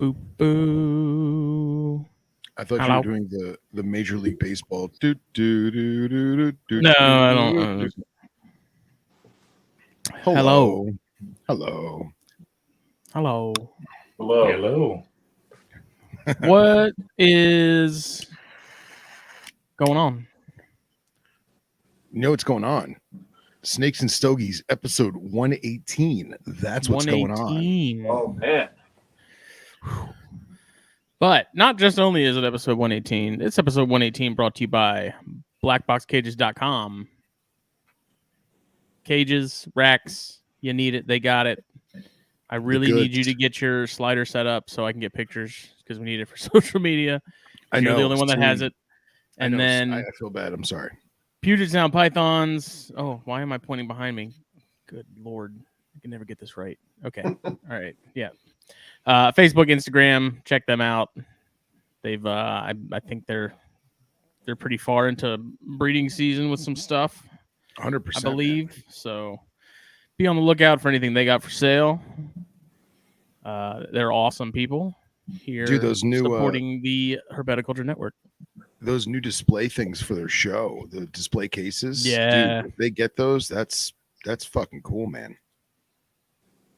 Boop, boo. I thought Hello. you were doing the Major League Baseball. Do, do, do, do, do, do, No, I do, don't. do. Hello. Hello. Hello. Hello. What is going on? You know what's going on? Snakes and Stogies, episode 118. That's what's going on. 118. Oh, man. But not just only is it episode 118, it's episode 118 brought to you by BlackBoxCages.com. Cages, racks, you need it. They got it. I really need you to get your slider set up so I can get pictures because we need it for social media. I know. You're the only one that has it. And then I feel bad. I'm sorry. Puget Sound Pythons. Oh, why am I pointing behind me? Good Lord. I can never get this right. Okay. All right. Yeah. Facebook, Instagram, check them out. They've I think they're pretty far into breeding season with some stuff. 100%. I believe. So be on the lookout for anything they got for sale. They're awesome people here. Dude, those new supporting the Herpetoculture Network. Those new display things for their show, the display cases. Yeah. Dude, if they get those, that's fucking cool, man.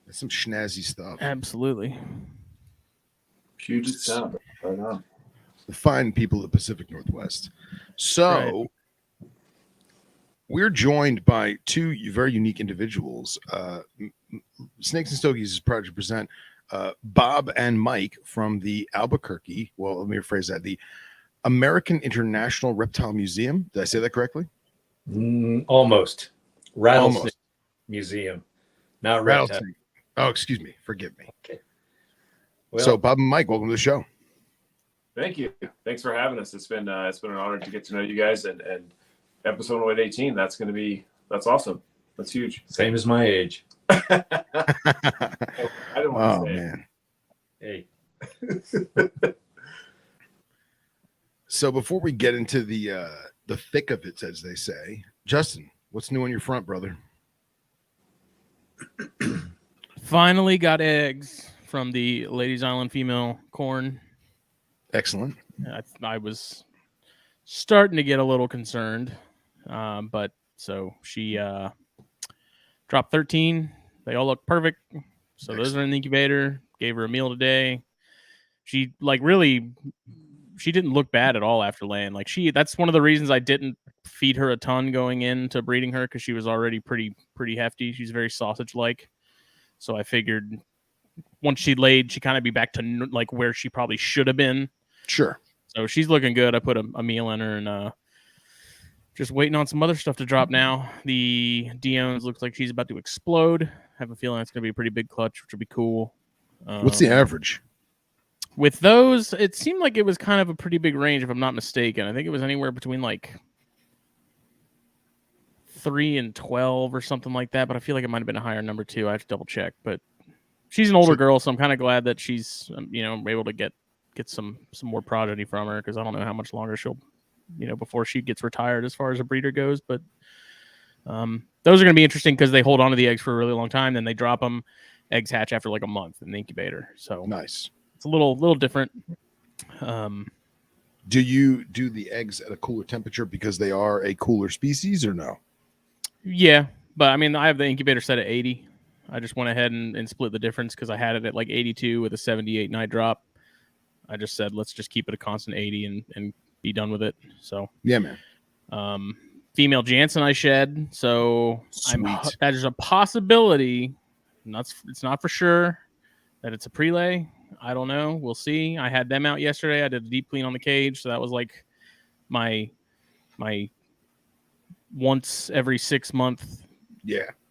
That's some snazzy stuff. Absolutely. Puget Sound. Right on. The fine people of the Pacific Northwest. So we're joined by two very unique individuals. Snakes and Stogies is proud to present Bob and Mike from the Albuquerque. Well, let me rephrase that. The American International Reptile Museum. Did I say that correctly? Almost. Rattlesnake Museum. Not Reptile. Rattlesnake. Oh, excuse me. Forgive me. Okay. Well, So, Bob and Mike, welcome to the show. Thank you. Thanks for having us. It's been an honor to get to know you guys, and episode 118. That's awesome. That's huge. same as my age. I don't want to say. Man. Hey. So before we get into the thick of it, as they say, Justin, what's new on your front, brother? Finally got eggs from the Ladies Island female corn. Excellent. I was starting to get a little concerned, but so she dropped 13. They all look perfect. So Excellent. Those are in the incubator. Gave her a meal today. She she didn't look bad at all after laying. That's one of the reasons I didn't feed her a ton going into breeding her, because she was already pretty hefty. She's very sausage-like. So I figured once she laid, she kind of be back to like where she probably should have been. Sure. So she's looking good. I put a meal in her and just waiting on some other stuff to drop now. The Dion's looks like she's about to explode. I have a feeling it's going to be a pretty big clutch, which would be cool. What's the average? With those, it seemed like it was kind of a pretty big range, if I'm not mistaken. I think it was anywhere between like 3 and 12 or something like that, but I feel like it might have been a higher number too. I have to double check, but she's an older girl, so I'm kind of glad that she's able to get some more progeny from her, because I don't know how much longer she'll before she gets retired as far as a breeder goes. But those are going to be interesting because they hold on to the eggs for a really long time, then they drop them. Eggs hatch after like a month in the incubator, so Nice. it's a little different. Do you do the eggs at a cooler temperature because they are a cooler species, or no? Yeah, but I mean, I have the incubator set at 80. I just went ahead and split the difference because I had it at like 82 with a 78 night drop. I just said, let's just keep it a constant 80 and be done with it. So Yeah, man. Female Jansen I shed, so Sweet. there's a possibility. It's not for sure that it's a prelay. I don't know. We'll see. I had them out yesterday. I did a deep clean on the cage, so that was like my once every 6 month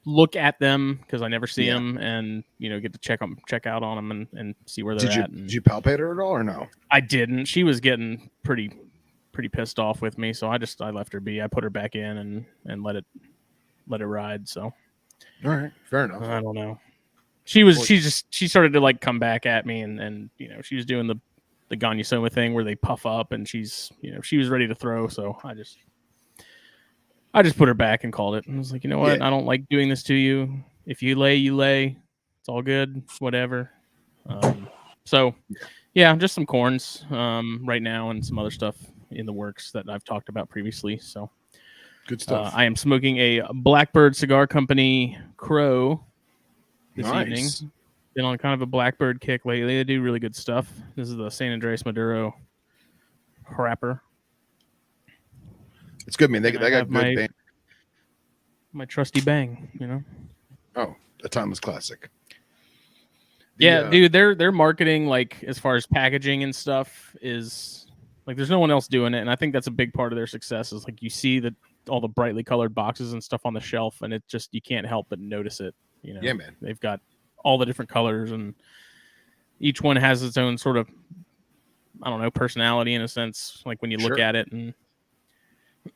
look at them, because I never see them, and get to check out on them and see where they're at. Did you palpate her at all, or no? I didn't. She was getting pretty pissed off with me, so I left her be. I put her back in and let it ride. So all right, fair enough. I don't know. She started to like come back at me, and she was doing the Ganyasoma thing where they puff up, and she was ready to throw. So I just put her back and called it. And I was like, you know what? I don't like doing this to you. If you lay, you lay. It's all good. Whatever. So, yeah, just some corns right now and some other stuff in the works that I've talked about previously. So, Good stuff. I am smoking a Blackbird Cigar Company Crow this Nice. evening. Been on kind of a Blackbird kick lately. They do really good stuff. This is the San Andreas Maduro wrapper. It's good, man. They And got I have good band. my trusty bang, you know. Oh, a timeless classic. Yeah, dude, their marketing, like as far as packaging and stuff, is like there's no one else doing it, and I think that's a big part of their success. Is like you see all the brightly colored boxes and stuff on the shelf, and it just you can't help but notice it. You know, Yeah, man. They've got all the different colors, and each one has its own sort of, I don't know, personality in a sense. Like when you look at it, and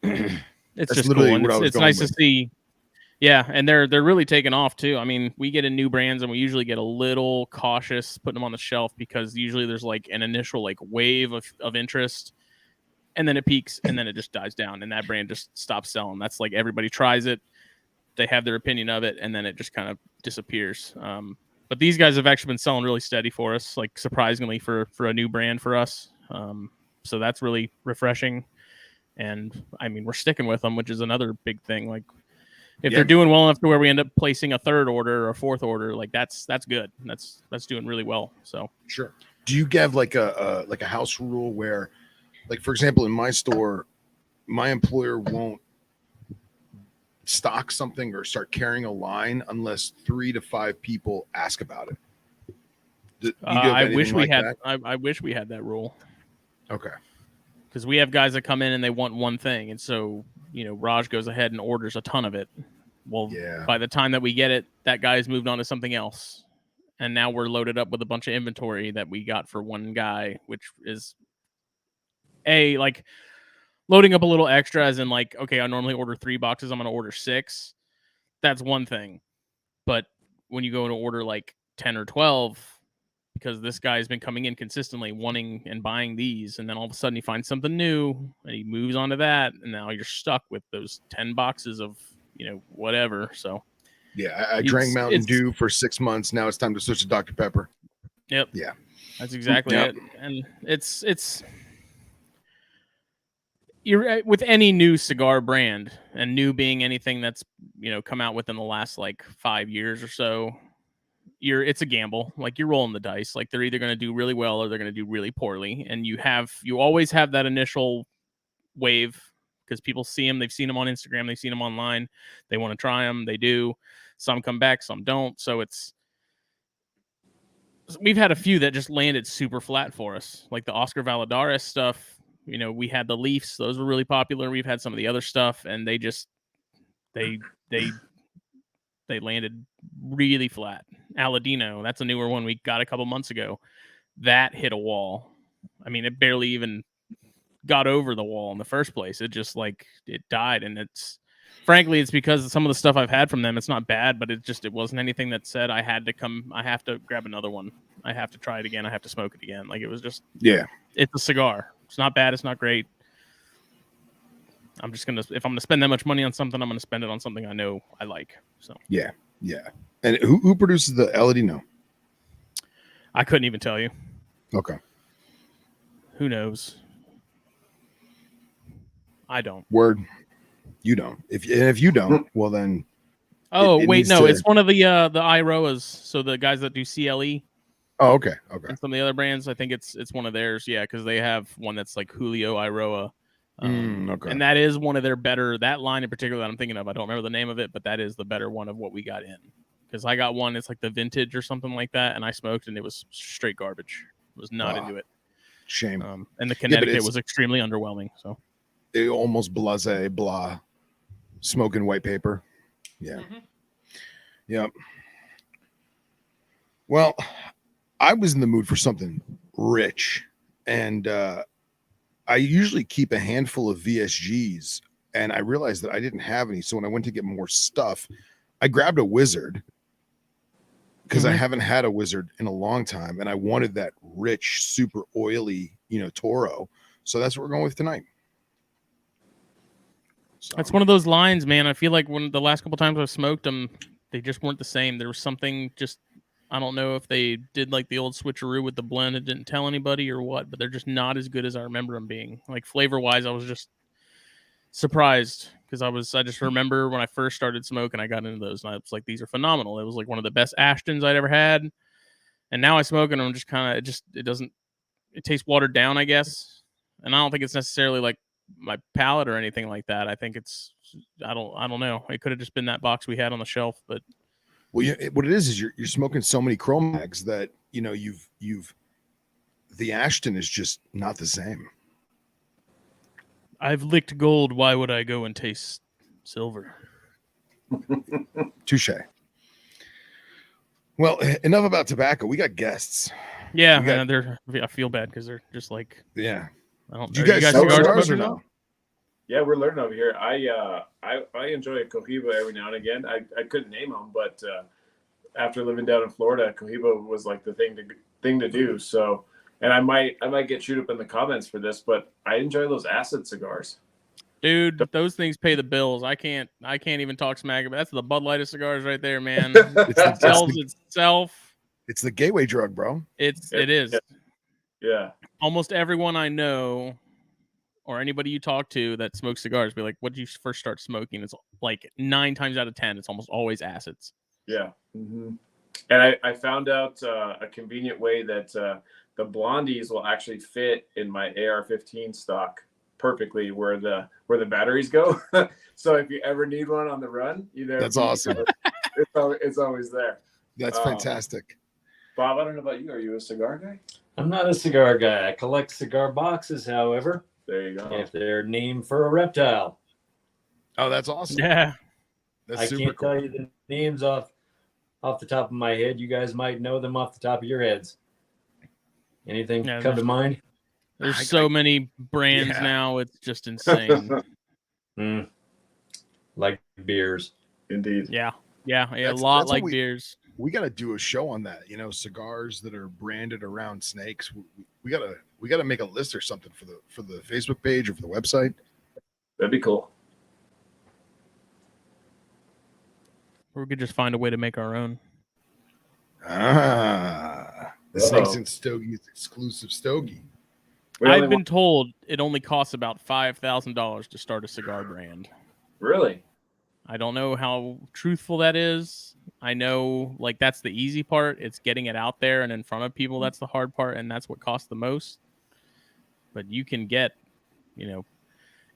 it's That's just literally cool. And what I was it's going nice with. to see. Yeah, and they're really taking off too. I mean, we get in new brands and we usually get a little cautious putting them on the shelf because usually there's like an initial like wave of interest, and then it peaks and then it just dies down and that brand just stops selling. That's like everybody tries it, they have their opinion of it, and then it just kind of disappears. But these guys have actually been selling really steady for us, like surprisingly for a new brand for us. So that's really refreshing, and I mean we're sticking with them, which is another big thing. Like, if they're doing well enough to where we end up placing a third order or a fourth order, like that's good. That's doing really well. So sure. Do you have like a house rule where, like for example, in my store, my employer won't stock something or start carrying a line unless 3 to 5 people ask about it? I wish we had. I wish we had that rule. Okay. Because we have guys that come in and they want one thing, and so Raj goes ahead and orders a ton of it. Well, by the time that we get it, that guy's moved on to something else, and now we're loaded up with a bunch of inventory that we got for one guy, which is like loading up a little extra, as in like, okay, I normally order 3 boxes, I'm going to order 6. That's one thing, but when you go to order like 10 or 12. Because this guy's been coming in consistently wanting and buying these, and then all of a sudden he finds something new and he moves on to that, and now you're stuck with those 10 boxes of whatever. So I drank Mountain Dew for 6 months. Now it's time to switch to Dr. Pepper. Yep. Yeah, that's exactly it. And it's you're with any new cigar brand, and new being anything that's come out within the last like 5 years or so. It's a gamble. Like you're rolling the dice. Like they're either going to do really well or they're going to do really poorly. And you always have that initial wave because people see them. They've seen them on Instagram. They've seen them online. They want to try them. They do. Some come back, some don't. So we've had a few that just landed super flat for us. Like the Oscar Valladares stuff. We had the Leafs. Those were really popular. We've had some of the other stuff, and they landed really flat. Aladino, that's a newer one we got a couple months ago. That hit a wall. I mean, it barely even got over the wall in the first place. It just it died, and it's because some of the stuff I've had from them, it's not bad, but it wasn't anything that said I have to grab another one. I have to try it again. I have to smoke it again. Like it was just, it's a cigar. It's not bad. It's not great. I'm just if I'm gonna spend that much money on something, I'm gonna spend it on something I know I like. So yeah. And who produces the Aladino? I couldn't even tell you. Okay. Who knows? I don't. Word. You don't. If you don't, well then. Oh wait, no, it's one of the Iroas. So the guys that do CLE. Oh, okay. And some of the other brands, I think it's one of theirs. Yeah, because they have one that's like Julio Iroa. Okay. And that is one of their better, that line in particular that I'm thinking of. I don't remember the name of it, but that is the better one of what we got in. Because I got one, it's like the vintage or something like that, and I smoked, and it was straight garbage. I was not into it. Shame. And the Connecticut was extremely underwhelming. So it almost blasé, blah, smoking white paper. Yeah. Mm-hmm. Yep. Well, I was in the mood for something rich, and I usually keep a handful of VSGs, and I realized that I didn't have any. So when I went to get more stuff, I grabbed a Wizard because I haven't had a Wizard in a long time, and I wanted that rich, super oily, Toro. So that's what we're going with tonight. So. That's one of those lines, man. I feel like when the last couple times I've smoked them, they just weren't the same. There was something just I don't know if they did like the old switcheroo with the blend and didn't tell anybody or what, but they're just not as good as I remember them being. Like flavor wise, I was just surprised because I just remember when I first started smoking, I got into those and I was like, these are phenomenal. It was like one of the best Ashtons I'd ever had. And now I smoke and I'm just kind of, it tastes watered down, I guess. And I don't think it's necessarily like my palate or anything like that. I think I don't know. It could have just been that box we had on the shelf, but. Well, what it is you're smoking so many Chromags that, you know, the Ashton is just not the same. I've licked gold. Why would I go and taste silver? Touche. Well, enough about tobacco. We got guests. Yeah, I feel bad because they're just like, yeah. I don't. Do you guys smoke cigars or no? Yeah, we're learning over here. I enjoy a Cohiba every now and again. I couldn't name them, but after living down in Florida, Cohiba was like the thing to do. So, and I might get chewed up in the comments for this, but I enjoy those acid cigars. Dude, those things pay the bills. I can't even talk smack about. That's the Bud Light of cigars right there, man. It sells itself. It's the gateway drug, bro. It is. Yeah. Almost everyone I know, or anybody you talk to that smokes cigars, be like, "What did you first start smoking?" It's like 9 times out of 10, it's almost always acids. Yeah. Mm-hmm. And I found out a convenient way that the blondies will actually fit in my AR-15 stock perfectly where the batteries go. So if you ever need one on the run, that's awesome. It's always there. That's fantastic. Bob, I don't know about you. Are you a cigar guy? I'm not a cigar guy. I collect cigar boxes, however. There you go. If they're named for a reptile. Oh, that's awesome. Yeah. That's super can't cool. tell you the names off the top of my head. You guys might know them off the top of your heads. Anything come to mind? There's so many brands now. It's just insane. Like beers. Indeed. Yeah. A lot like beers. We got to do a show on that. You know, cigars that are branded around snakes. We gotta make a list or something for the Facebook page or for the website. That'd be cool. Or we could just find a way to make our own. The Snakes and Stogies exclusive Stogie. I've been told it only costs about $5,000 to start a cigar brand. Really? I don't know how truthful that is. I know, like, that's the easy part. It's getting it out there and in front of people. That's the hard part, and that's what costs the most. But you can get, you know,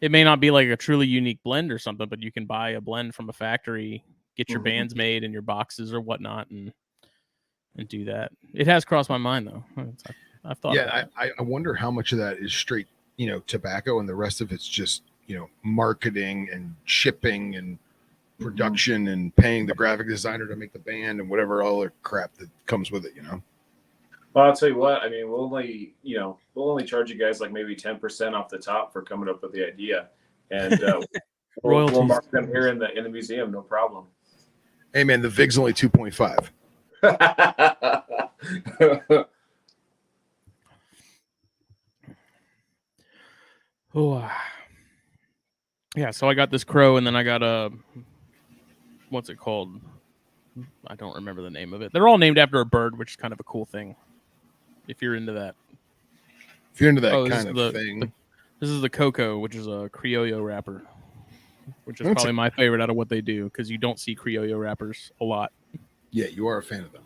it may not be like a truly unique blend or something, but you can buy a blend from a factory, get your bands made and your boxes or whatnot, and do that. It has crossed my mind, though. I've thought. Yeah, I wonder how much of that is straight, you know, tobacco, and the rest of it's just, you know, marketing and shipping and production and paying the graphic designer to make the band and whatever other crap that comes with it, you know. Well, I'll tell you what. I mean, we'll only charge you guys like maybe 10% off the top for coming up with the idea, and we'll mark them here in the museum, no problem. Hey man, the VIG's only 2.5. Oh, yeah. So I got this crow, and then I got a what's it called? I don't remember the name of it. They're all named after a bird, which is kind of a cool thing. If you're into that. If you're into that kind of thing. This is the Coco, which is a Criollo wrapper, which is probably my favorite out of what they do because you don't see Criollo wrappers a lot. Yeah, you are a fan of them.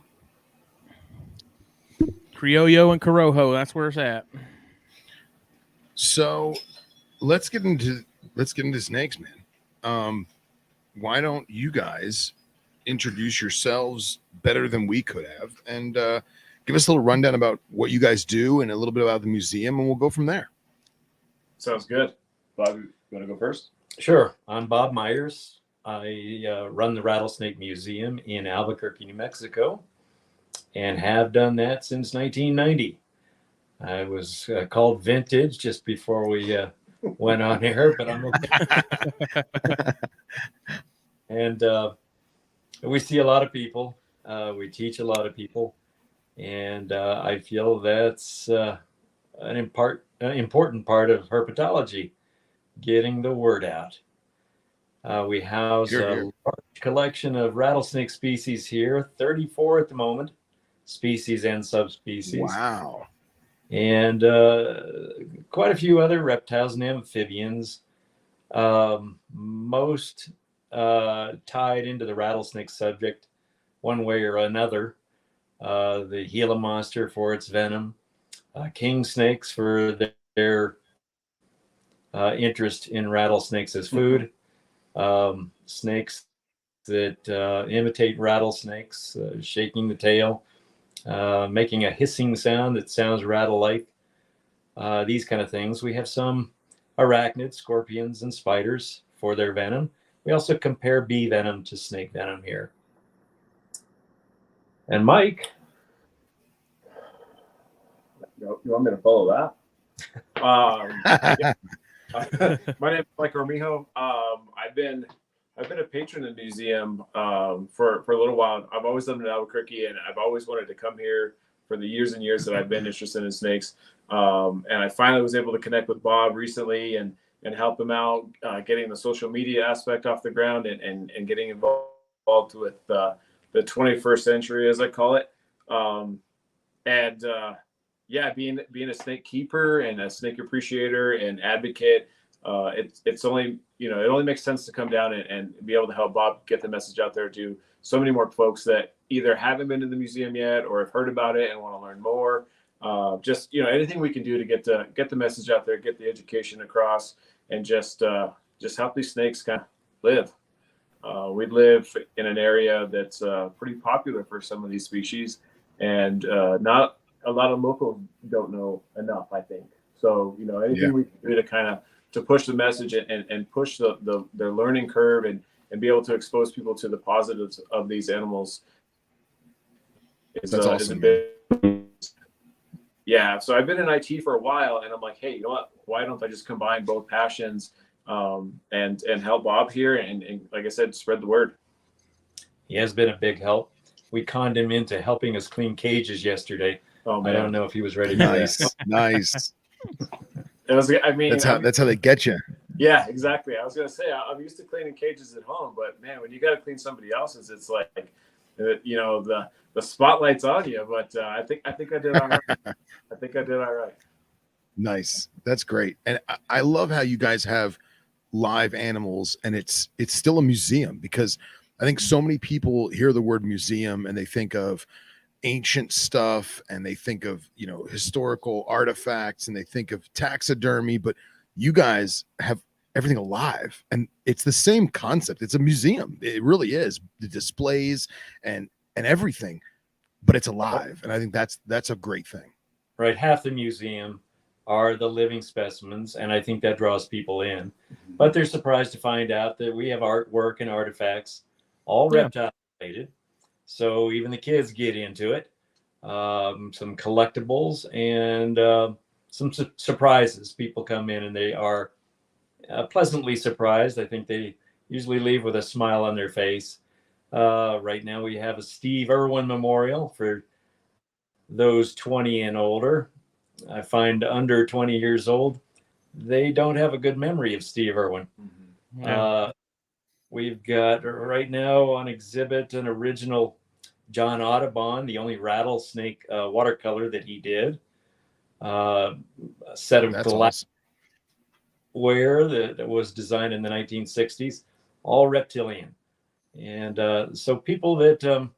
Criollo and Corojo, that's where it's at. So let's get into snakes, man. Why don't you guys introduce yourselves better than we could have, and give us a little rundown about what you guys do and a little bit about the museum, and we'll go from there. Sounds good. Bob, you want to go first? Sure. I'm Bob Myers. I run the Rattlesnake Museum in Albuquerque, New Mexico, and have done that since 1990. I was called Vintage just before we went on air, but I'm okay. And we see a lot of people. We teach a lot of people. And I feel that's an important part of herpetology, getting the word out. We house a large collection of rattlesnake species here, 34 at the moment. species and subspecies. Wow. And quite a few other reptiles and amphibians, most tied into the rattlesnake subject one way or another. The Gila monster for its venom, king snakes for their interest in rattlesnakes as food, snakes that imitate rattlesnakes, shaking the tail, making a hissing sound that sounds rattle-like, these kind of things. We have some arachnids, scorpions, and spiders for their venom. We also compare bee venom to snake venom here. And Mike, You want me to follow that? Yeah. My name is Mike Armijo. I've been a patron of the museum for a little while. I've always lived in Albuquerque, and I've always wanted to come here for the years and years that I've been interested in snakes. And I finally was able to connect with Bob recently and help him out getting the social media aspect off the ground and getting involved with the 21st century, as I call it. Yeah, being a snake keeper and a snake appreciator and advocate, it's only, it only makes sense to come down and be able to help Bob get the message out there to so many more folks that either haven't been to the museum yet or have heard about it and want to learn more. Just anything we can do to get the message out there, get the education across, and just help these snakes kind of live. We live in an area that's pretty popular for some of these species, and not a lot of locals don't know enough, I think. So, anything we can do to kind of to push the message and push their learning curve and be able to expose people to the positives of these animals is awesome, a big. Yeah, so I've been in IT for a while, and I'm like, hey, you know what? Why don't I just combine both passions and help Bob here and like I said, spread the word. he has been a big help. We conned him into helping us clean cages yesterday. Oh, man. I don't know if he was ready for that. Nice. It was. I mean, That's how they get you. Yeah, exactly. I was gonna say I'm used to cleaning cages at home, but man, when you got to clean somebody else's, it's like, the spotlight's on you. But I think I did all right. I think I did all right. Nice. That's great. And I love how you guys have live animals, and it's still a museum, because I think so many people hear the word museum and they think of ancient stuff and they think of historical artifacts and they think of taxidermy, but you guys have everything alive, and it's the same concept. It's a museum. It really is. The displays and everything, but it's alive, and I think that's a great thing. Right, half the museum are the living specimens, and I think that draws people in. But they're surprised to find out that we have artwork and artifacts, all reptile related. So even the kids get into it. Some collectibles and some surprises. People come in and they are pleasantly surprised. I think they usually leave with a smile on their face. Right now we have a Steve Irwin memorial for those 20 and older. I find under 20 years old, they don't have a good memory of Steve Irwin. Yeah. We've got right now on exhibit an original John Audubon, the only rattlesnake watercolor that he did. A set of glassware that was designed in the 1960s, all reptilian. And so people that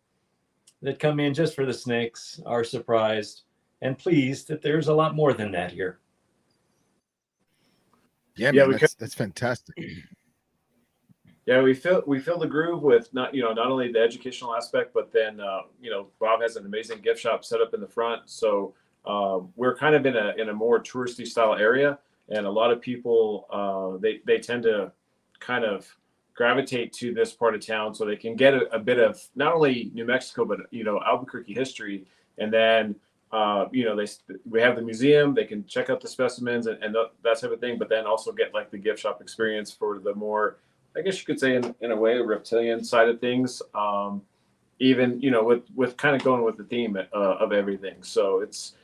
come in just for the snakes are surprised and pleased that there's a lot more than that here. Yeah, man, that's fantastic. Yeah, we feel the groove with not only the educational aspect, but then Bob has an amazing gift shop set up in the front. So we're kind of in a more touristy style area, and a lot of people they tend to kind of gravitate to this part of town so they can get a bit of not only New Mexico but Albuquerque history, and then we have the museum. They can check out the specimens and that type of thing, but then also get like the gift shop experience for the more, I guess you could say in a way, reptilian side of things. Even with kind of going with the theme of everything. So it's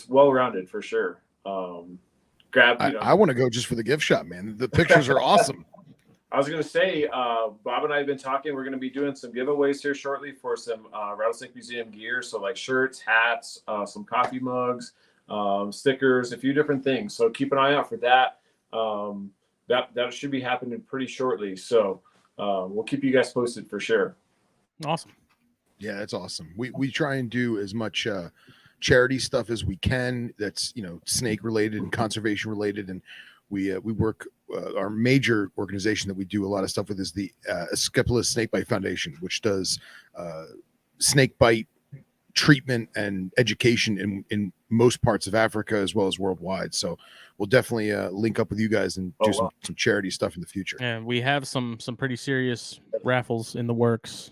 well rounded for sure. I want to go just for the gift shop, man. The pictures are awesome. I was going to say, Bob and I have been talking. We're going to be doing some giveaways here shortly for some Rattlesnake Museum gear. So like shirts, hats, some coffee mugs, stickers, a few different things. So keep an eye out for that. That should be happening pretty shortly. So we'll keep you guys posted for sure. Awesome. Yeah, that's awesome. We try and do as much charity stuff as we can. That's snake related and conservation related, and we work. Our major organization that we do a lot of stuff with is the Escapulus Snakebite Foundation, which does snake bite treatment and education in most parts of Africa as well as worldwide. So we'll definitely link up with you guys and do some charity stuff in the future. And we have some pretty serious raffles in the works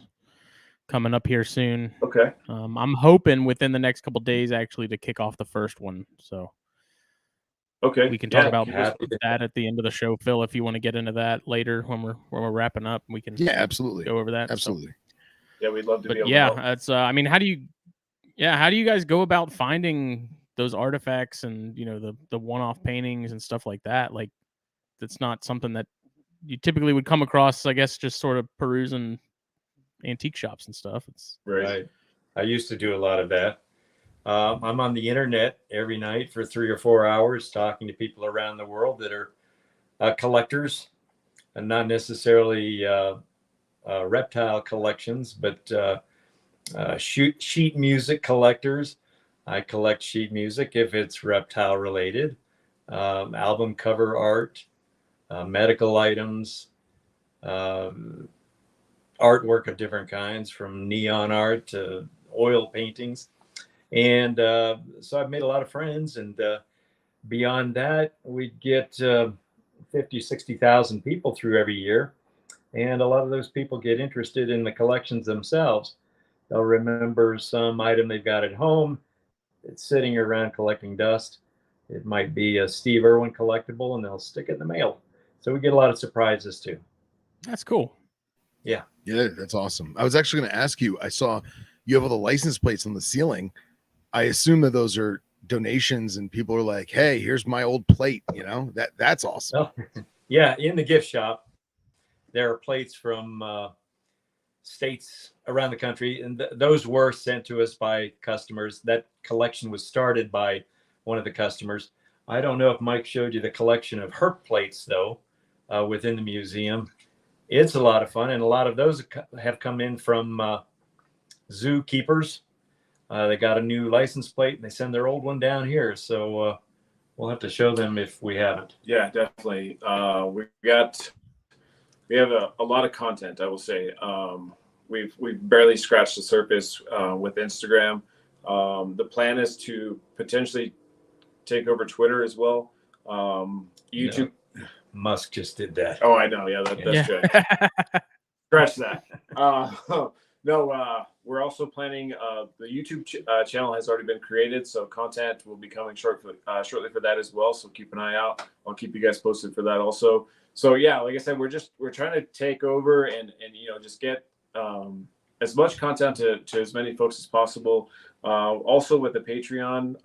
coming up here soon. Okay. I'm hoping within the next couple of days actually to kick off the first one. So okay, we can talk about that at the end of the show, Phil, if you want to get into that later when we're wrapping up. We can absolutely go over that. Absolutely. So. Yeah, we'd love to be able to help. It's I mean, how do you guys go about finding those artifacts and the one-off paintings and stuff like that? Like, that's not something that you typically would come across, I guess, just sort of perusing antique shops and stuff. It's right. I used to do a lot of that. I'm on the internet every night for 3 or 4 hours talking to people around the world that are collectors, and not necessarily reptile collections, but sheet music collectors. I collect sheet music if it's reptile related, album cover art, medical items, artwork of different kinds, from neon art to oil paintings. And so I've made a lot of friends, and beyond that, we get 50, 60,000 people through every year. And a lot of those people get interested in the collections themselves. They'll remember some item they've got at home. It's sitting around collecting dust. It might be a Steve Irwin collectible, and they'll stick it in the mail. So we get a lot of surprises too. That's cool. Yeah, that's awesome. I was actually going to ask you, I saw you have all the license plates on the ceiling. I assume that those are donations and people are like, hey, here's my old plate. That's awesome. Oh, yeah. In the gift shop, there are plates from states around the country, and those were sent to us by customers. That collection was started by one of the customers. I don't know if Mike showed you the collection of herp plates, though, within the museum. It's a lot of fun, and a lot of those have come in from zookeepers. They got a new license plate, and they send their old one down here. So we'll have to show them if we haven't. Yeah, definitely. We have a lot of content, I will say. We've barely scratched the surface with Instagram. The plan is to potentially take over Twitter as well. YouTube. No. Musk just did that. Oh, I know. Yeah, that's good. Scratch that. No, we're also planning. The YouTube channel has already been created, so content will be coming shortly for that as well. So keep an eye out. I'll keep you guys posted for that also. So yeah, like I said, we're trying to take over and just get as much content to as many folks as possible. Also with the Patreon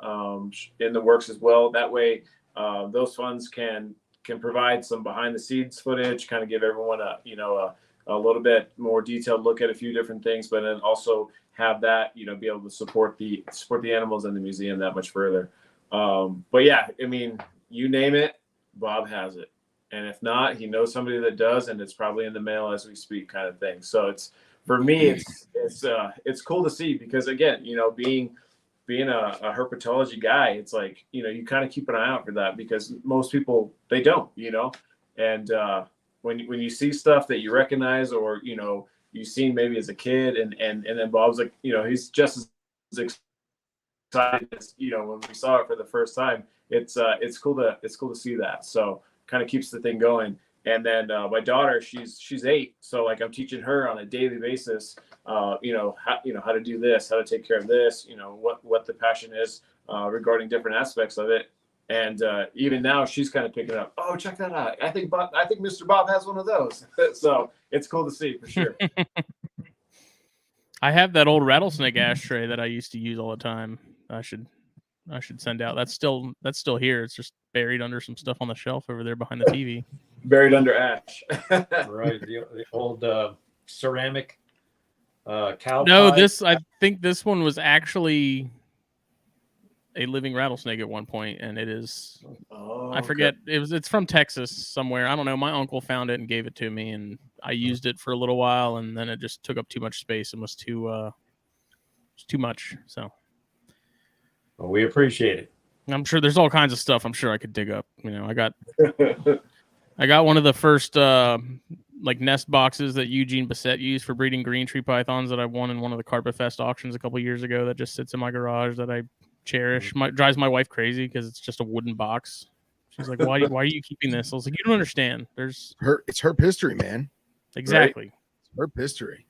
in the works as well. That way, those funds can provide some behind the scenes footage, kind of give everyone a little bit more detailed look at a few different things, but then also have that, be able to support the animals in the museum that much further. But yeah, I mean, you name it, Bob has it. And if not, he knows somebody that does, and it's probably in the mail as we speak, kind of thing. So it's, for me, it's cool to see, because again, being a herpetology guy, it's like, you kind of keep an eye out for that, because most people, they don't, and when you see stuff that you recognize, or you've seen maybe as a kid, and then Bob's like, he's just as excited as when we saw it for the first time. It's cool to see that. So kind of keeps the thing going. And then my daughter, she's 8, so like I'm teaching her on a daily basis, how to do this, how to take care of this, what the passion is regarding different aspects of it. And even now, she's kind of picking up. Oh, check that out! I think Mr. Bob has one of those. So it's cool to see for sure. I have that old Rattlesnake Ashtray that I used to use all the time. I should send out. That's still here. It's just buried under some stuff on the shelf over there behind the TV. buried under ash. Right, the old ceramic cow No, pie. I think this one was actually a living rattlesnake at one point, and it is. Oh, I forget. It's from Texas somewhere. I don't know. My uncle found it and gave it to me, and I used it for a little while, and then it just took up too much space and was too much. So Well, we appreciate it. I'm sure there's all kinds of stuff I'm sure I could dig up. I got one of the first like nest boxes that Eugene Bassett used for breeding green tree pythons that I won in one of the Carpet Fest auctions a couple years ago. That just sits in my garage that I cherish. Drives my wife crazy because it's just a wooden box. She's like, "Why are you keeping this?" I was like, "You don't understand. There's It's herp history, man. exactly It's herp history.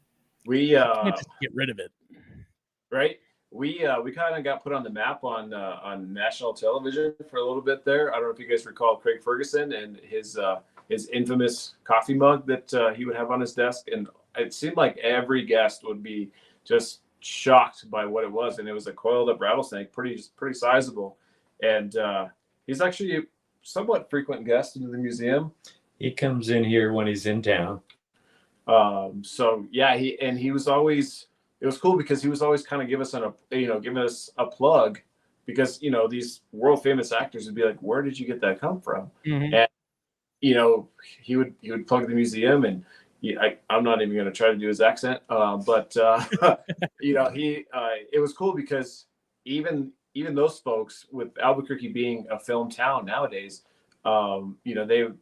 We you can't just get rid of it." right. We kind of got put on the map on national television for a little bit there. I don't know if you guys recall Craig Ferguson and his infamous coffee mug that he would have on his desk, and it seemed like every guest would be just shocked by what it was, and it was a coiled up rattlesnake, pretty sizable, and he's actually a somewhat frequent guest into the museum. He comes in here when he's in town. So yeah, he was always. It was cool because he was always kind of giving us a plug, because these world famous actors would be like, "Where did you get that come from?" Mm-hmm. And he would plug the museum, and I'm not even going to try to do his accent, but it was cool because even those folks, with Albuquerque being a film town nowadays, it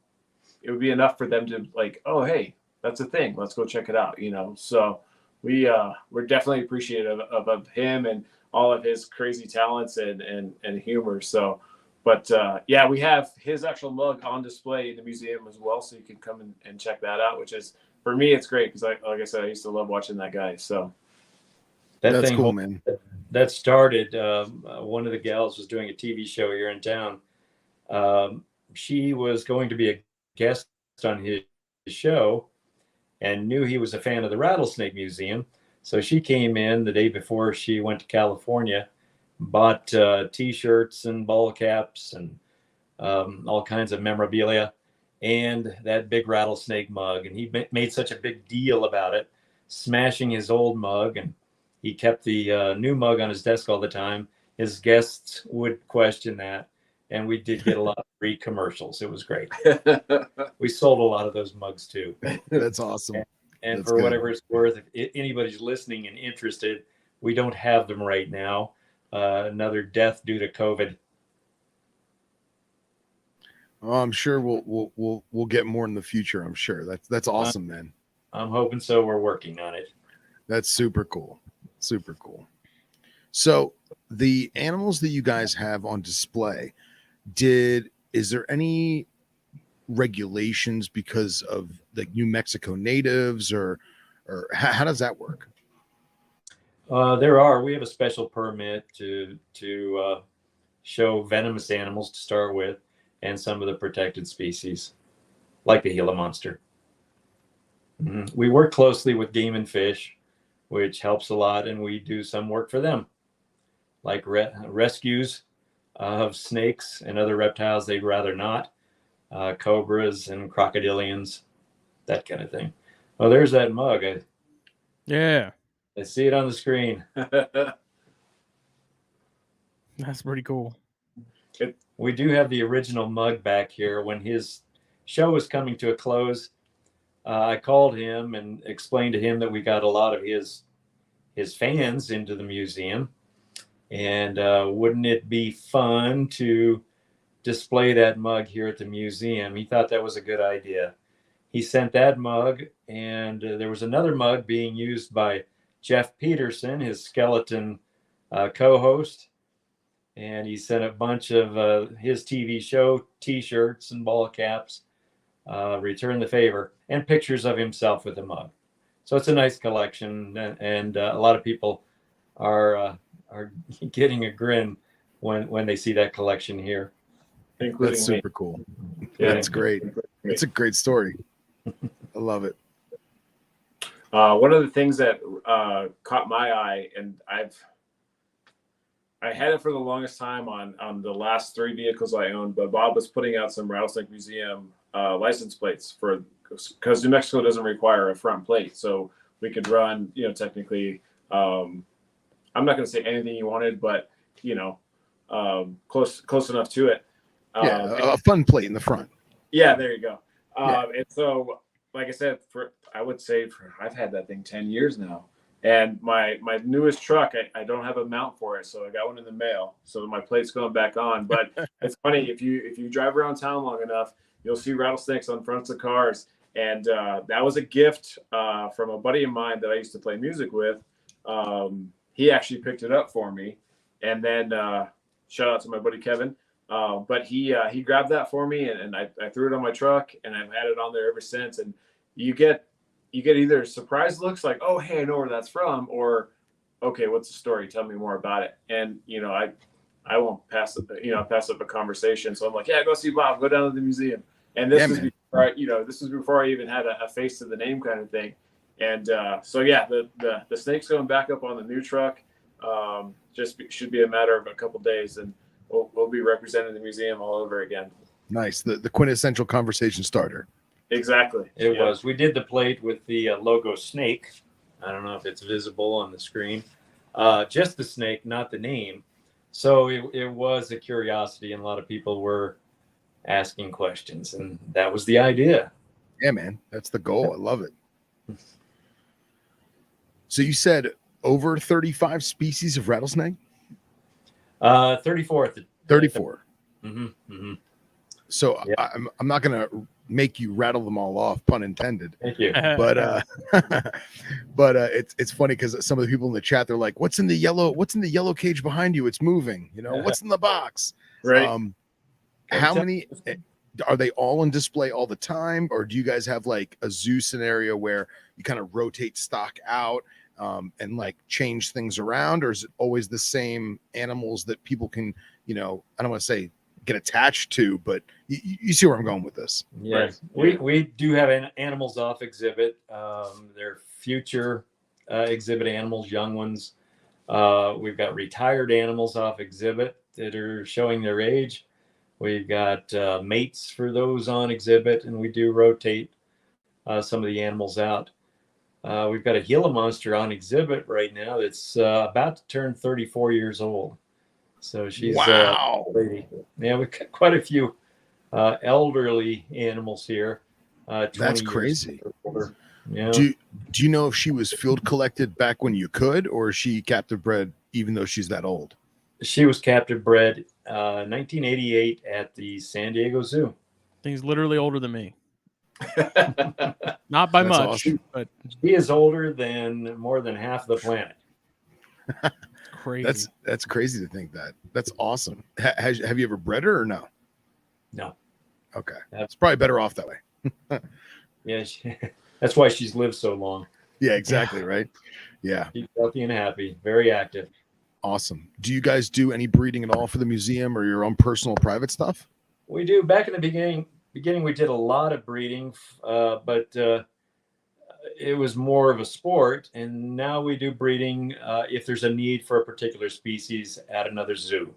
would be enough for them to like, "Oh, hey, that's a thing. Let's go check it out." So. We're definitely appreciative of him and all of his crazy talents and humor. So, but yeah, we have his actual mug on display in the museum as well, so you can come and check that out. Which is, for me, it's great because, like I said, I used to love watching that guy. So That's cool, man. That started. One of the gals was doing a TV show here in town. She was going to be a guest on his show, and knew he was a fan of the Rattlesnake Museum. So she came in the day before she went to California, bought T-shirts and ball caps and all kinds of memorabilia, and that big rattlesnake mug. And he made such a big deal about it, smashing his old mug. And he kept the new mug on his desk all the time. His guests would question that. And we did get a lot of free commercials. It was great. We sold a lot of those mugs too. That's awesome. And That's for good. whatever it's worth, if anybody's listening and interested, we don't have them right now. Another death due to COVID. Oh, I'm sure we'll get more in the future. I'm sure. That's awesome, man. I'm hoping so. We're working on it. That's super cool. Super cool. So the animals that you guys have on display, is there any regulations because of the New Mexico natives, or how does that work? There are. We have a special permit to show venomous animals to start with, and some of the protected species, like the Gila monster. Mm-hmm. We work closely with Game and Fish, which helps a lot, and we do some work for them, like rescues of snakes and other reptiles they'd rather not, cobras and crocodilians, that kind of thing. Oh, there's that mug. Yeah, I see it on the screen. that's pretty cool. We do have the original mug back here. When his show was coming to a close, I called him and explained to him that we got a lot of his fans into the museum, and wouldn't it be fun to display that mug here at the museum? He thought that was a good idea. He sent that mug, and there was another mug being used by Jeff Peterson, his skeleton co-host, and he sent a bunch of his TV show T-shirts and ball caps, return the favor, and pictures of himself with the mug. So it's a nice collection, and a lot of people are getting a grin when they see that collection here. That's super cool. Yeah. That's great. It's a great story. I love it. One of the things that caught my eye, and I had it for the longest time on the last 3 vehicles I owned, but Bob was putting out some Rattlesnake Museum license plates for, because New Mexico doesn't require a front plate, so we could run, technically. I'm not going to say anything you wanted, but close enough to it. A fun plate in the front. Yeah, there you go. And so, like I said, I've had that thing 10 years now. And my newest truck, I don't have a mount for it, so I got one in the mail. So my plate's going back on. But it's funny, if you drive around town long enough, you'll see rattlesnakes on fronts of cars. And that was a gift from a buddy of mine that I used to play music with. He actually picked it up for me. And then shout out to my buddy Kevin. But he grabbed that for me, and I threw it on my truck, and I've had it on there ever since. And you get either surprised looks like, oh, hey, I know where that's from, or, okay, what's the story? Tell me more about it. And, I won't pass up a conversation. So I'm like, yeah, go see Bob, go down to the museum. And this is before I even had a face to the name kind of thing. And so, yeah, the snake's going back up on the new truck. Should be a matter of a couple days, and we'll be representing the museum all over again. Nice. The quintessential conversation starter. Exactly. It was. We did the plate with the logo snake. I don't know if it's visible on the screen. Just the snake, not the name. So it was a curiosity, and a lot of people were asking questions, and that was the idea. Yeah, man. That's the goal. I love it. So you said over 35 species of rattlesnake? 34. 34. Mm-hmm, mm-hmm. So yeah. I'm not going to make you rattle them all off, pun intended. Thank you. But it's funny because some of the people in the chat, they're like, what's in the yellow cage behind you? It's moving. What's in the box? Right. How many are they all on display all the time, or do you guys have like a zoo scenario where you kind of rotate stock out and like change things around, or is it always the same animals that people can, I don't want to say get attached to, but you see where I'm going with this? Yes, right. We do have an animals off exhibit. They're future exhibit animals, young ones. We've got retired animals off exhibit that are showing their age. We've got mates for those on exhibit, and we do rotate some of the animals out. We've got a Gila monster on exhibit right now that's about to turn 34 years old. So she's wow. Lady. Yeah, we've got quite a few elderly animals here. That's crazy. Yeah. Do you know if she was field collected back when you could, or is she captive bred even though she's that old? She was captive bred 1988 at the San Diego Zoo. Thing's literally older than me. Not by That's much, awesome. but she is older than more than half the planet. Crazy. That's crazy to think that. That's awesome. Have you ever bred her or no? No. Okay. It's probably better off that way. Yeah, that's why she's lived so long. Yeah, exactly. Right. Yeah. She's healthy and happy, very active. Awesome. Do you guys do any breeding at all for the museum or your own personal private stuff? We do. Back in the beginning we did a lot of breeding, but it was more of a sport. And now we do breeding if there's a need for a particular species at another zoo.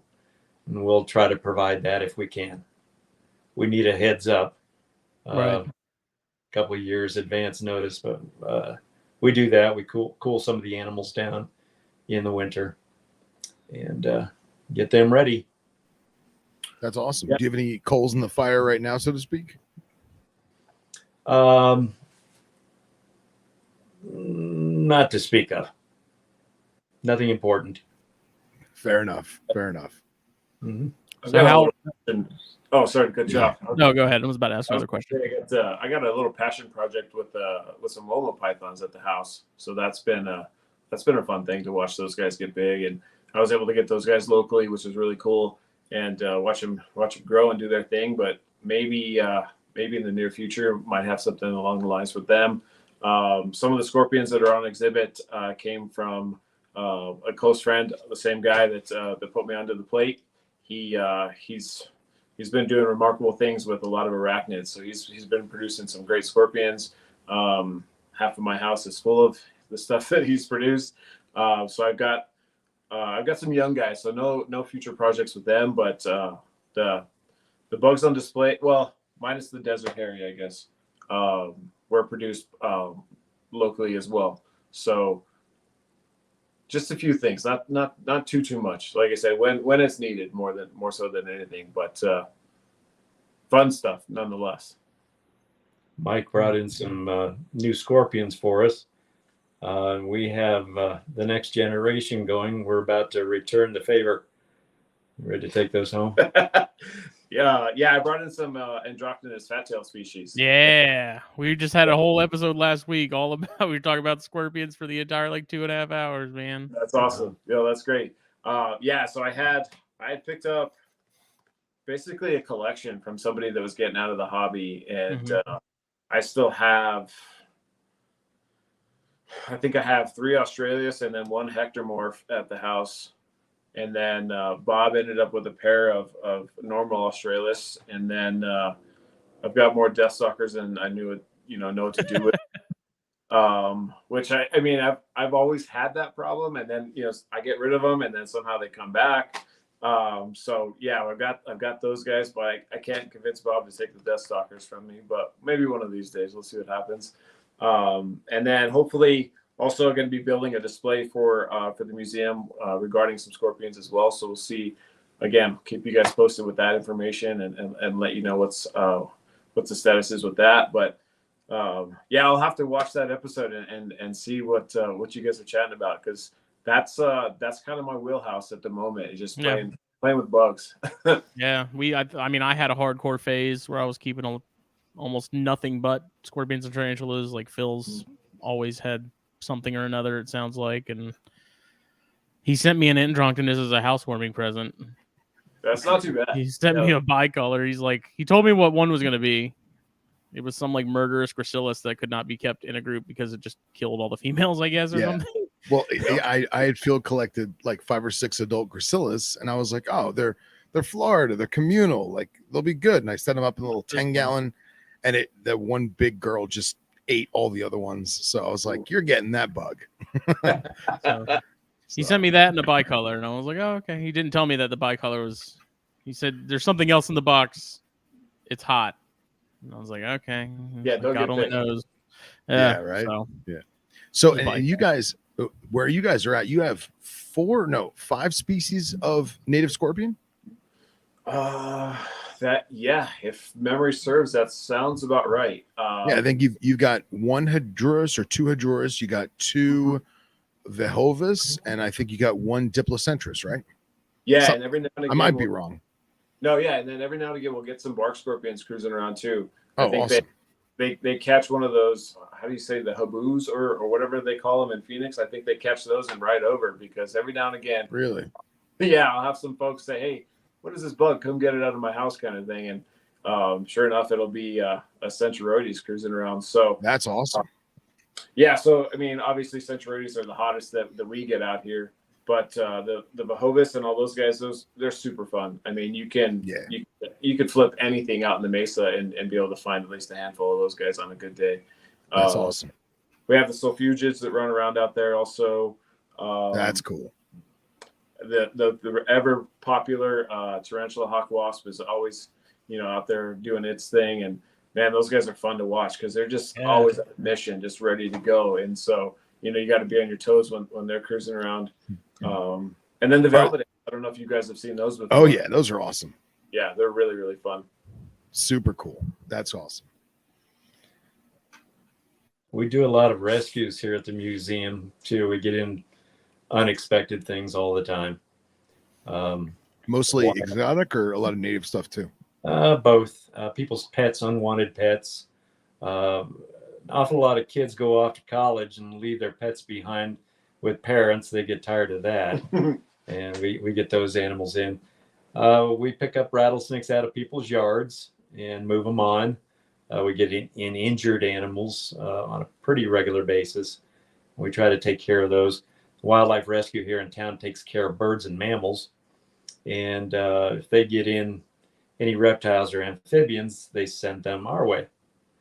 And we'll try to provide that if we can. We need a heads up. Right. Couple of years advance notice, but we do that. We cool some of the animals down in the winter and get them ready. That's awesome. Yeah. Do you have any coals in the fire right now, so to speak? Not to speak of. Nothing important. Fair enough. Mm-hmm. So how? Oh, sorry, good job. No, go ahead. I was about to ask another question. I got a little passion project with some Lolo pythons at the house, so that's been a fun thing to watch those guys get big, and I was able to get those guys locally, which was really cool, and watch them grow and do their thing. But maybe in the near future, might have something along the lines with them. Some of the scorpions that are on exhibit came from a close friend, the same guy that put me onto the plate. He's been doing remarkable things with a lot of arachnids. So he's been producing some great scorpions. Half of my house is full of the stuff that he's produced. So I've got some young guys. So no future projects with them, but the bugs on display. Well, minus the Desert Hairy, I guess, were produced locally as well. So just a few things, not too much. Like I said, when it's needed, more so than anything, but fun stuff nonetheless. Mike brought in some new scorpions for us. We have the next generation going. We're about to return the favor. Ready to take those home? Yeah, I brought in some androgynous fat tail species. Yeah, we just had a whole episode last week all about. We were talking about scorpions for the entire 2.5 hours, man. That's awesome. Yeah, that's great. So I had picked up basically a collection from somebody that was getting out of the hobby, and I still have. I think I have 3 Australias and then 1 hectomorph at the house. And then Bob ended up with a pair of normal Australis. And then I've got more Deathstalkers than I know what to do with. Which I mean, I've always had that problem. And then, I get rid of them and then somehow they come back. So yeah, I've got those guys, but I can't convince Bob to take the Deathstalkers from me, but maybe one of these days we'll see what happens. And then hopefully also going to be building a display for the museum regarding some scorpions as well. So we'll see. Again, keep you guys posted with that information and let you know what's the status is with that. But I'll have to watch that episode and see what you guys are chatting about, because that's kind of my wheelhouse at the moment. Is just playing with bugs. Yeah, I mean, I had a hardcore phase where I was keeping almost nothing but scorpions and tarantulas. Like Phil's always had something or another, it sounds like, and he sent me an androgynous as a housewarming present. That's not too bad. He sent me a bicolor. He told me what one was going to be. It was some murderous gracilis that could not be kept in a group because it just killed all the females, I guess, or something. Well, I had Phil collected 5 or 6 adult gracilis, and I was like, oh, they're Florida, they're communal, they'll be good. And I set them up in a little 10-gallon, and that one big girl just ate all the other ones. So I was like, you're getting that bug. He sent me that in a bicolor, and I was like, oh, okay. He didn't tell me that the bicolor was. He said there's something else in the box. It's hot. And I was like, okay. Yeah, don't God get only bit. knows. Yeah, right. So and you guys, where you guys are at, you have 5 species of native scorpion. If memory serves, that sounds about right. I think you've got 1 Hadurus or 2 Hadurus. You got 2 Vehovas, and I think you got 1 Diplocentris, right? Yeah, and every now and again I might be wrong. No, yeah, and then every now and again we'll get some bark scorpions cruising around too. Oh, I think awesome. They catch one of those. How do you say, the habus or whatever they call them in Phoenix? I think they catch those and ride over, because every now and again. Really? Yeah, I'll have some folks say, "Hey, what is this bug? Come get it out of my house," kind of thing. And sure enough, it'll be a Centauroides cruising around. So that's awesome. So I mean, obviously Centauroides are the hottest that we get out here, but the Vehovas and all those guys, they're super fun. I mean, you can flip anything out in the mesa and be able to find at least a handful of those guys on a good day. That's awesome. We have the sulfugids that run around out there also. That's cool. The ever popular tarantula hawk wasp is always out there doing its thing, and man, those guys are fun to watch because they're just always on a mission, just ready to go. And so you got to be on your toes when they're cruising around. And then the velvet, I don't know if you guys have seen those before. Oh yeah, those are awesome. Yeah, they're really, really fun. Super cool. That's awesome. We do a lot of rescues here at the museum too. We get in unexpected things all the time. Mostly exotic, or a lot of native stuff too? Both. People's pets, unwanted pets. An awful lot of kids go off to college and leave their pets behind with parents. They get tired of that. And we get those animals in. We pick up rattlesnakes out of people's yards and move them on. We get in injured animals on a pretty regular basis. We try to take care of those. Wildlife Rescue here in town takes care of birds and mammals. And if they get in any reptiles or amphibians, they send them our way.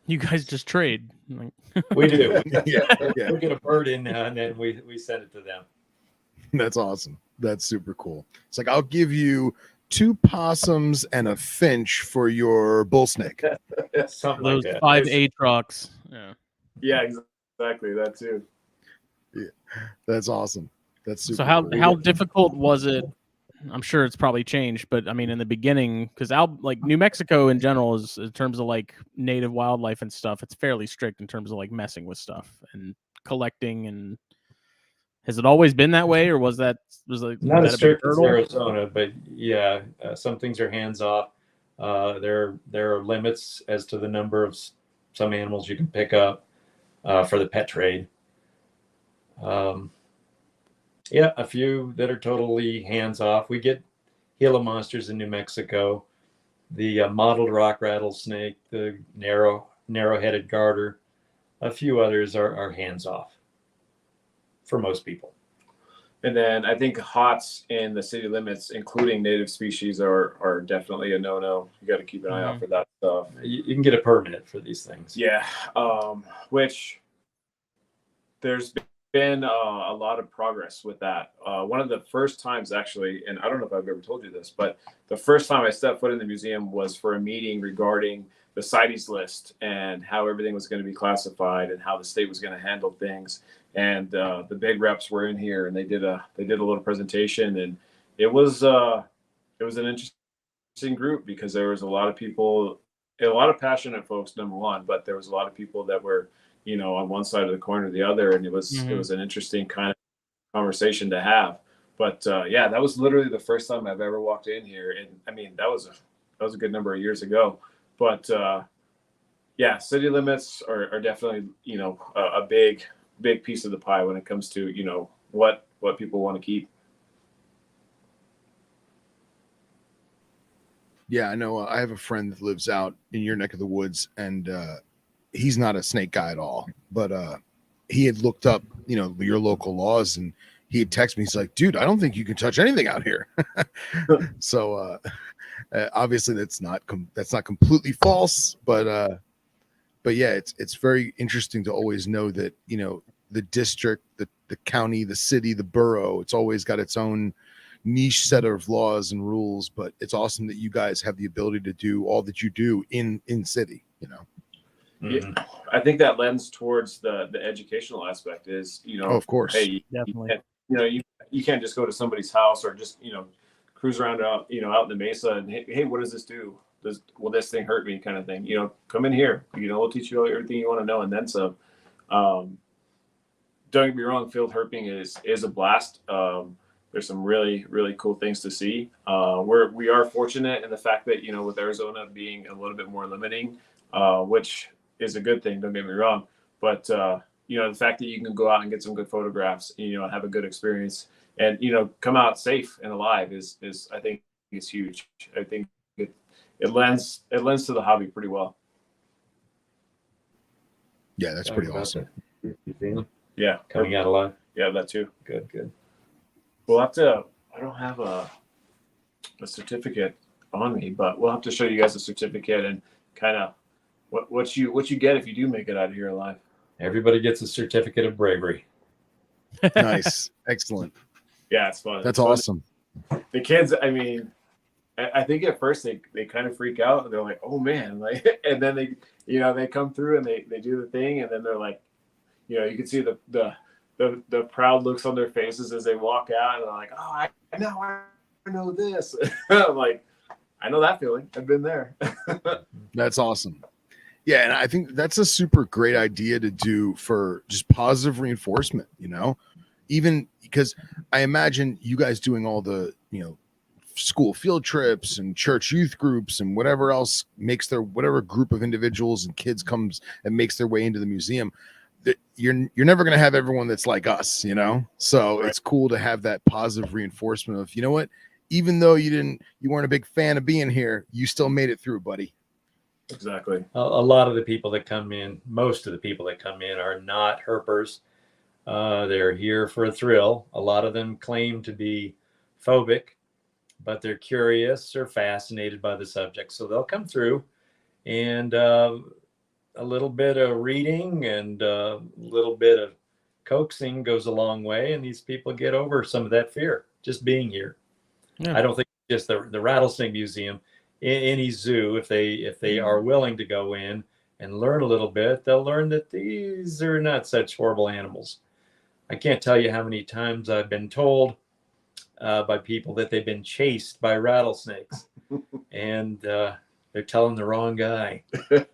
You guys just trade. We do. Yeah. We get a bird in and then we send it to them. That's awesome. That's super cool. It's like, I'll give you 2 possums and a finch for your bull snake. Something Those like that. 5 Aatrox. Yeah. Yeah, exactly. That too. Yeah, that's awesome. That's super So how cool. difficult was it? I'm sure it's probably changed, but I mean, in the beginning, because like New Mexico in general is in terms of like native wildlife and stuff, it's fairly strict in terms of like messing with stuff and collecting. And has it always been that way, or was Not that as a big strict as hurdle? Arizona, but yeah, some things are hands off. There are limits as to the number of some animals you can pick up for the pet trade. Yeah, a few that are totally hands off. We get Gila monsters in New Mexico, the mottled rock rattlesnake, the narrow-headed garter. A few others are hands off for most people. And then I think hots in the city limits, including native species, are definitely a no-no. You got to keep an eye out for that stuff. You can get a permit for these things. Yeah, which there's been a lot of progress with that. One of the first times, actually, and I don't know if I've ever told you this, but the first time I stepped foot in the museum was for a meeting regarding the CITES list and how everything was going to be classified and how the state was going to handle things. And the big reps were in here, and they did a little presentation, and it was an interesting group because there was a lot of people, a lot of passionate folks, number one, but there was a lot of people that were, on one side of the coin or the other, and it was an interesting kind of conversation to have. But yeah, that was literally the first time I've ever walked in here, and I mean that was a good number of years ago. But yeah, city limits are definitely a big piece of the pie when it comes to what people want to keep. Yeah, I know. I have a friend that lives out in your neck of the woods, and he's not a snake guy at all. But he had looked up, your local laws, and he had texted me. He's like, "Dude, I don't think you can touch anything out here." So obviously, that's not completely false, but yeah, it's very interesting to always know that the district, the county, the city, the borough, it's always got its own niche set of laws and rules. But it's awesome that you guys have the ability to do all that you do in city. Yeah, I think that lends towards the educational aspect is, of course. Hey, Definitely. you can't just go to somebody's house or just, cruise around out in the mesa and, hey, what does this do? Will this thing hurt me kind of thing? Come in here, we'll teach you everything you want to know. And then some. Don't get me wrong, field herping is a blast. There's some really, really cool things to see. We are fortunate in the fact that, with Arizona being a little bit more limiting, which is a good thing, don't get me wrong. But, the fact that you can go out and get some good photographs, and have a good experience and, come out safe and alive is I think is huge. I think it lends to the hobby pretty well. Yeah, that's pretty awesome. You seen them? Yeah. Coming out alive? Yeah, that too. Good. We'll have to, I don't have a certificate on me, but we'll have to show you guys a certificate and kind of what you get if you do make it out of here alive. Everybody gets a certificate of bravery. Nice. Excellent. Yeah, it's fun. That's it's fun. awesome. The kids, I mean, I think at first they kind of freak out and they're like, oh man, like, and then they come through and they do the thing, and then they're like, you can see the proud looks on their faces as they walk out, and they're like, oh, I know this. I'm like, I know that feeling. I've been there. That's awesome. Yeah, and I think that's a super great idea to do for just positive reinforcement, even because I imagine you guys doing all the, school field trips and church youth groups and whatever else whatever group of individuals and kids comes and makes their way into the museum. That you're never going to have everyone that's like us, so It's cool to have that positive reinforcement of, what, even though you weren't a big fan of being here, you still made it through, buddy. Exactly. A lot of the people that come in, most of the people that come in are not herpers. They're here for a thrill. A lot of them claim to be phobic, but they're curious or fascinated by the subject. So they'll come through, and a little bit of reading and a little bit of coaxing goes a long way. And these people get over some of that fear just being here. Yeah. I don't think just the Rattlesnake Museum. Any zoo, if they are willing to go in and learn a little bit, they'll learn that these are not such horrible animals. I can't tell you how many times I've been told by people that they've been chased by rattlesnakes, and they're telling the wrong guy.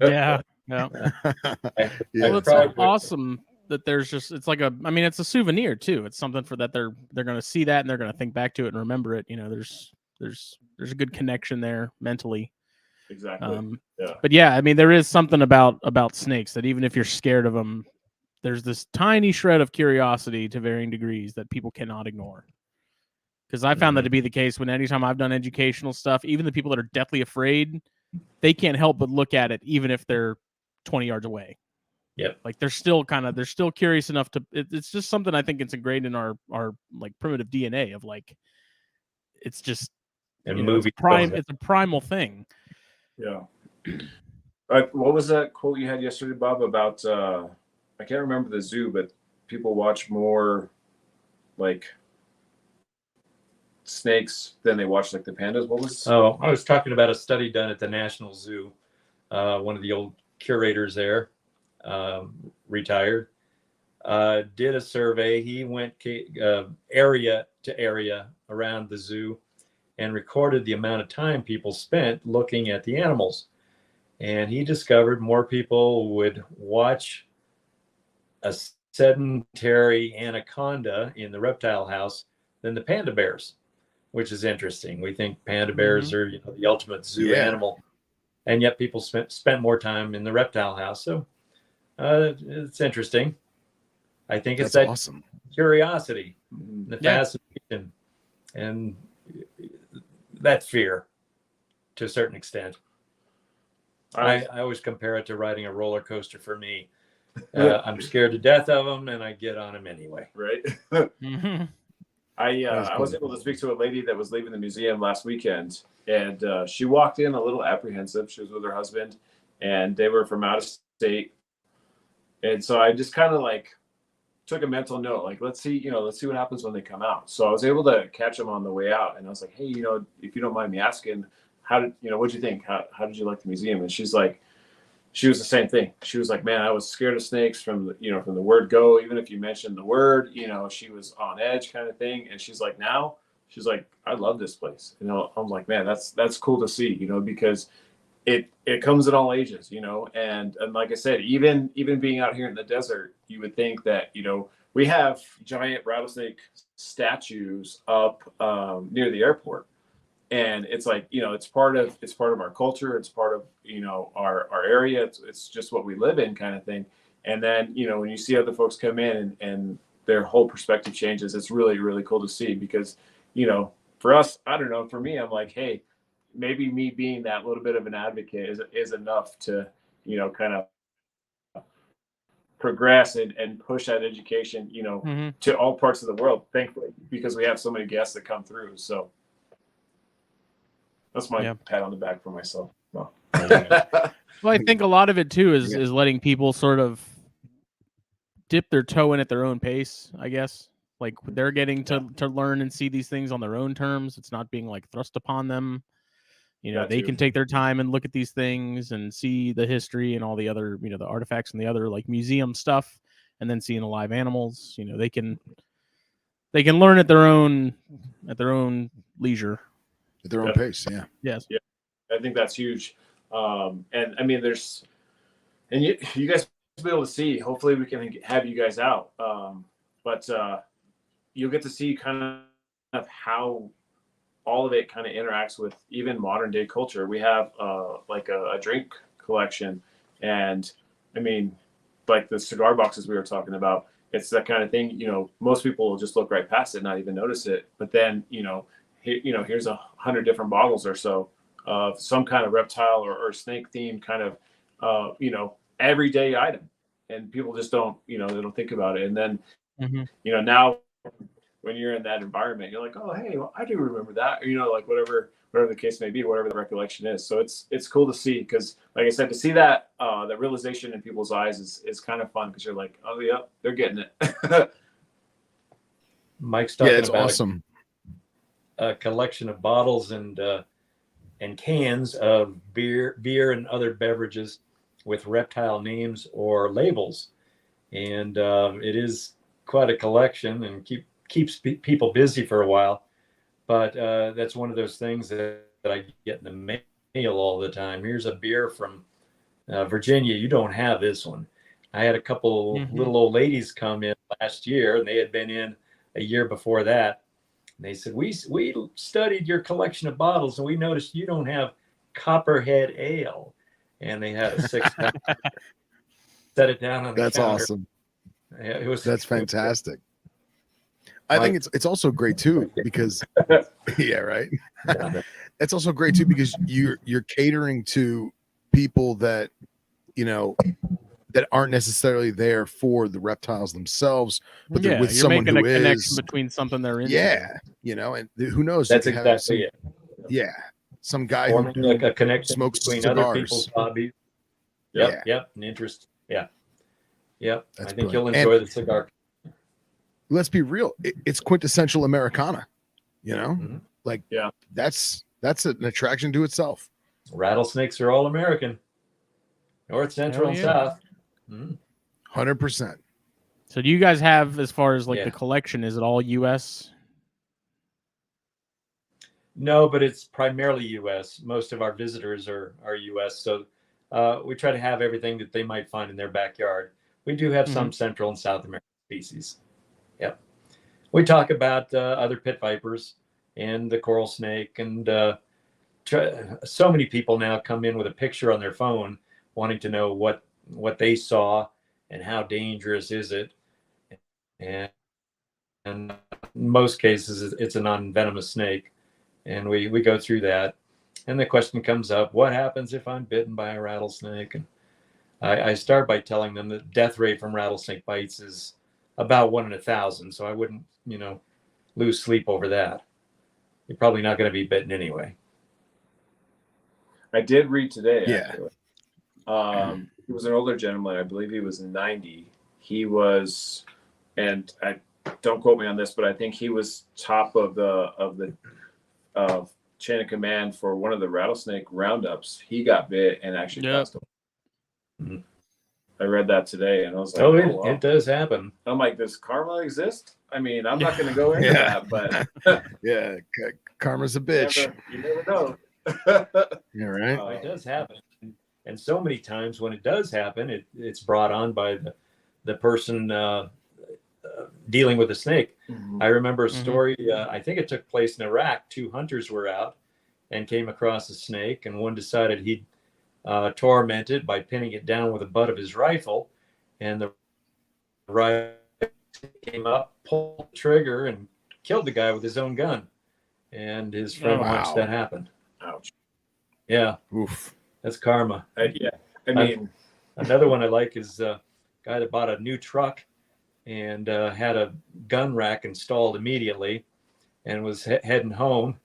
Yeah. Yeah. Yeah. Well, it's awesome that there's just, it's like it's a souvenir too. It's something for that they're going to see that and they're going to think back to it and remember it. You know, there's a good connection there mentally. Exactly. But yeah, I mean, there is something about snakes that even if you're scared of them, there's this tiny shred of curiosity to varying degrees that people cannot ignore. Because I found that to be the case when anytime I've done educational stuff, even the people that are deathly afraid, they can't help but look at it, even if they're 20 yards away. Yep. Like they're still curious enough to, it's just something I think it's ingrained in our like primitive DNA of like, it's just, and it's a primal thing. Yeah. What was that quote you had yesterday, Bob, about I can't remember the zoo, but people watch more like snakes than they watch like the pandas. What was? Oh, I was talking about a study done at the National Zoo. One of the old curators there, retired, did a survey. He went area to area around the zoo and recorded the amount of time people spent looking at the animals. And he discovered more people would watch a sedentary anaconda in the reptile house than the panda bears, which is interesting. We think panda bears are the ultimate zoo animal, and yet people spent more time in the reptile house. So it's interesting. I think it's that awesome curiosity, the fascination, and that fear to a certain extent. I always compare it to riding a roller coaster for me. I'm scared to death of them, and I get on them anyway. Right. I was able to speak to a lady that was leaving the museum last weekend, and she walked in a little apprehensive. She was with her husband, and they were from out of state. And so I just kind of like took a mental note, like, let's see what happens when they come out. So I was able to catch them on the way out, and I was like, hey, if you don't mind me asking, what'd you think? How did you like the museum? And she's like, she was the same thing. She was like, man, I was scared of snakes from the word go. Even if you mentioned the word, she was on edge kind of thing. And she's like, now she's like, I love this place. I'm like, man, that's cool to see, because it comes in all ages, and like I said, even being out here in the desert, you would think that, we have giant rattlesnake statues up near the airport. And it's like, it's part of our culture. It's part of, our area. It's just what we live in kind of thing. And then, when you see other folks come in and their whole perspective changes, it's really, really cool to see because, for us, I don't know, for me, I'm like, hey, maybe me being that little bit of an advocate is enough to, kind of progress and push that education, to all parts of the world, thankfully, because we have so many guests that come through. So that's my pat on the back for myself. Well, I think a lot of it too is letting people sort of dip their toe in at their own pace, I guess. Like they're getting to learn and see these things on their own terms. It's not being like thrust upon them. They can take their time and look at these things and see the history and all the other, the artifacts and the other like museum stuff, and then seeing the live animals. They can learn at their own leisure. At their own pace, yeah. Yes. Yeah. I think that's huge. And I mean, and you guys will be able to see, hopefully we can have you guys out. But you'll get to see kind of how all of it kind of interacts with even modern day culture. We have like a drink collection, and I mean, like the cigar boxes we were talking about, it's that kind of thing, most people will just look right past it, not even notice it. But then, here's 100 different bottles or so of some kind of reptile or snake themed kind of, everyday item. And people just don't, they don't think about it. And then, now when you're in that environment, you're like, oh, hey, well, I do remember that. Or, like whatever the case may be, whatever the recollection is. So it's cool to see because, like I said, to see that that realization in people's eyes is kind of fun because you're like, oh yeah, they're getting it. Mike's talking it's about awesome. a collection of bottles and cans of beer and other beverages with reptile names or labels, and it is quite a collection and keeps people busy for a while. But that's one of those things that I get in the mail all the time. Here's a beer from Virginia. You don't have this one. I had a couple little old ladies come in last year, and they had been in a year before that. And they said, we studied your collection of bottles, and we noticed you don't have Copperhead Ale. And they had a 6-pack. Set it down on the That's counter. awesome. Yeah, That's fantastic. I think it's also great too because yeah, right. It's also great too because you're catering to people that that aren't necessarily there for the reptiles themselves, but they're with you're someone making who a connection is. between something they're into. Yeah, and who knows? That's you could exactly have it. Yeah, some guy Forming who like a connection smokes between cigars. other people's hobbies. Yep, an interest. Yeah. Yep. That's I think you'll brilliant. enjoy the cigar. Let's be real. It's quintessential Americana, like that's an attraction to itself. Rattlesnakes are all American, North, Central, and South. 100%. So do you guys have, as far as like the collection, is it all U.S.? No, but it's primarily U.S. Most of our visitors are U.S. So we try to have everything that they might find in their backyard. We do have some Central and South American species. Yep. We talk about other pit vipers and the coral snake, and so many people now come in with a picture on their phone wanting to know what they saw and how dangerous is it. And in most cases, it's a non-venomous snake. And we go through that. And the question comes up, what happens if I'm bitten by a rattlesnake? And I start by telling them the death rate from rattlesnake bites is about 1 in 1,000. So I wouldn't, lose sleep over that. You're probably not going to be bitten anyway. I did read today, actually. He was an older gentleman. I believe he was 90. He was, and I don't quote me on this, but I think he was top of the chain of command for one of the rattlesnake roundups. He got bit and actually passed away. I read that today, and I was like, wow. It does happen. I'm like, does karma exist? I mean, I'm not going to go into that, but karma's a bitch. You never know. You're right. It does happen, and so many times when it does happen, it's brought on by the person dealing with the snake. I remember a story. I think it took place in Iraq. 2 hunters were out and came across a snake, and one decided he'd torment it by pinning it down with the butt of his rifle, and the rifle came up, pulled the trigger, and killed the guy with his own gun. And his friend watched that happen. Ouch. Yeah. Oof. That's karma. I mean, another one I like is a guy that bought a new truck and had a gun rack installed immediately and was heading home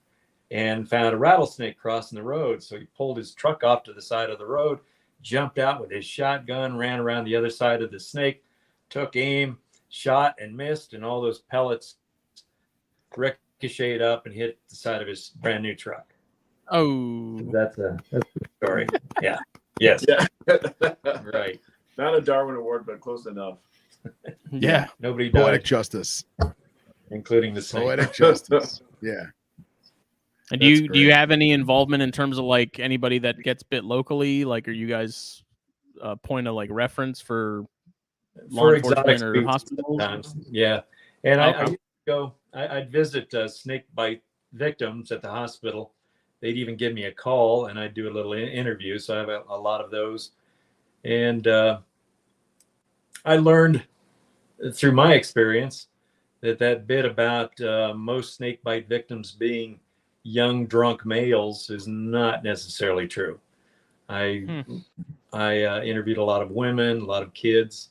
and found a rattlesnake crossing the road. So he pulled his truck off to the side of the road, jumped out with his shotgun, ran around the other side of the snake, took aim, shot and missed, and all those pellets ricocheted up and hit the side of his brand new truck. Oh, that's a story. Yeah. Yes. Yeah. Right. Not a Darwin Award, but close enough. Yeah. Nobody died, Poetic justice, including the snake. Poetic justice. Yeah. And do you have any involvement in terms of like anybody that gets bit locally? Like, are you guys a point of like reference for law enforcement or hospitals? Sometimes. Yeah. And I'd visit snake bite victims at the hospital. They'd even give me a call, and I'd do a little interview. So I have a lot of those. And I learned through my experience that bit about most snake bite victims being young drunk males is not necessarily true. I interviewed a lot of women, a lot of kids.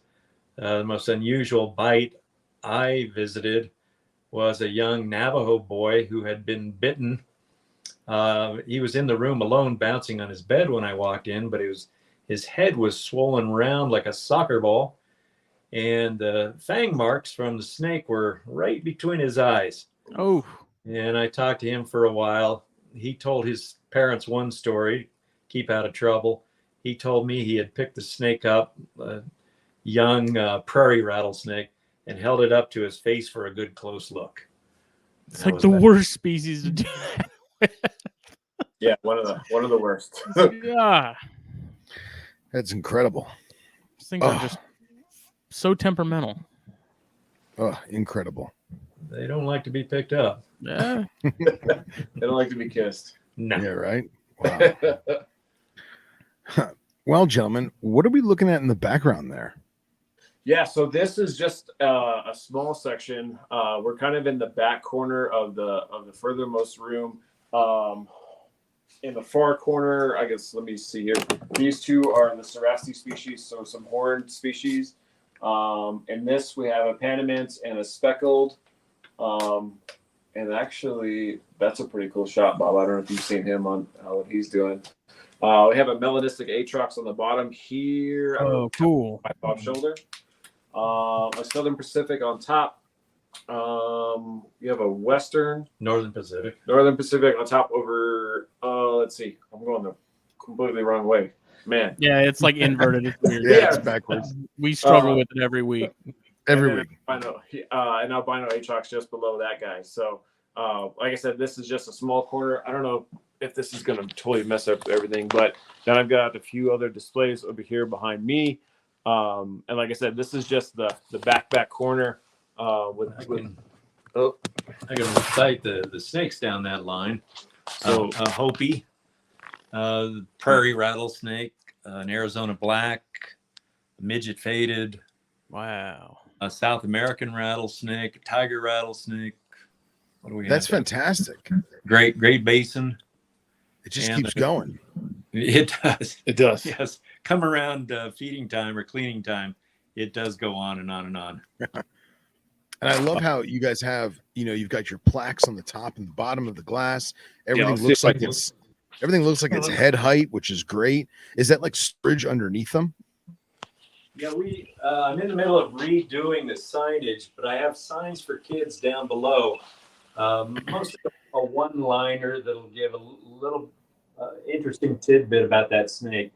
The most unusual bite I visited was a young Navajo boy who had been bitten. He was in the room alone, bouncing on his bed when I walked in, but his head was swollen round like a soccer ball, and the fang marks from the snake were right between his eyes. Oh. And I talked to him for a while. He told his parents one story, keep out of trouble. He told me he had picked the snake up, a young prairie rattlesnake, and held it up to his face for a good close look. It's like the worst species to do that. Yeah, one of the worst. Yeah. That's incredible. These things are just so temperamental. Oh, incredible. They don't like to be picked up. Yeah. They don't like to be kissed. No. Yeah, right? Wow. Well, gentlemen, what are we looking at in the background there? Yeah, so this is just a small section. We're kind of in the back corner of the furthermost room. In the far corner, I guess, let me see here. These two are the Cerastes species, so some horned species. In this, we have a Panamint and a speckled. And actually, that's a pretty cool shot, Bob. I don't know if you've seen him on what he's doing. We have a melanistic Aatrox on the bottom here. Oh, cool. My top shoulder. A Southern Pacific on top. You have a Northern Pacific on top over. Let's see. I'm going the completely wrong way. Man. Yeah, it's like inverted. It's weird. Yeah, it's backwards. We struggle with it every week. Every week. An albino Aatrox just below that guy. So, like I said, this is just a small corner. I don't know if this is going to totally mess up everything, but then I've got a few other displays over here behind me. And like I said, this is just the back corner. I can recite the snakes down that line. So a Hopi, prairie rattlesnake, an Arizona black, midget faded. Wow. A South American rattlesnake, a tiger rattlesnake. What do we That's have? fantastic. Great Basin. It just keeps going. It does. It does. Yes. Come around feeding time or cleaning time, it does go on and on and on. And I love how you guys have, you've got your plaques on the top and the bottom of the glass. Everything looks like it's head height, which is great. Is that like storage underneath them? Yeah, I'm in the middle of redoing the signage, but I have signs for kids down below. Most of them a one-liner that'll give a little interesting tidbit about that snake.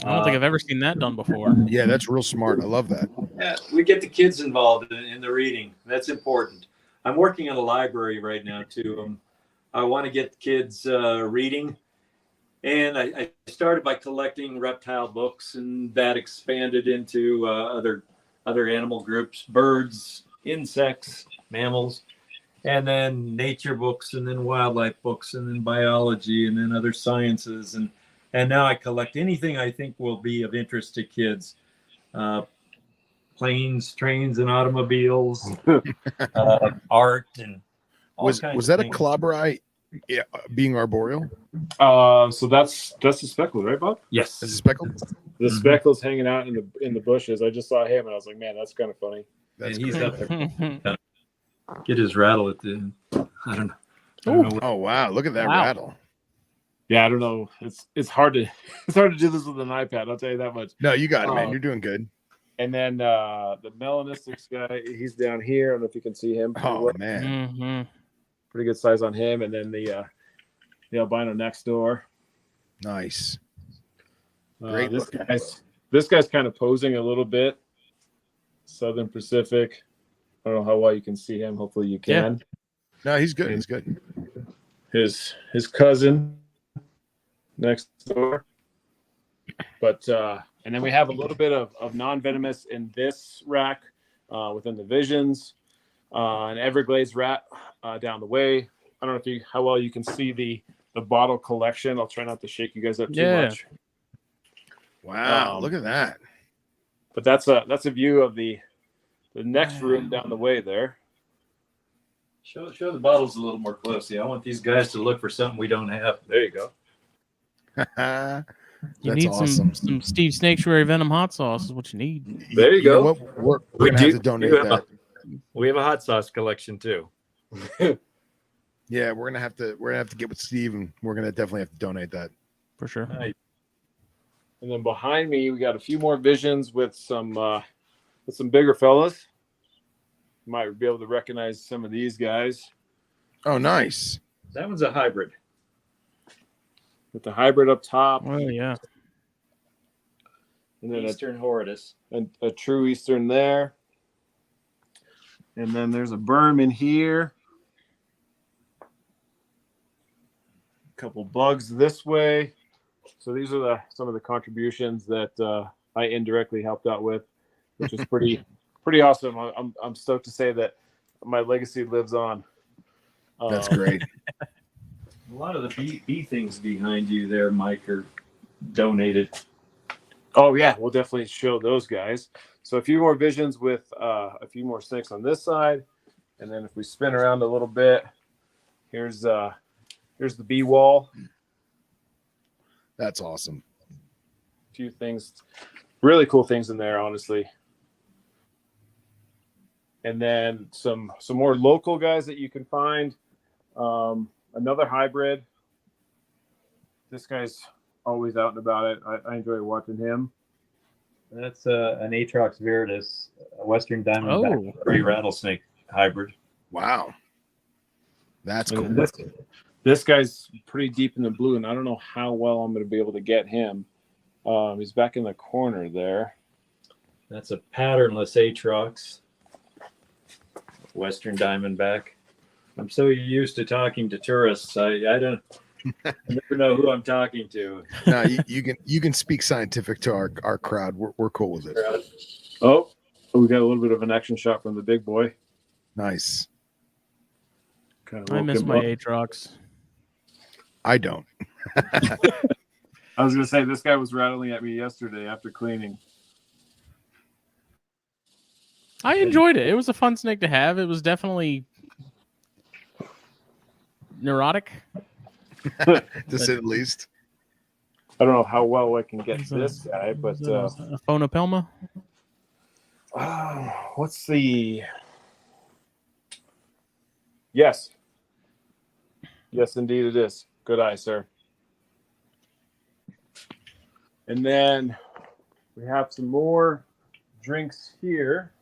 I don't think I've ever seen that done before. Yeah, that's real smart. I love that. Yeah, we get the kids involved in the reading. That's important. I'm working on a library right now too. I want to get kids reading, and I started by collecting reptile books, and that expanded into other animal groups, birds, insects, mammals, and then nature books, and then wildlife books, and then biology, and then other sciences, and now I collect anything I think will be of interest to kids. Planes, trains, and automobiles, art, and all was kinds that of a clobberi being arboreal? So that's the speckled, right, Bob? Yes. Is it speckled? The speckle's hanging out in the bushes. I just saw him and I was like, man, that's kind of funny. That's he's great. up there. Get his rattle at the. I don't know. Oh wow! Look at that Wow. rattle. Yeah, I don't know. It's hard to do this with an iPad. I'll tell you that much. No, you got it, man. You're doing good. And then the melanistics guy, he's down here. I don't know if you can see him. Oh man, Mm-hmm. Pretty good size on him. And then the albino next door. nice. Great This guy's kind of posing a little bit. Southern Pacific. I don't know how well you can see him. Hopefully you can. No, he's good. He's good. His cousin next door. But and then we have a little bit of non-venomous in this rack within the Visions. An Everglades rat down the way. I don't know how well you can see the bottle collection. I'll try not to shake you guys up too much. Wow, look at that. But that's a view of the next room down the way there. Show the bottles a little more closely. I want these guys to look for something we don't have. There you go. You That's need awesome. some Steve Snaketuary Venom hot sauce is what you need. There you go. know what? We're gonna have to donate that. We have a hot sauce collection too. Yeah, we're gonna have to get with Steve, and we're gonna definitely have to donate that. For sure. And then behind me, we got a few more Visions with some bigger fellas. You might be able to recognize some of these guys. Oh, nice. That one's a hybrid. With the hybrid up top. Oh yeah. And then Eastern Horridus. a true Eastern there. And then there's a berm in here. A couple bugs this way. So these are some of the contributions that I indirectly helped out with, which is pretty awesome. I'm stoked to say that my legacy lives on. That's great. A lot of the bee things behind you there, Mike, are donated. Oh yeah, we'll definitely show those guys. So a few more visions with a few more snakes on this side, and then if we spin around a little bit, here's the bee wall. That's awesome. A few things, really cool things in there, honestly. And then some more local guys that you can find. Another hybrid. This guy's always out and about it. I enjoy watching him. That's an Aatrox varidis, a Western Diamondback gray rattlesnake hybrid. Wow. That's cool. This guy's pretty deep in the blue, and I don't know how well I'm going to be able to get him. He's back in the corner there. That's a patternless Aatrox, Western Diamondback. I'm so used to talking to tourists. I never know who I'm talking to. No, you can speak scientific to our crowd. We're cool with it. Oh, we got a little bit of an action shot from the big boy. Nice. I miss my Aatrox. I don't. I was gonna say this guy was rattling at me yesterday after cleaning. I enjoyed it. It was a fun snake to have. It was definitely neurotic, to say the least. I don't know how well I can get this guy, but a phonopelma. What's the? Yes, indeed it is. Good eye, sir. And then we have some more drinks here.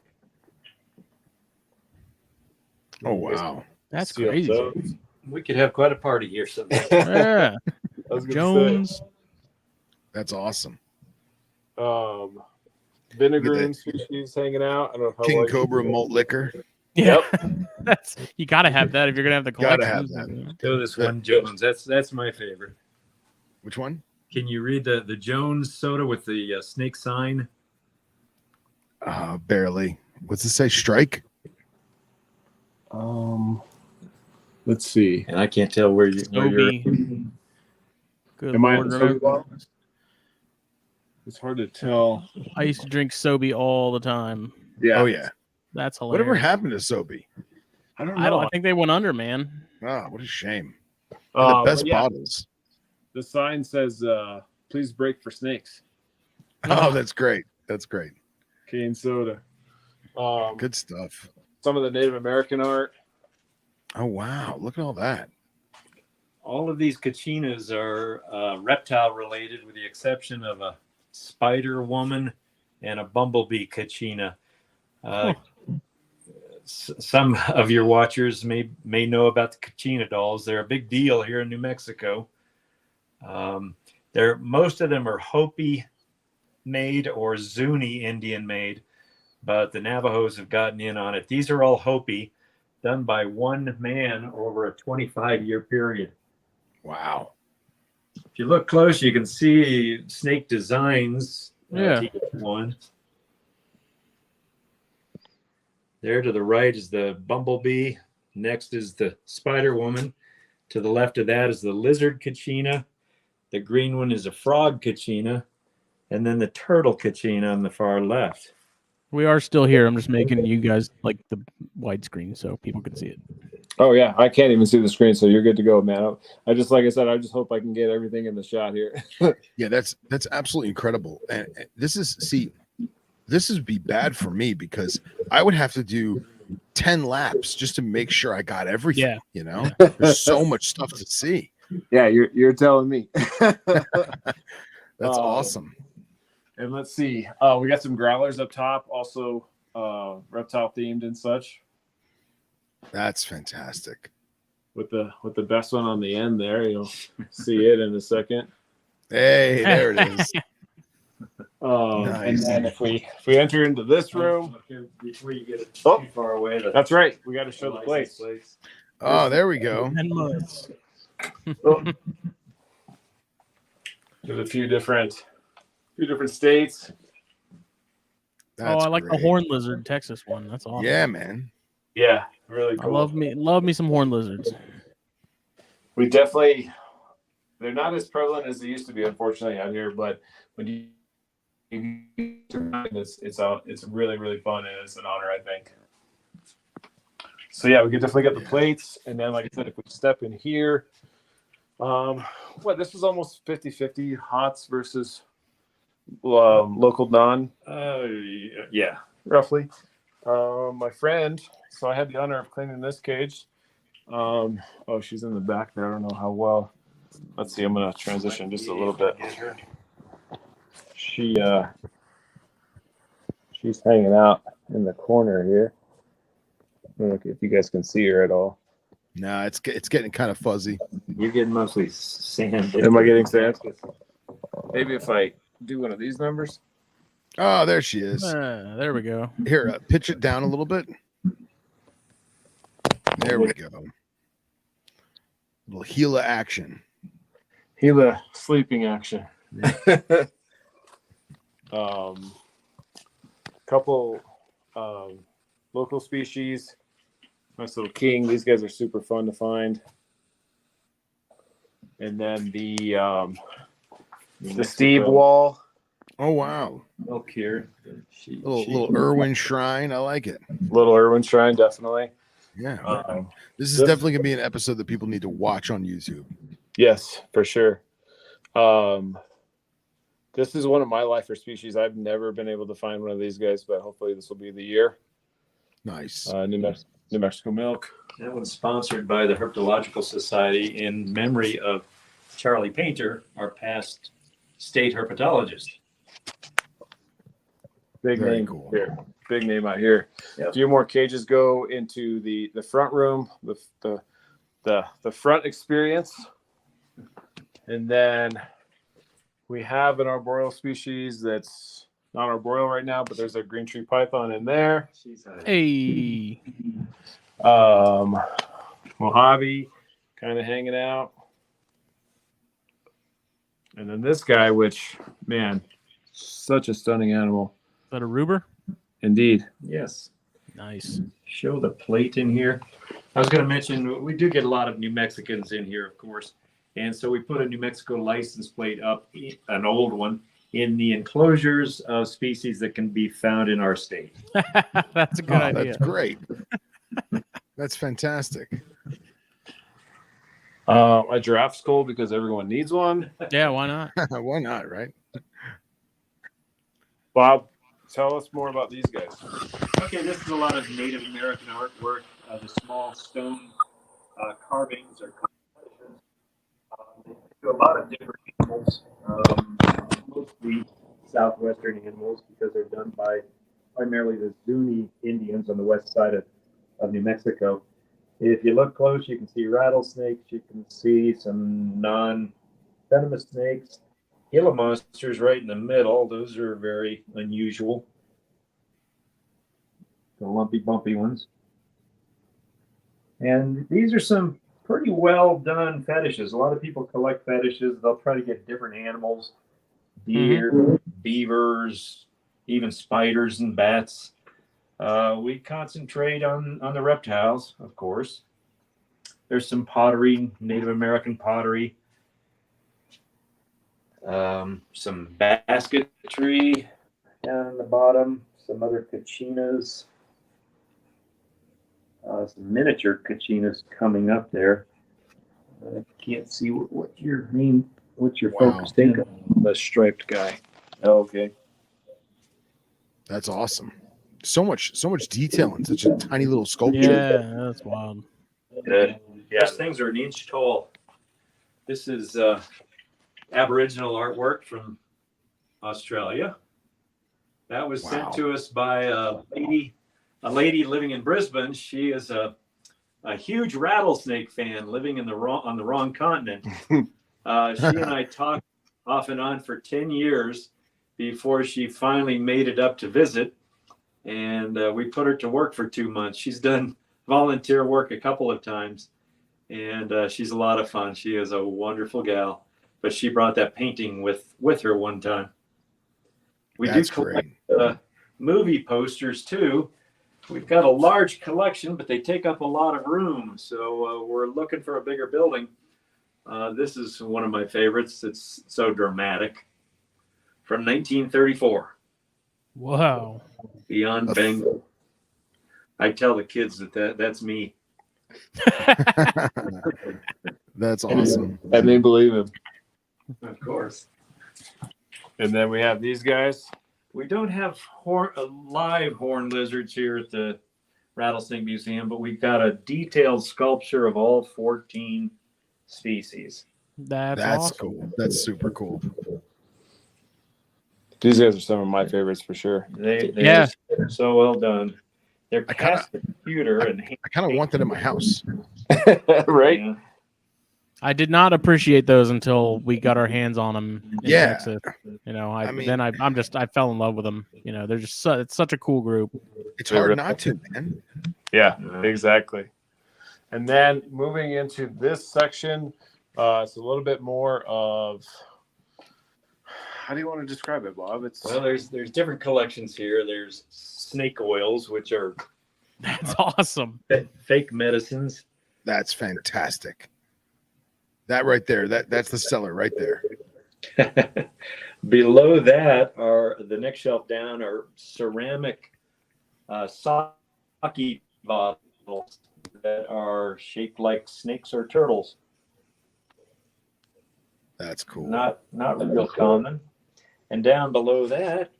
Oh wow, that's Seal crazy. those. We could have quite a party here someday. Yeah, I was gonna Jones. that's awesome. say, vinegar species hanging out. I don't know how King well Cobra malt liquor. Yeah, that's you got to have that if you're gonna have the collection. Gotta have that. Go this one, Jones. That's my favorite. Which one? Can you read the Jones soda with the snake sign? Barely. What's it say? Strike? Let's see. And I can't tell where you're. Stogie. Good Am I Lord, in remember- Stogie bottle? It's hard to tell. I used to drink Sobe all the time. Yeah. Oh yeah. That's hilarious. Whatever happened to Sobe? I don't I know. think they went under, man. Ah, what a shame. They're the best bottles. The sign says, "Please break for snakes." Oh, that's great. That's great. Cane soda. Good stuff. Some of the Native American art. Oh wow, look at all that. All of these kachinas are reptile related, with the exception of a spider woman and a bumblebee kachina. Some of your watchers may know about the kachina dolls. They're a big deal here in New Mexico. Most of them are Hopi made or Zuni Indian made, but the Navajos have gotten in on it. These are all Hopi, done by one man over a 25-year period. Wow. If you look close, you can see snake designs. Yeah. To each one. There to the right is the bumblebee. Next is the spider woman. To the left of that is the lizard kachina. The green one is a frog kachina. And then the turtle kachina on the far left. We are still here. I'm just making you guys like the widescreen so people can see it. Oh yeah, I can't even see the screen, so you're good to go, man. I just, like I said, I just hope I can get everything in the shot here. Yeah, that's absolutely incredible. And this would be bad for me because I would have to do 10 laps just to make sure I got everything. Yeah. You know, there's so much stuff to see. Yeah, you're telling me. That's awesome. And let's see. We got some growlers up top, also reptile themed and such. That's fantastic. with the best one on the end there. You'll see it in a second. Hey, there it is. And Nice. then if we enter into this room, Before you get it Oh. too far away, that's right. We got to show the place. Oh, there we go. 10 months. There's a few different states. That's I like the great. horn lizard Texas one. That's awesome. Yeah, man. Yeah, really I cool. love me some horn lizards. We definitely, they're not as prevalent as they used to be, unfortunately, out here. But when you it's really, really fun, and it's an honor, I think. So yeah, we could definitely get the plates, and then like I said, if we step in here, this was almost 50-50 hots versus local non. Yeah, roughly. My friend, so I had the honor of cleaning this cage. She's in the back there. I don't know how well. Let's see. I'm gonna transition just a little bit. She's hanging out in the corner here. I don't know if you guys can see her at all. No, it's getting kind of fuzzy. You're getting mostly sand. Am I getting sand? Maybe if I do one of these numbers. Oh, there she is. There we go. Here, pitch it down a little bit. There we go. Little Gila action. Gila sleeping action. Couple local species. Nice little king. These guys are super fun to find. And then the Steve wall. Oh wow. Milk here. Little Irwin shrine. I like it. Little Irwin shrine, definitely. Yeah. This is definitely gonna be an episode that people need to watch on YouTube. Yes, for sure. This is one of my lifer species. I've never been able to find one of these guys, but hopefully this will be the year. Nice. New Mexico milk. That one's sponsored by the Herpetological Society in memory of Charlie Painter, our past state herpetologist. Big Very name cool. here. Big name out here. Yep. A few more cages go into the front room, the front experience. And then we have an arboreal species that's not arboreal right now, but there's a green tree python in there. Hey. Mojave kind of hanging out. And then this guy, which, man, such a stunning animal. Is that a Ruber? Indeed. Yes. Nice. Show the plate in here. I was going to mention, we do get a lot of New Mexicans in here, of course. And so we put a New Mexico license plate up, an old one, in the enclosures of species that can be found in our state. That's a good idea. That's great. That's fantastic. A giraffe's cool because everyone needs one. Yeah, why not? Why not, right? Bob, tell us more about these guys. Okay, this is a lot of Native American artwork. The small stone carvings are they do a lot of different animals, mostly southwestern animals because they're done by primarily the Zuni Indians on the west side of New Mexico. If you look close, you can see rattlesnakes. You can see some non-venomous snakes. Gila monsters right in the middle. Those are very unusual. The lumpy, bumpy ones. And these are some pretty well done fetishes. A lot of people collect fetishes. They'll try to get different animals, deer, beavers, even spiders and bats. We concentrate on the reptiles, of course. There's some pottery, Native American pottery, some basketry down on the bottom, some other kachinas, some miniature kachinas coming up there. I can't see what your focus think of. The striped guy. Oh, okay. That's awesome. So much detail in such a tiny little sculpture. Yeah, that's wild. These things are an inch tall. This is Aboriginal artwork from Australia. That was sent to us by a lady living in Brisbane. She is a a huge rattlesnake fan living on the wrong continent. She and I talked off and on for 10 years before she finally made it up to visit. And we put her to work for 2 months. She's done volunteer work a couple of times, and she's a lot of fun. She is a wonderful gal, but she brought that painting with her one time. We do collect movie posters too. We've got a large collection, but they take up a lot of room. So we're looking for a bigger building. This is one of my favorites. It's so dramatic. From 1934. Wow. Beyond Bengal. I tell the kids that's me. That's awesome. And they believe him. Of course. And then we have these guys. We don't have live horned lizards here at the Rattlesnake Museum, but we've got a detailed sculpture of all 14 species. That's awesome. Cool. That's super cool. These guys are some of my favorites for sure. They're so well done. They're cast the computer and I kind of want that in my house. Right? Yeah. I did not appreciate those until we got our hands on them in Yeah. Texas. You know, I mean- I fell in love with them. You know, they're just it's such a cool group. It's hard not to, man. Yeah, exactly. And then moving into this section, it's a little bit more of, how do you want to describe it, Bob? Well, there's different collections here. There's snake oils, which are That's awesome. fake medicines. That's fantastic. That right there, that's the seller right there. Below that are the next shelf down are ceramic sake bottles that are shaped like snakes or turtles. That's cool. Not real common. And down below that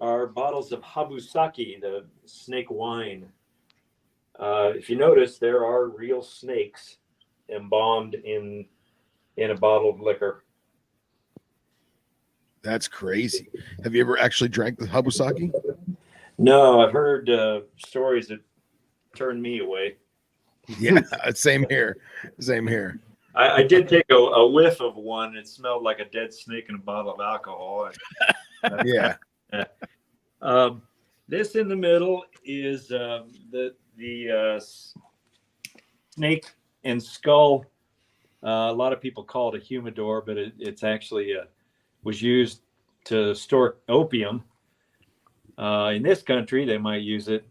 are bottles of habusaki, the snake wine. If you notice, there are real snakes embalmed in a bottle of liquor. That's crazy. Have you ever actually drank the habusaki? No, I've heard stories that turned me away. Yeah, same here. Same here. I did take a whiff of one. It smelled like a dead snake in a bottle of alcohol. Yeah. This in the middle is the snake and skull. A lot of people call it a humidor, but it's actually was used to store opium. In this country, they might use it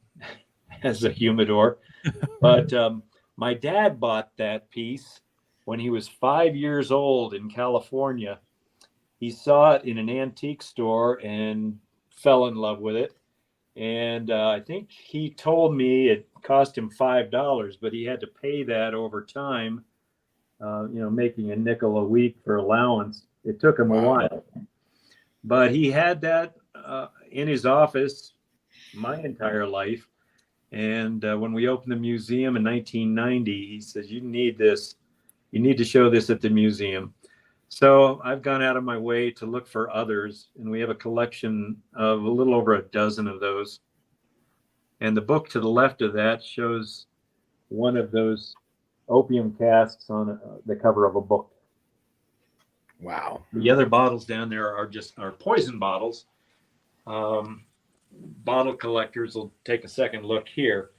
as a humidor. But my dad bought that piece when he was 5 years old in California. He saw it in an antique store and fell in love with it. And I think he told me it cost him $5, but he had to pay that over time, making a nickel a week for allowance. It took him a while. But he had that in his office my entire life. And when we opened the museum in 1990, he says, "You need this. You need to show this at the museum." So I've gone out of my way to look for others, and we have a collection of a little over a dozen of those. And the book to the left of that shows one of those opium casks on the cover of a book. Wow. The other bottles down there are poison bottles. Bottle collectors will take a second look here.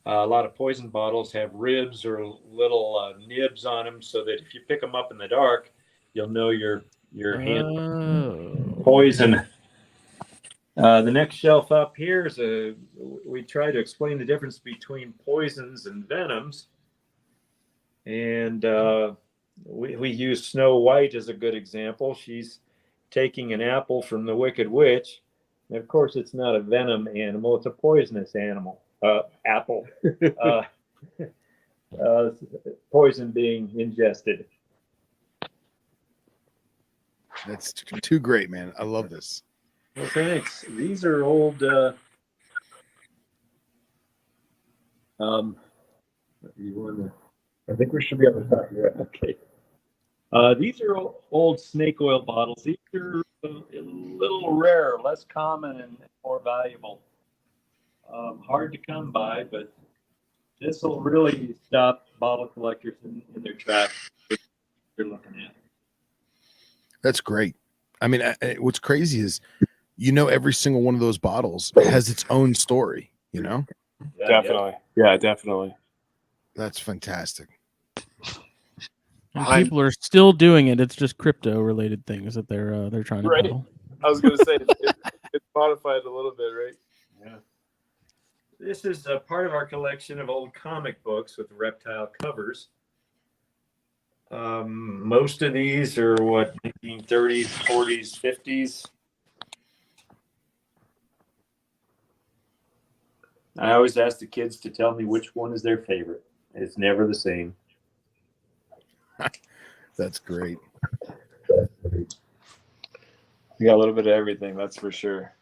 A lot of poison bottles have ribs or little nibs on them, so that if you pick them up in the dark, you'll know you're handling poison. The next shelf up here is we try to explain the difference between poisons and venoms, and we use Snow White as a good example. She's taking an apple from the Wicked Witch, and of course it's not a venom animal; it's a poisonous animal. Apple. Poison being ingested. That's too great, man. I love this. Well, thanks. These are old. I think we should be able to talk here. Okay. These are old snake oil bottles. These are a little rarer, less common, and more valuable. Hard to come by, but This will really stop bottle collectors in their tracks. You're looking at. That's great. I mean, what's crazy is, every single one of those bottles has its own story. Yeah, Definitely. Yeah, definitely. That's fantastic. And people are still doing it. It's just crypto related things that they're trying to Right. bottle. I was going to say it's modified a little bit, right? Yeah. This is a part of our collection of old comic books with reptile covers. Most of these are 1930s, 40s, 50s. I always ask the kids to tell me which one is their favorite. It's never the same. That's great. You got a little bit of everything, that's for sure.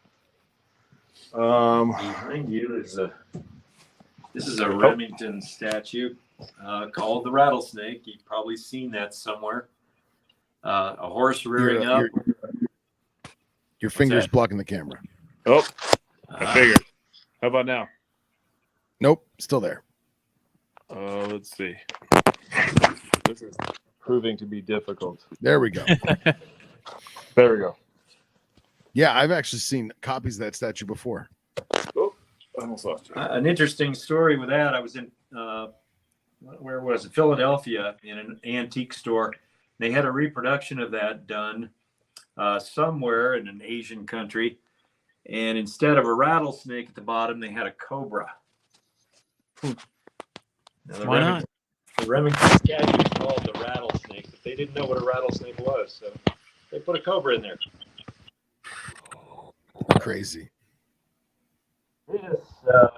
Behind you is this is a Remington statue called the Rattlesnake. You've probably seen that somewhere. A horse rearing up. Your finger's that? blocking the camera. Oh, I figured. How about now? Nope, still there. Let's see. This is proving to be difficult. There we go. There we go. Yeah, I've actually seen copies of that statue before. Oh, I almost lost you. An interesting story with that. I was in where was it? Philadelphia, in an antique store. They had a reproduction of that done somewhere in an Asian country, and instead of a rattlesnake at the bottom, they had a cobra. Now, Why not? The Remington Statue is called the Rattlesnake, but they didn't know what a rattlesnake was, so they put a cobra in there. Crazy. This,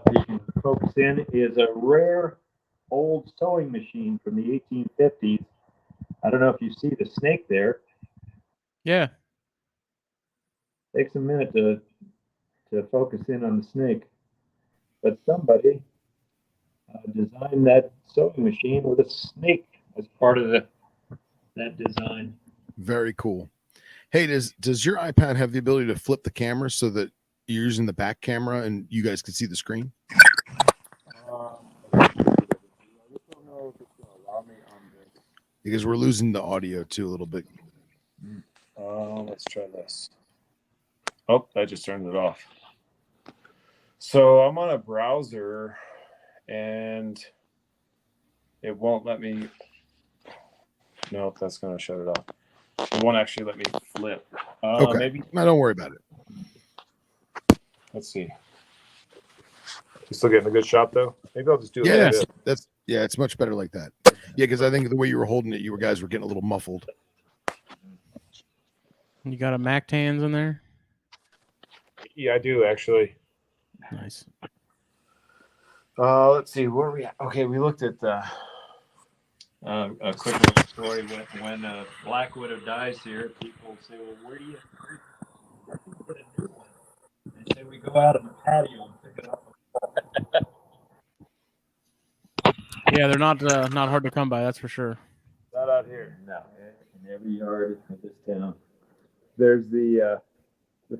if you can focus in, is a rare old sewing machine from the 1850s. I don't know if you see the snake there. Yeah. Takes a minute to focus in on the snake. But somebody designed that sewing machine with a snake as part of that design. Very cool. Hey, does your iPad have the ability to flip the camera so that you're using the back camera and you guys can see the screen? Because we're losing the audio too a little bit. Let's try this. Oh, I just turned it off. So I'm on a browser and it won't let me. Nope, that's going to shut it off. It won't actually let me flip. Okay. Maybe. No, don't worry about it. Let's see. You still getting a good shot though? Maybe I'll just do it. Yeah, like this. it's much better like that. Yeah, because I think the way you were holding it, you guys were getting a little muffled. You got a Mactans in there? Yeah, I do actually. Nice. Let's see. Where are we at? Okay, we looked at the. A quick little story when Black Widow dies here, people say, well, where do you put a new one? They say we go out on the patio and pick it up. Yeah, they're not hard to come by, that's for sure. Not out here. No, in every yard of this town. There's the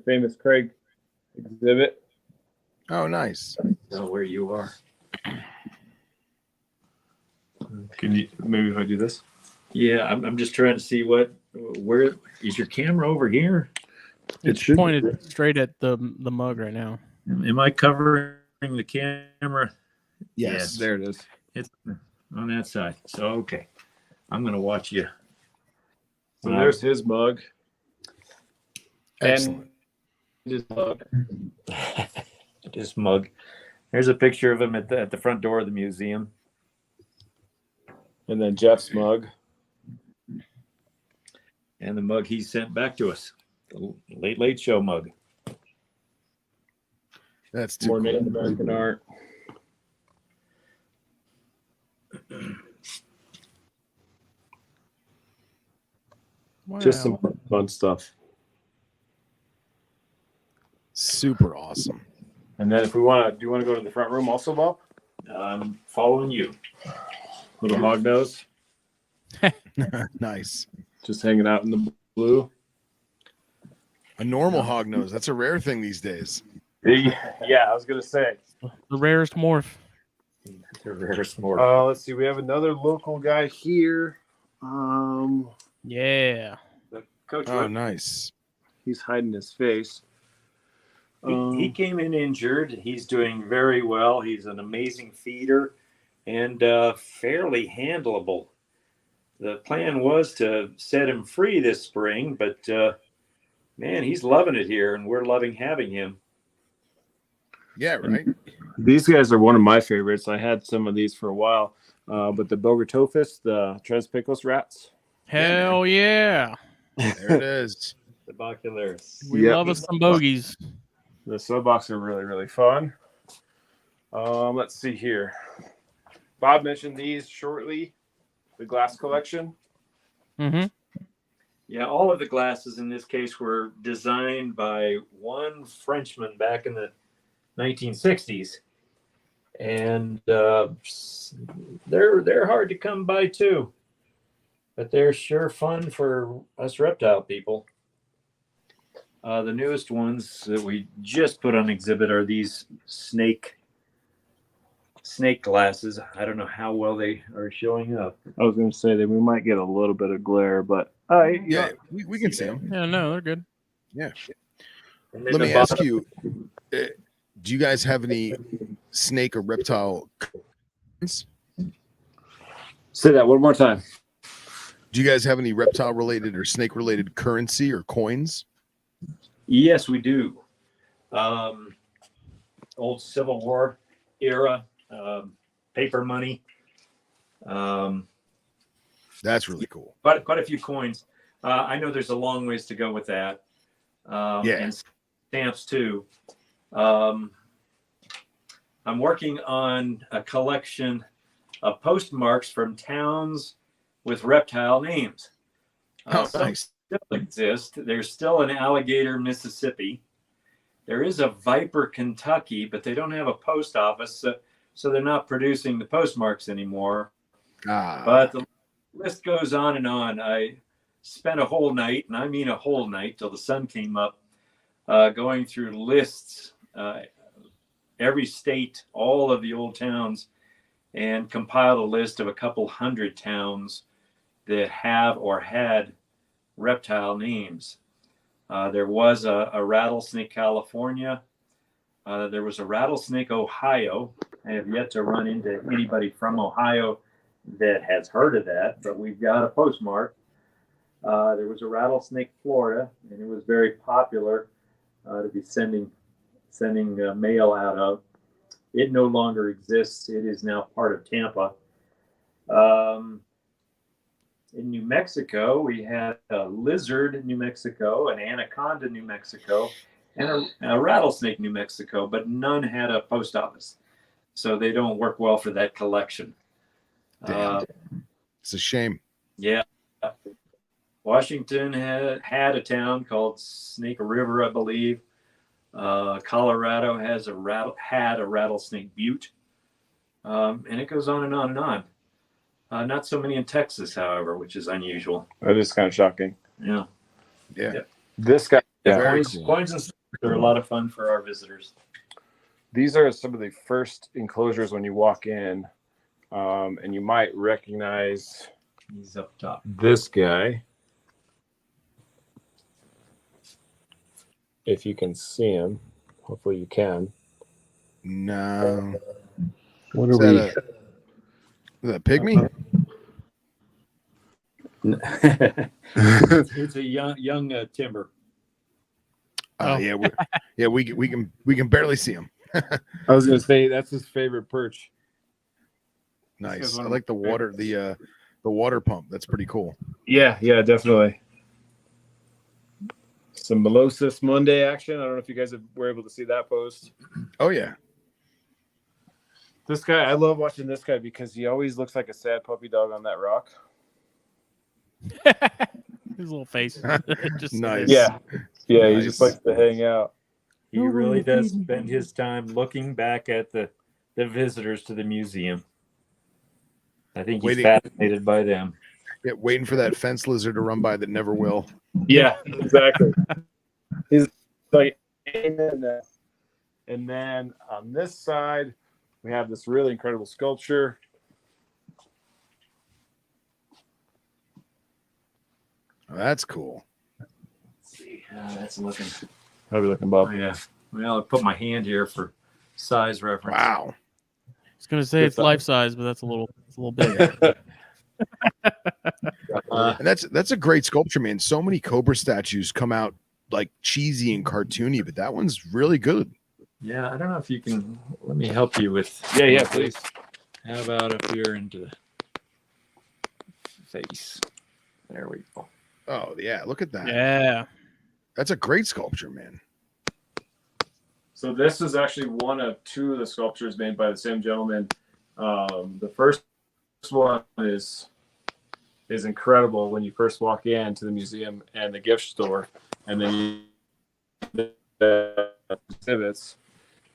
famous Craig exhibit. Oh, nice. Know where you are. Can you maybe if I do this? Yeah, I'm just trying to see where is your camera over here? It's pointed straight at the mug right now. Am I covering the camera? Yes. There it is. It's on that side. So okay, I'm gonna watch you. So there's his mug. Excellent. And his mug. This mug. There's a picture of him at the front door of the museum. And then Jeff's mug. And the mug he sent back to us. The Late Show mug. That's too More cool. Native American art. Wow. Just some fun stuff. Super awesome. And then if we want to, do you want to go to the front room also, Bob? I'm following you. Little hog nose. Nice. Just hanging out in the blue. A normal hog nose. That's a rare thing these days. Yeah, I was going to say. The rarest morph. The rarest more. Let's see. We have another local guy here. Yeah. Coach, Oh, nice. He's hiding his face. he came in injured. He's doing very well. He's an amazing feeder and fairly handleable. The plan was to set him free this spring, but man, he's loving it here, and we're loving having him. Yeah, right. These guys are one of my favorites. I had some of these for a while, but the Bogotofus, the Transpicos rats. Hell yeah. There it is. The Bocularis. We love us some bogeys. The Subbox are really, really fun. Let's see here. Bob mentioned these shortly. The glass collection. Mm-hmm. Yeah, all of the glasses in this case were designed by one Frenchman back in the 1960s, and they're hard to come by too, but they're sure fun for us reptile people. The newest ones that we just put on exhibit are these snake glasses. I don't know how well they are showing up. I was going to say that we might get a little bit of glare, but Yeah, we can see them. Yeah, no, they're good. Yeah. And then Let the me ask bottom- you, do you guys have any snake or reptile? say that one more time. Do you guys have any reptile related or snake related currency or coins? Yes, we do. Old Civil War era paper money. That's really cool. Quite a few coins. I know there's a long ways to go with that. And stamps too. I'm working on a collection of postmarks from towns with reptile names. Some Nice. still exist. There's still an Alligator, Mississippi. There is a Viper, Kentucky, but they don't have a post office, so they're not producing the postmarks anymore. But the list goes on and on. I spent a whole night, and I mean a whole night till the sun came up, going through lists, every state, all of the old towns, and compiled a list of a couple hundred towns that have or had reptile names. There was a Rattlesnake, California. There was a Rattlesnake, Ohio. I have yet to run into anybody from Ohio that has heard of that, but we've got a postmark. There was a Rattlesnake, Florida, and it was very popular to be sending mail out of. It no longer exists. It is now part of Tampa. In New Mexico, we had a lizard, New Mexico, an anaconda, New Mexico, and a rattlesnake, New Mexico, but none had a post office. So they don't work well for that collection. Damn. It's a shame. Yeah. Washington had a town called Snake River, I believe. Colorado had a Rattlesnake Butte. And it goes on and on and on. Not so many in Texas, however, which is unusual. That is kind of shocking. Yeah. Yeah. This guy. Very Coins, cool. coins and stickers are a lot of fun for our visitors. These are some of the first enclosures when you walk in, and you might recognize He's up top. this guy. If you can see him. Hopefully you can. No. What Is are we? that a pygmy? It's a young timber. Oh. Yeah, we can barely see him. I was going to say that's his favorite perch. Nice. I like the water, the water pump. That's pretty cool. Yeah, definitely. Some Melosis Monday action. I don't know if you guys were able to see that post. Oh yeah. This guy, I love watching this guy because he always looks like a sad puppy dog on that rock. His little face. Just Nice. Yeah, he Nice. just likes to hang out. He really does spend his time looking back at the visitors to the museum. I think he's fascinated by them. Yeah, waiting for that fence lizard to run by that never will. Yeah, exactly. He's like, and then on this side, we have this really incredible sculpture. Oh, that's cool. Let's see. That's looking. How are we looking, Bob? Oh, yeah. Well, I put my hand here for size reference. Wow. I was gonna say Good it's size. life size, but it's a little big. And that's a great sculpture, man. So many Cobra statues come out like cheesy and cartoony, but that one's really good. Yeah, I don't know if you can. Let me help you with. Yeah, please. How about up here into the face? There we go. Oh yeah, look at that. Yeah. That's a great sculpture, man. So this is actually one of two of the sculptures made by the same gentleman. The first one is incredible when you first walk into the museum and the gift store, and then the exhibits.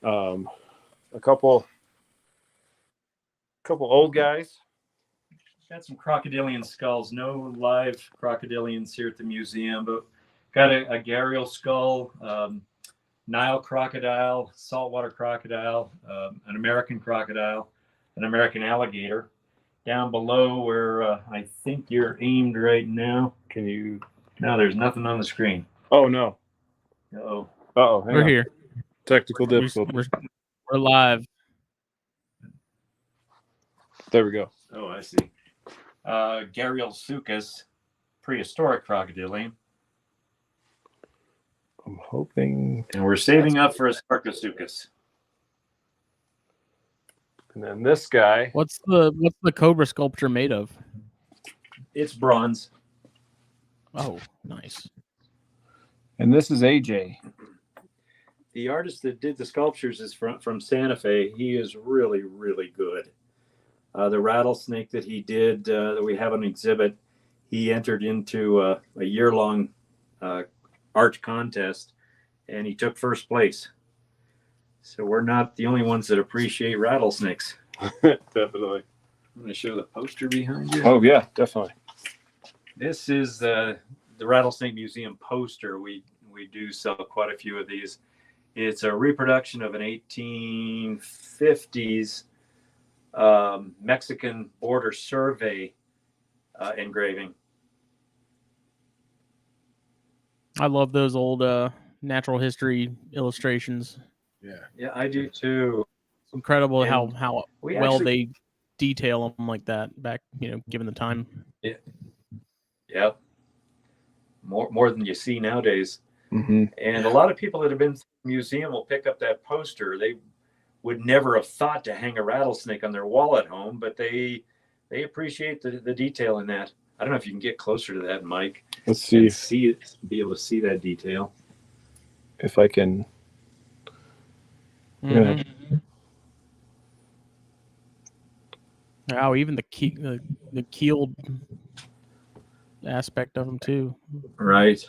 A couple old guys. Got some crocodilian skulls. No live crocodilians here at the museum, but got a gharial skull, Nile crocodile, saltwater crocodile, an American crocodile, an American alligator. Down below where I think you're aimed right now. Can you? No, there's nothing on the screen. Oh no. Uh-oh. We're here. Technical difficulty. We're live. There we go. Oh, I see. Gharial sucus, prehistoric crocodilian. I'm hoping. And we're saving up for a sarcosuchus. And then this guy. What's the Cobra sculpture made of? It's bronze. Oh, nice. And this is AJ. The artist that did the sculptures is from Santa Fe. He is really, really good. The rattlesnake that he did, that we have on exhibit, he entered into a year-long art contest, and he took first place. So we're not the only ones that appreciate rattlesnakes. Definitely. I'm going to show the poster behind you. Oh yeah, definitely. This is the Rattlesnake Museum poster. We do sell quite a few of these. It's a reproduction of an 1850s Mexican border survey engraving. I love those old natural history illustrations. Yeah, I do too. It's incredible And how we well actually- they detail them like that back, given the time. Yeah, more than you see nowadays. Mm-hmm. And a lot of people that have been to the museum will pick up that poster. They would never have thought to hang a rattlesnake on their wall at home, but they appreciate the detail in that. I don't know if you can get closer to that, Mike. Let's see And be able to see that detail. if I can. Mhm. Wow, even the keeled aspect of them too. Right.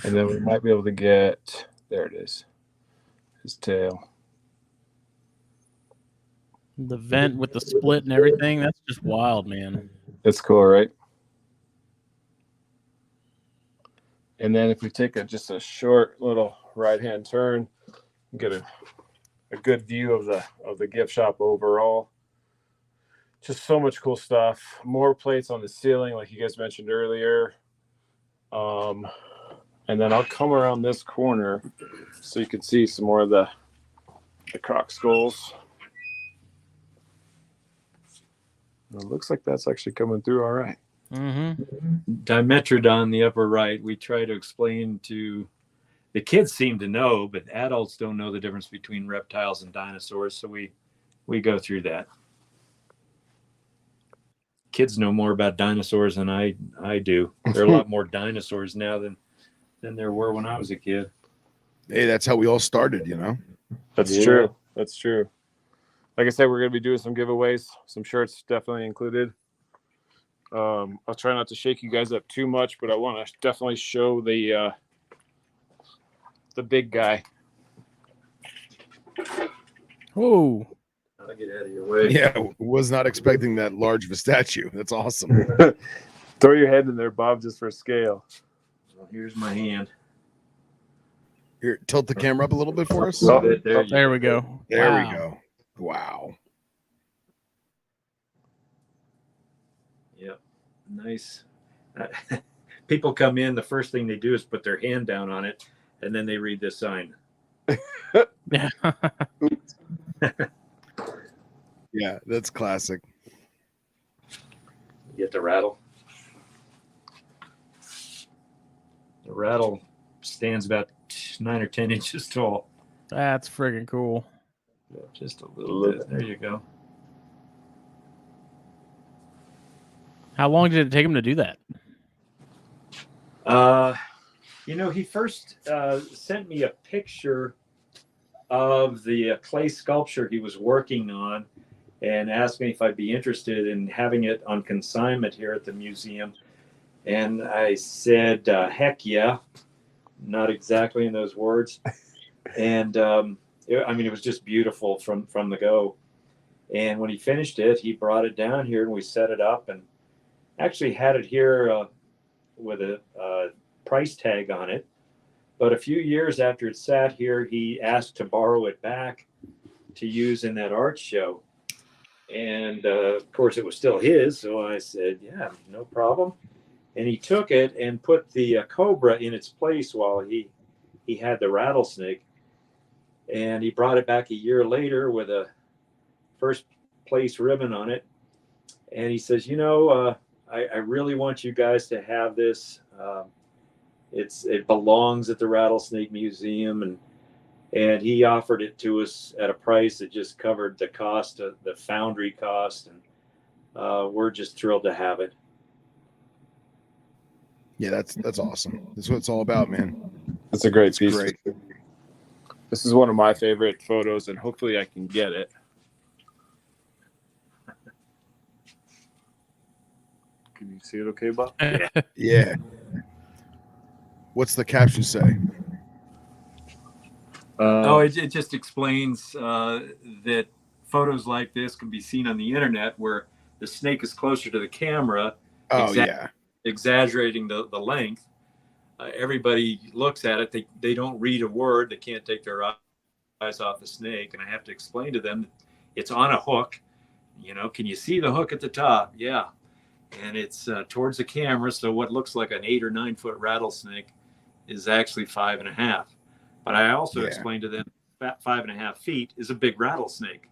And then we might be able to get. There it is. His tail. The vent with the split and everything, that's just wild, man. It's cool, right? And then if we take just a short little right-hand turn, get a good view of the gift shop overall. Just so much cool stuff. More plates on the ceiling, like you guys mentioned earlier. And then I'll come around this corner so you can see some more of the croc skulls. And it looks like that's actually coming through all right. Mm-hmm. Dimetrodon, the upper right, we try to explain to the kids seem to know, but adults don't know the difference between reptiles and dinosaurs, so we go through that. Kids know more about dinosaurs than I do. There are a lot more dinosaurs now than there were when I was a kid. Hey, that's how we all started, That's true. That's true. Like I said, we're going to be doing some giveaways, some shirts definitely included. I'll try not to shake you guys up too much, but I want to definitely show the big guy. Whoa. I'll get out of your way. Yeah, was not expecting that large of a statue. That's awesome. Throw your head in there, Bob, just for scale. Well, here's my hand. Here, tilt the camera up a little bit for us. Oh, There you There we go. There Wow. we go. Wow. nice. People come in, the first thing they do is put their hand down on it, and then they read this sign. Yeah. Yeah, that's classic. Get the rattle. The rattle stands about 9 or 10 inches tall. That's friggin' cool. Just a little bit. There you go. How long did it take him to do that? He first sent me a picture of the clay sculpture he was working on and asked me if I'd be interested in having it on consignment here at the museum. And I said, heck yeah. Not exactly in those words. And it was just beautiful from the go. And when he finished it, he brought it down here and we set it up and actually had it here with a price tag on it. But a few years after it sat here, he asked to borrow it back to use in that art show. And of course, it was still his. So I said, yeah, no problem. And he took it and put the cobra in its place while he had the rattlesnake. And he brought it back a year later with a first place ribbon on it. And he says, I really want you guys to have this. It belongs at the Rattlesnake Museum, and he offered it to us at a price that just covered the cost of the foundry cost, and we're just thrilled to have it. Yeah, that's awesome. That's what it's all about, man. That's a great It's piece. great. This is one of my favorite photos, and hopefully I can get it. Can you see it okay, Bob? Yeah. What's the caption say? It just explains that photos like this can be seen on the internet where the snake is closer to the camera, exaggerating the length. Everybody looks at it. They don't read a word. They can't take their eyes off the snake. And I have to explain to them that it's on a hook. Can you see the hook at the top? Yeah. And it's towards the camera. So what looks like an 8 or 9 foot rattlesnake is actually 5.5. But I also explained to them that 5.5 feet is a big rattlesnake.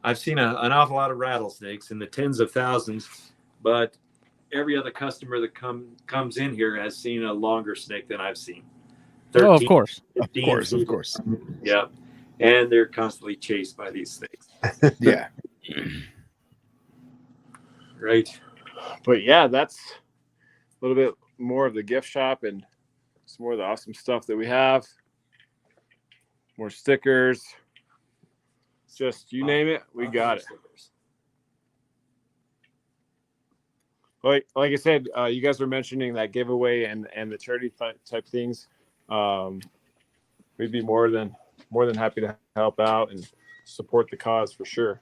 I've seen an awful lot of rattlesnakes in the tens of thousands, but every other customer that comes in here has seen a longer snake than I've seen. 13, Of course. Yeah. And they're constantly chased by these snakes. Yeah. Right. But yeah, that's a little bit more of the gift shop and some more of the awesome stuff that we have. More stickers. Just you name it, we got it. Like I said, you guys were mentioning that giveaway and the charity type things. We'd be more than happy to help out and support the cause for sure.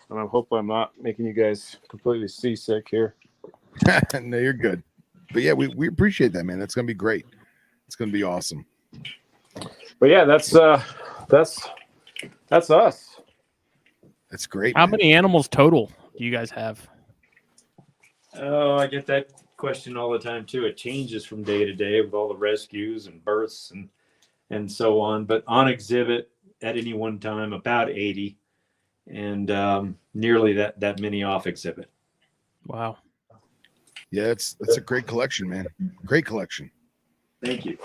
And I hope I'm not making you guys completely seasick here. No, you're good. But yeah, we appreciate that, man. That's gonna be great. It's gonna be awesome. But yeah, that's us. That's great. How man. many animals total do you guys have? Oh, I get that question all the time too. It changes from day to day with all the rescues and births and so on. But on exhibit at any one time, about 80, and nearly that many off exhibit. Wow. Yeah, that's a great collection, man. Great collection. Thank you.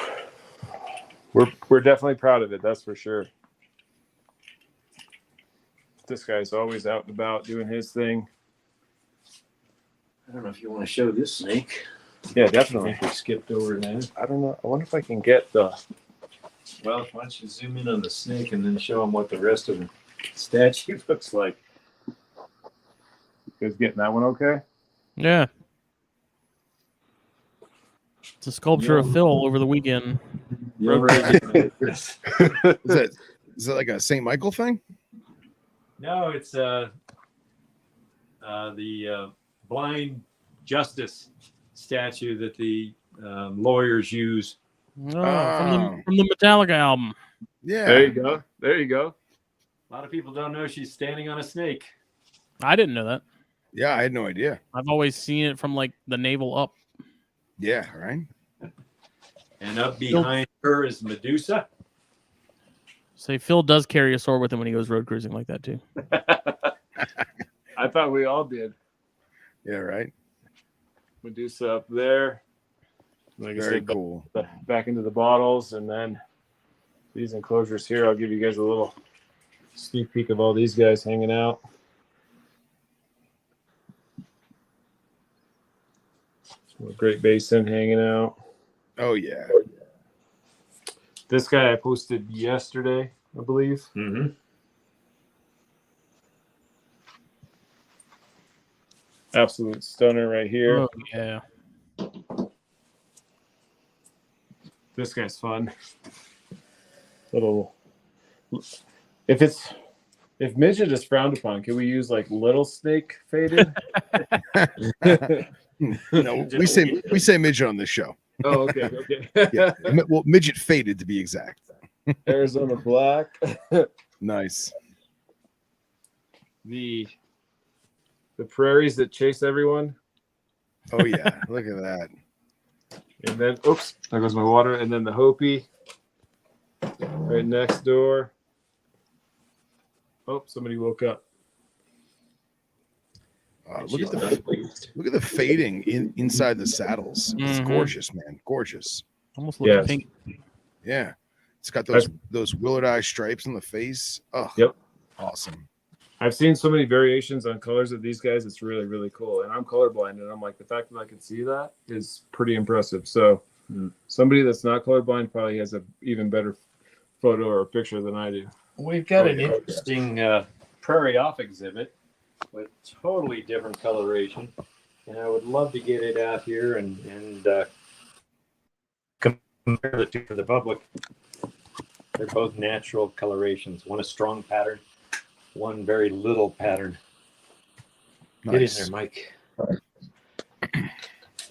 We're definitely proud of it. That's for sure. This guy's always out and about doing his thing. I don't know if you want to show this snake. Yeah, I definitely. think we skipped over that. I don't know. I wonder if I can get the. Well, why don't you zoom in on the snake and then show them what the rest of the statue looks like. You guys getting that one okay? Yeah. It's a sculpture of Phil over the weekend. Is that like a St. Michael thing? No, it's the blind justice statue that the lawyers use. Oh, from the Metallica album. Yeah. There you go. There you go. A lot of people don't know she's standing on a snake. I didn't know that. Yeah, I had no idea. I've always seen it from like the navel up. Yeah, right. And up behind her is Medusa. Say Phil does carry a sword with him when he goes road cruising like that too. I thought we all did. Yeah, right. Medusa up there. Like Very cool. Back into the bottles, and then these enclosures here. I'll give you guys a little sneak peek of all these guys hanging out. Great Basin hanging out. Oh yeah. This guy I posted yesterday, I believe. Mm-hmm. Absolute stunner right here. Oh, yeah. This guy's fun. Little. If midget is frowned upon, can we use like little snake faded? No, we say midget on this show. Oh, okay. Yeah. Well, midget faded to be exact. Arizona black. Nice. The prairies that chase everyone. Oh yeah, look at that. And then, oops, there goes my water. And then the Hopi right next door. Oh, somebody woke up. Look at the fading inside the saddles. It's Mhm. gorgeous, man. Gorgeous. Almost looks Yes. pink. Yeah. It's got those willard eye stripes on the face. Oh, Yep. Awesome. I've seen so many variations on colors of these guys. It's really, really cool. And I'm colorblind, and I'm like, the fact that I can see that is pretty impressive. So somebody that's not colorblind probably has an even better photo or picture than I do. We've got an interesting prairie off exhibit with totally different coloration, and I would love to get it out here and compare the two for the public. They're both natural colorations. One a strong pattern, one very little pattern. Nice. Get in there, Mike.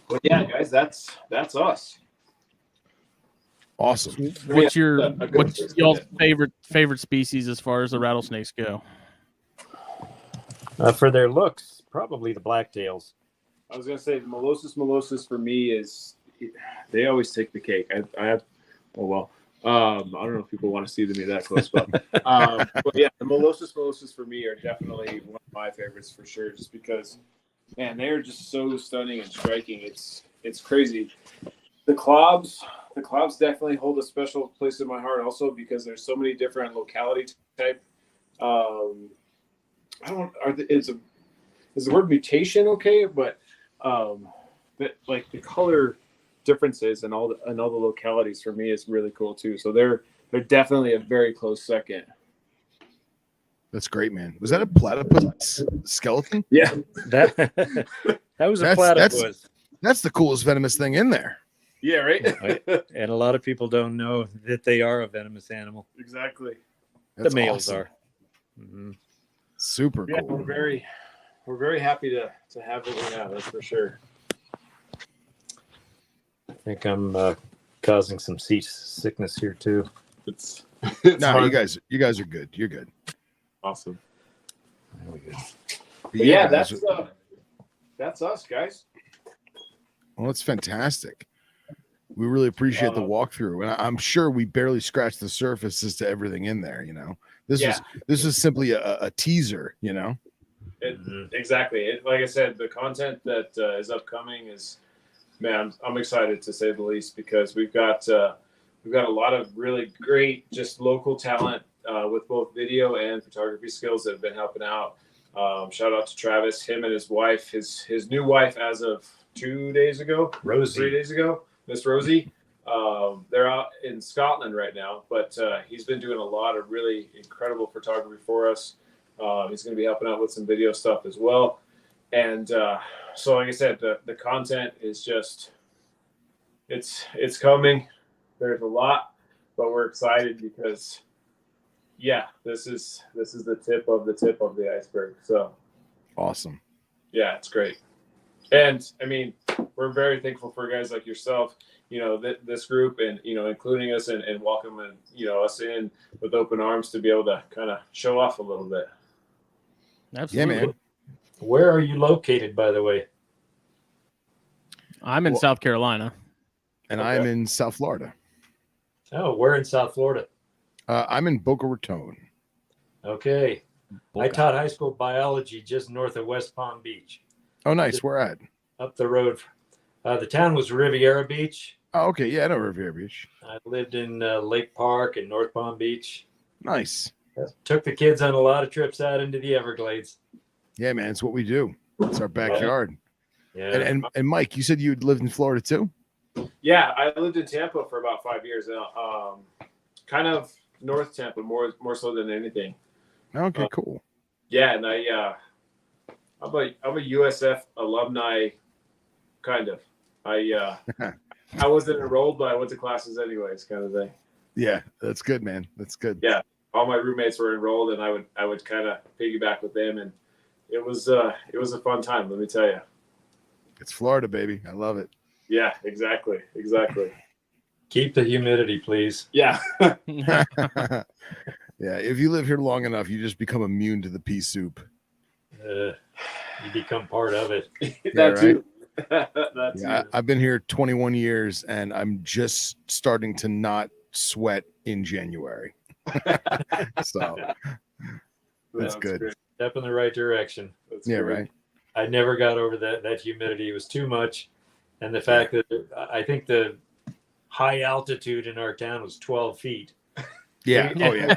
But yeah, guys, that's us. Awesome. What's Yeah, y'all's favorite species as far as the rattlesnakes go? For their looks, probably the blacktails. I was gonna say the Molossus for me is they always take the cake. I have I don't know if people want to see me that close, but yeah, the Molossus for me are definitely one of my favorites for sure, just because man, they're just so stunning and striking. It's crazy. The Clobs definitely hold a special place in my heart also because there's so many different locality type. Is the word mutation okay? But like the color differences and all the localities for me is really cool too. So they're definitely a very close second. That's great, man. Was that a platypus skeleton? Yeah, That was a platypus. That's the coolest venomous thing in there. yeah, right. And a lot of people don't know that they are a venomous animal. Exactly. That's the males awesome. are. Mm-hmm. Super Yeah, cool. we're very happy to have what we have. That's for sure. I think I'm causing some sickness here too. It's No, hard. you guys are good. You're good. Awesome. There we go. But Yeah, guys, that's us, guys. well, it's fantastic. We really appreciate the walkthrough, and I'm sure we barely scratched the surface as to everything in there. You know, this is simply a teaser. You know, Exactly. Like I said, the content that is upcoming is, man, I'm excited to say the least because we've got a lot of really great just local talent with both video and photography skills that have been helping out. Shout out to Travis, him and his wife, his new wife as of 3 days ago, Miss Rosie. They're out in Scotland right now, but he's been doing a lot of really incredible photography for us. He's going to be helping out with some video stuff as well. And so, like I said, the content is just, it's coming. There's a lot, but we're excited because, yeah, this is the tip of the iceberg. So awesome. yeah, it's great. And I mean, we're very thankful for guys like yourself, you know, this group and, you know, including us and welcoming, you know, us in with open arms to be able to kind of show off a little bit. Absolutely. Yeah, man. Where are you located, by the way? I'm in Well- South Carolina. And Okay. I'm in South Florida. Oh, we're in South Florida. I'm in Boca Raton. Okay. I Boca. taught high school biology just north of West Palm Beach, Oh, nice. Where at? up the road. The town was Riviera Beach. Oh, okay. Yeah, I know Riviera Beach. I lived in Lake Park and North Palm Beach. Nice. Took the kids on a lot of trips out into the Everglades. Yeah, man. It's what we do. It's our backyard. Yeah. And Mike, you said you lived in Florida too? Yeah, I lived in Tampa for about 5 years. Kind of North Tampa, more so than anything. Okay, cool. Yeah, and I'm a USF alumni, kind of. I wasn't enrolled, but I went to classes anyways, kind of thing. Yeah, that's good, man. That's good. Yeah, all my roommates were enrolled, and I would kind of piggyback with them, and it was a fun time. Let me tell you. It's Florida, baby. I love it. Yeah, exactly. Keep the humidity, please. Yeah, Yeah, if you live here long enough, you just become immune to the pea soup. You become part of it. that too. Yeah, That too. I've been here 21 years, and I'm just starting to not sweat in January. So that's good. great. Step in the right direction. That's Yeah, great. right. I never got over that humidity. It was too much. And the fact that I think the high altitude in our town was 12 feet. Yeah. Oh, yeah.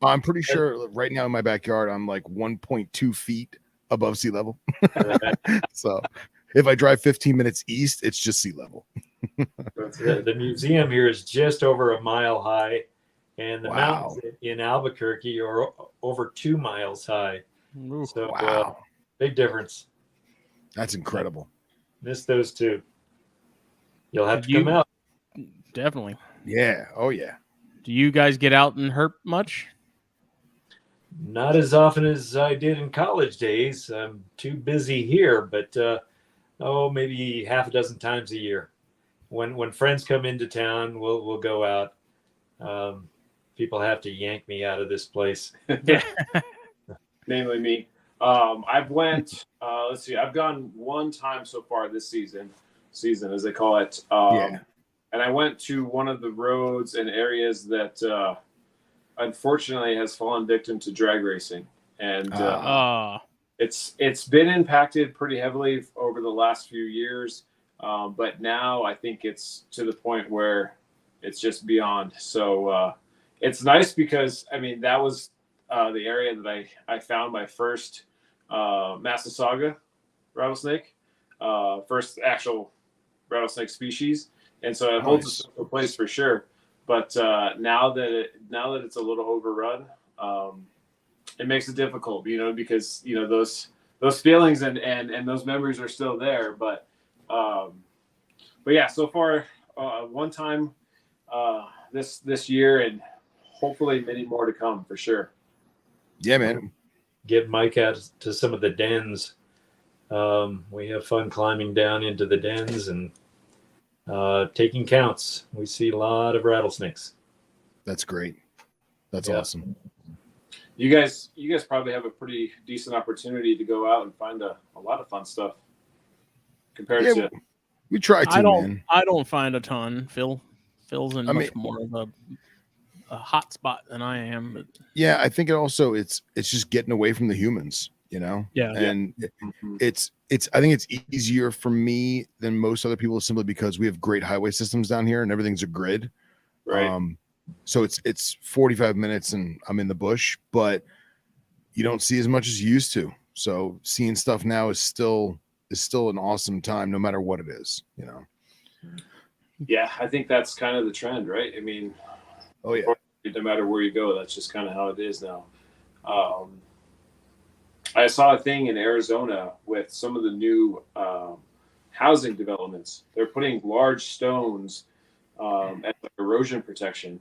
I'm pretty sure right now in my backyard, I'm like 1.2 feet above sea level. So if I drive 15 minutes east, it's just sea level. The museum here is just over a mile high, and the Wow. mountains in Albuquerque are over 2 miles high. Ooh. So Wow. big difference. That's incredible. Miss those two. You'll have to You- come out. Definitely. Yeah. Oh, yeah. Do you guys get out and herp much? Not as often as I did in college days. I'm too busy here, but maybe half a dozen times a year. When friends come into town, we'll go out. People have to yank me out of this place. Namely me. I've went. Let's see. I've gone one time so far this season as they call it. Yeah. And I went to one of the roads and areas that unfortunately has fallen victim to drag racing, and it's been impacted pretty heavily over the last few years. But now I think it's to the point where it's just beyond. So it's nice because I mean that was the area that I found my first Massasauga rattlesnake, first actual rattlesnake species, and so it holds a special place for sure. But now that it's a little overrun, it makes it difficult, because those feelings and those memories are still there. But yeah, so far one time this year, and hopefully many more to come for sure. Yeah, man. Get Mike out to some of the dens. We have fun climbing down into the dens and taking counts. We see a lot of rattlesnakes. That's great. That's Yeah. awesome. You guys probably have a pretty decent opportunity to go out and find a lot of fun stuff compared Yeah, to. we try to, man. I don't find a ton. Phil's in much more of a hot spot than I am. But Yeah, I think it's just getting away from the humans, yeah, and it's I think it's easier for me than most other people simply because we have great highway systems down here and everything's a grid. Right. So it's 45 minutes and I'm in the bush, but you don't see as much as you used to. So seeing stuff now is still an awesome time, no matter what it is, Yeah, I think that's kind of the trend, right? I mean, Oh yeah. no matter where you go, that's just kind of how it is now. I saw a thing in Arizona with some of the new housing developments. They're putting large stones as like erosion protection,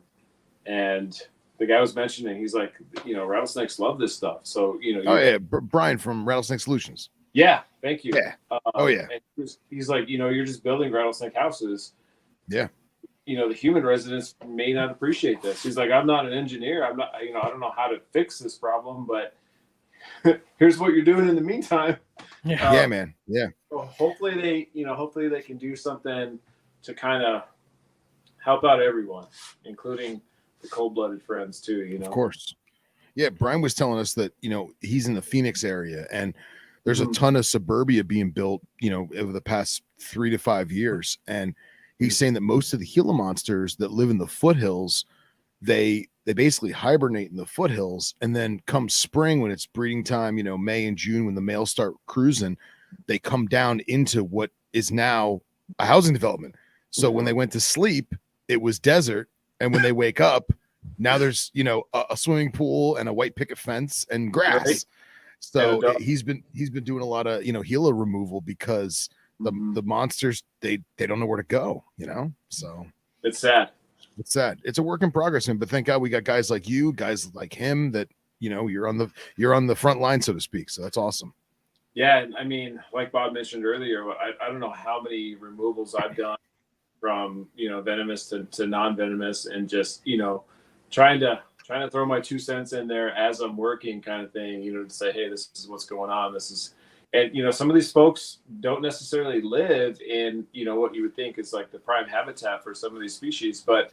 and the guy was mentioning, he's like, rattlesnakes love this stuff. So Oh yeah, Brian from Rattlesnake Solutions. yeah, thank you. Yeah. Oh yeah. And he's like, you're just building rattlesnake houses. Yeah. The human residents may not appreciate this. He's like, I'm not an engineer. I'm not, I don't know how to fix this problem, but here's what you're doing in the meantime. Yeah, man. Yeah. So hopefully they can do something to kind of help out everyone, including the cold-blooded friends too. Of course. Yeah, Brian was telling us that, he's in the Phoenix area and there's a ton of suburbia being built, over the past 3 to 5 years. And he's saying that most of the Gila monsters that live in the foothills, they basically hibernate in the foothills, and then come spring when it's breeding time, May and June when the males start cruising, they come down into what is now a housing development. So when they went to sleep, it was desert, and when they wake up, now there's a swimming pool and a white picket fence and grass. Right. So he's been doing a lot of Gila removal because the monsters they don't know where to go. So it's sad. It's sad. It's a work in progress, but thank God we got guys like you, guys like him that you're on the front line, so to speak. So that's awesome. Yeah, I mean, like Bob mentioned earlier, I don't know how many removals I've done from venomous to non-venomous, and just trying to throw my 2 cents in there as I'm working, kind of thing. To say, hey, this is what's going on. This is, and some of these folks don't necessarily live in what you would think is like the prime habitat for some of these species, but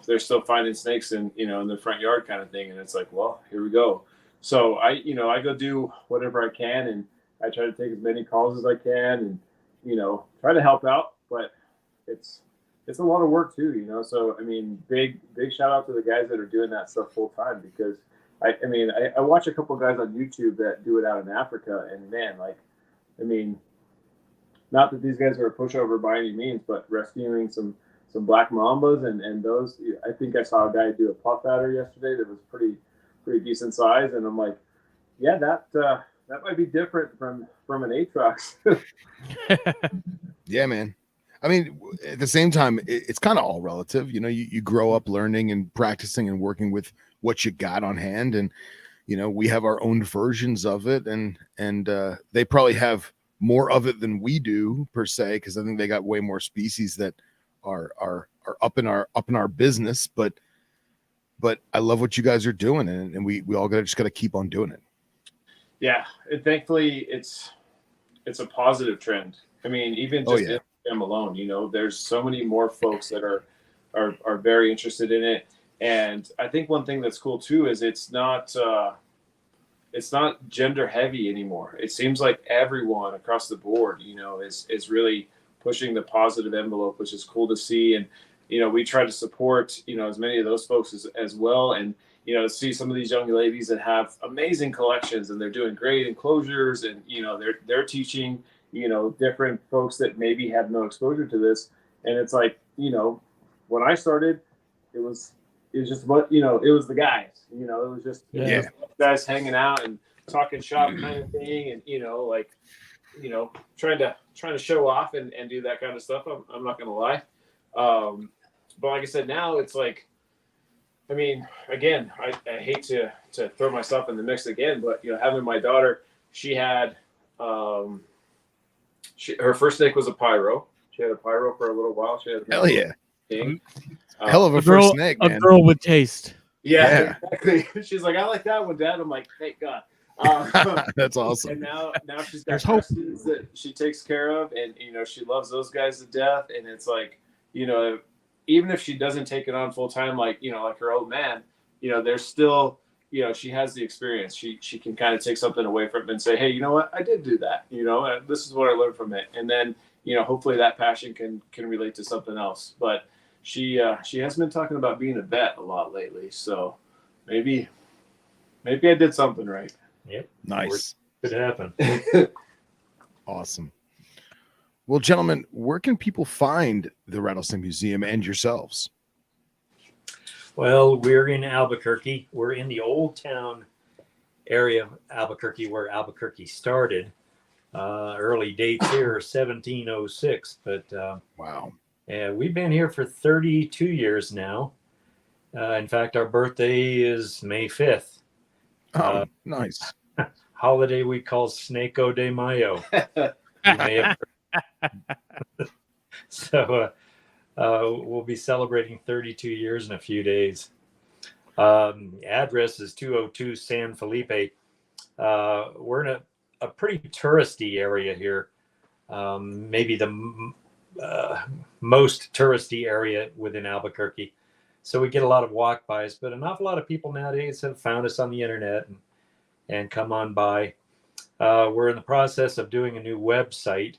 they're still finding snakes in their front yard, kind of thing. And it's like, well, here we go. So I go do whatever I can, and I try to take as many calls as I can, and try to help out. But it's a lot of work too, So I mean, big shout out to the guys that are doing that stuff full time, because I watch a couple guys on YouTube that do it out in Africa, and man, not that these guys are a pushover by any means, but rescuing some black mambas and those. I think I saw a guy do a puff adder yesterday that was pretty decent size, and I'm like, yeah, that might be different from an Aatrox. Yeah, man. I mean, at the same time, it's kind of all relative. You grow up learning and practicing and working with what you got on hand, and we have our own versions of it, and they probably have more of it than we do per se, because I think they got way more species that are up in our business. But I love what you guys are doing, and we all just got to keep on doing it. Yeah, and thankfully it's a positive trend. I mean, even just Instagram alone, there's so many more folks that are very interested in it. And I think one thing that's cool too is it's not gender heavy anymore. It seems like everyone across the board, is really pushing the positive envelope, which is cool to see. And we try to support as many of those folks as well, and see some of these young ladies that have amazing collections, and they're doing great enclosures, and they're teaching different folks that maybe have no exposure to this. And it's like, when I started, it was just what it was the guys, it was just guys hanging out and talking shop kind of thing, and trying to show off and do that kind of stuff. I'm not gonna lie, but like I said, now it's like, I mean, again, I hate to throw myself in the mix again, but having my daughter, she had her first snake was a pyro. She had a pyro for a little while. She had hell yeah thing. Hell of a first snake, man. A girl with taste. Yeah, exactly. She's like, I like that one, Dad. I'm like, thank God. That's awesome. And now she's got students that she takes care of, and she loves those guys to death. And it's like, even if she doesn't take it on full time, like her old man, there's still, she has the experience. She can kind of take something away from it and say, hey, you know what, I did do that. This is what I learned from it. And then hopefully that passion can relate to something else. But she has been talking about being a vet a lot lately, so maybe I did something right. Yep. Nice. Could happen. Awesome. Well, gentlemen, where can people find the Rattlesnake Museum and yourselves? Well, we're in Albuquerque. We're in the old town area of Albuquerque, where Albuquerque started. Early dates here are 1706, but wow. We've been here for 32 years now. In fact, our birthday is May 5th. Oh, nice. Holiday we call Snako de Mayo. You may have heard. So we'll be celebrating 32 years in a few days. Address is 202 San Felipe. We're in a pretty touristy area here. Maybe the most touristy area within Albuquerque. So we get a lot of walk-bys, but an awful lot of people nowadays have found us on the internet and come on by. We're in the process of doing a new website.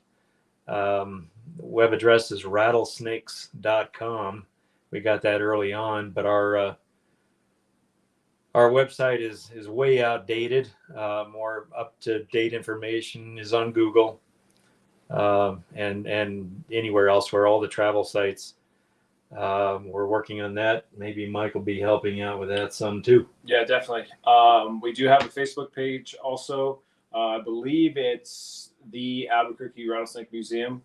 The web address is rattlesnakes.com. We got that early on, but our website is way outdated. More up-to-date information is on Google and anywhere else where all the travel sites. We're working on that. Maybe Mike will be helping out with that some too. Yeah, definitely. We do have a Facebook page also. I believe it's the Albuquerque Rattlesnake Museum.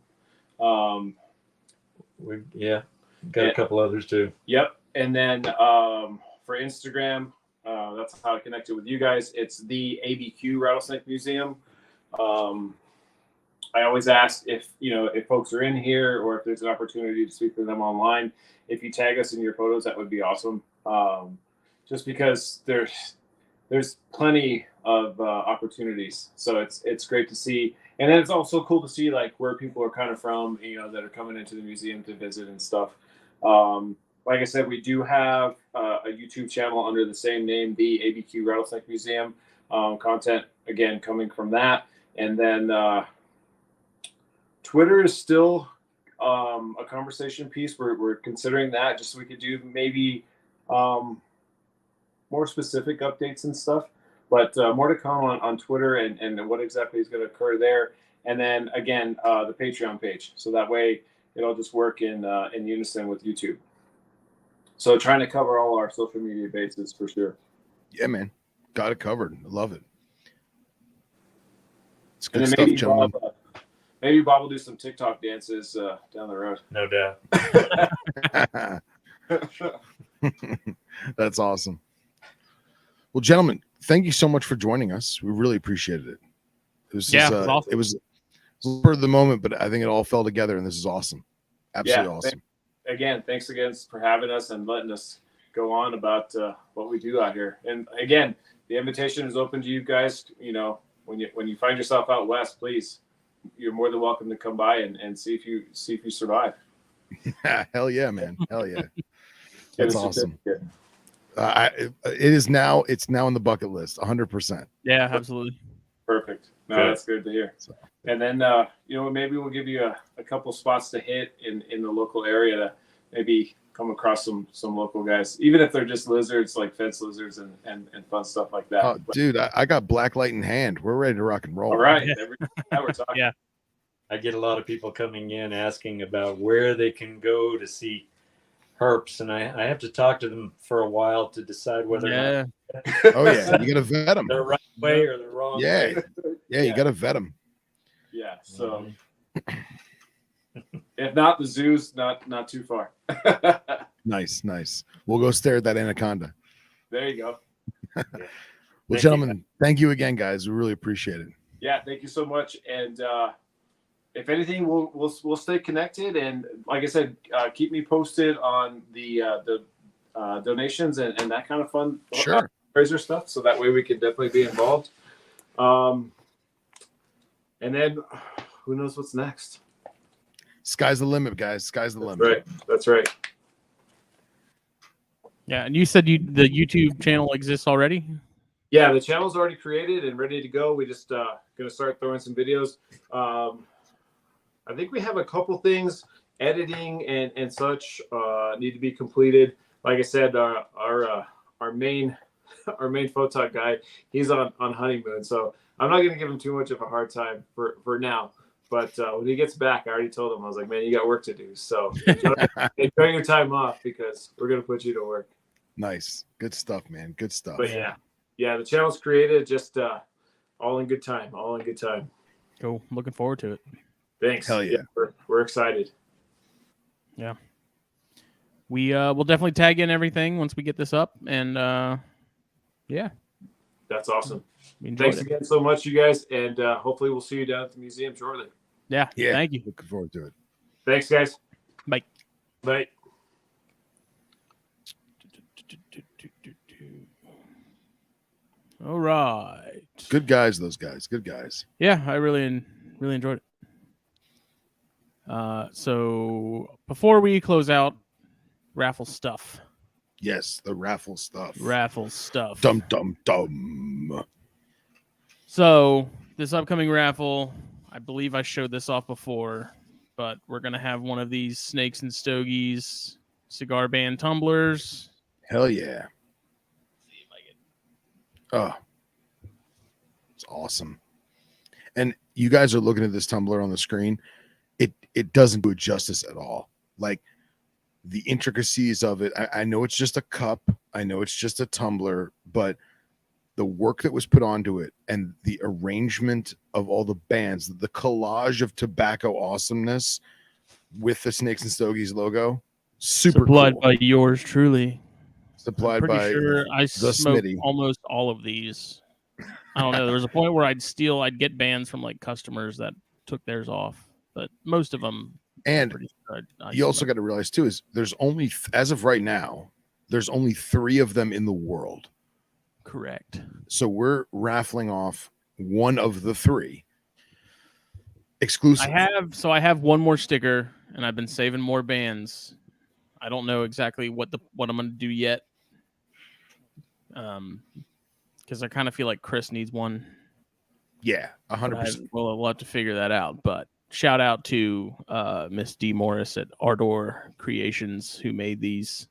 We've got a couple others too. Yep. And then for Instagram, that's how I connected with you guys. It's the ABQ Rattlesnake Museum. I always ask if folks are in here or if there's an opportunity to speak to them online. If you tag us in your photos, that would be awesome. Just because there's plenty of opportunities, so it's great to see. And then it's also cool to see like where people are kind of from, that are coming into the museum to visit and stuff. Like I said, we do have a YouTube channel under the same name, the ABQ Rattlesnake Museum. Content again coming from that, and then Twitter is still a conversation piece. We're considering that, just so we could do maybe more specific updates and stuff. But more to come on Twitter and what exactly is going to occur there. And then again, the Patreon page. So that way it'll just work in unison with YouTube. So trying to cover all our social media bases for sure. Yeah, man. Got it covered. I love it. It's And good then stuff, gentlemen. Maybe Bob will do some TikTok dances down the road. No doubt. That's awesome. Well, gentlemen, thank you so much for joining us. We really appreciated it. It was spur of the moment, but I think it all fell together, and this is awesome. Absolutely awesome. Thanks again for having us and letting us go on about what we do out here. And again, the invitation is open to you guys. When you find yourself out west, please, you're more than welcome to come by and see if you survive. Hell yeah, man. Hell yeah. That's awesome. It's now on the bucket list, 100%. Yeah, absolutely. Perfect. No, that's good to hear. And then maybe we'll give you a couple spots to hit in the local area to maybe come across some local guys, even if they're just lizards, like fence lizards and fun stuff like that. Oh, dude, I got black light in hand. We're ready to rock and roll. All right. Now we're talking. Yeah. I get a lot of people coming in asking about where they can go to see herps, and I have to talk to them for a while to decide whether or not. Oh yeah, you gotta vet them. The right way or the wrong way. Yeah, you gotta vet them. Yeah. So if not, the zoo's not too far. Nice. We'll go stare at that anaconda. There you go. Well, gentlemen, thank you again, guys. We really appreciate it. Yeah, thank you so much. And if anything, we'll stay connected. And like I said, keep me posted on the donations and that kind of fun fundraiser stuff. So that way we can definitely be involved. And then who knows what's next? Sky's the limit, guys. Sky's the limit. That's right. Yeah, and you said the YouTube channel exists already? Yeah, the channel's already created and ready to go. We just gonna start throwing some videos. I think we have a couple things, editing and such, need to be completed. Like I said, our main photog guy, he's on honeymoon, so I'm not gonna give him too much of a hard time for now. But when he gets back, I already told him, I was like, man, you got work to do. So enjoy your time off because we're gonna put you to work. Nice, good stuff, man. Good stuff. But yeah, the channel's created, just all in good time. Cool. Looking forward to it. Thanks. Hell yeah. We're excited. Yeah. We will definitely tag in everything once we get this up, and yeah. That's awesome. Thanks again so much, you guys, and hopefully we'll see you down at the museum shortly. Yeah. Thank you. Looking forward to it. Thanks, guys. Bye. Bye. All right. Good guys, those guys. Good guys. Yeah, I really enjoyed it. So before we close out, raffle stuff. Yes, the raffle stuff. Raffle stuff. Dum dum dum. So this upcoming raffle, I believe I showed this off before, but we're gonna have one of these Snakes and Stogies cigar band tumblers. Hell yeah. See if I can. Oh, it's awesome. And you guys are looking at this tumbler on the screen. It doesn't do it justice at all. Like the intricacies of it. I know it's just a cup. I know it's just a tumbler, but the work that was put onto it and the arrangement of all the bands, the collage of tobacco awesomeness with the Snakes and Stogies logo, super supplied cool. by yours truly. Supplied I'm pretty by sure I the smoked Smitty. almost all of these. I don't know. There was a point where I'd get bands from like customers that took theirs off, but most of them. And pretty sure I you also smoked. got to realize too is there's only as of right now there's only 3 of them in the world. Correct. So we're raffling off one of the 3 exclusive. I have one more sticker, and I've been saving more bands. I don't know exactly what I'm going to do yet, because I kind of feel like Chris needs one. Yeah, 100%. We'll have to figure that out. But shout out to Miss D Morris at Ardor Creations who made these.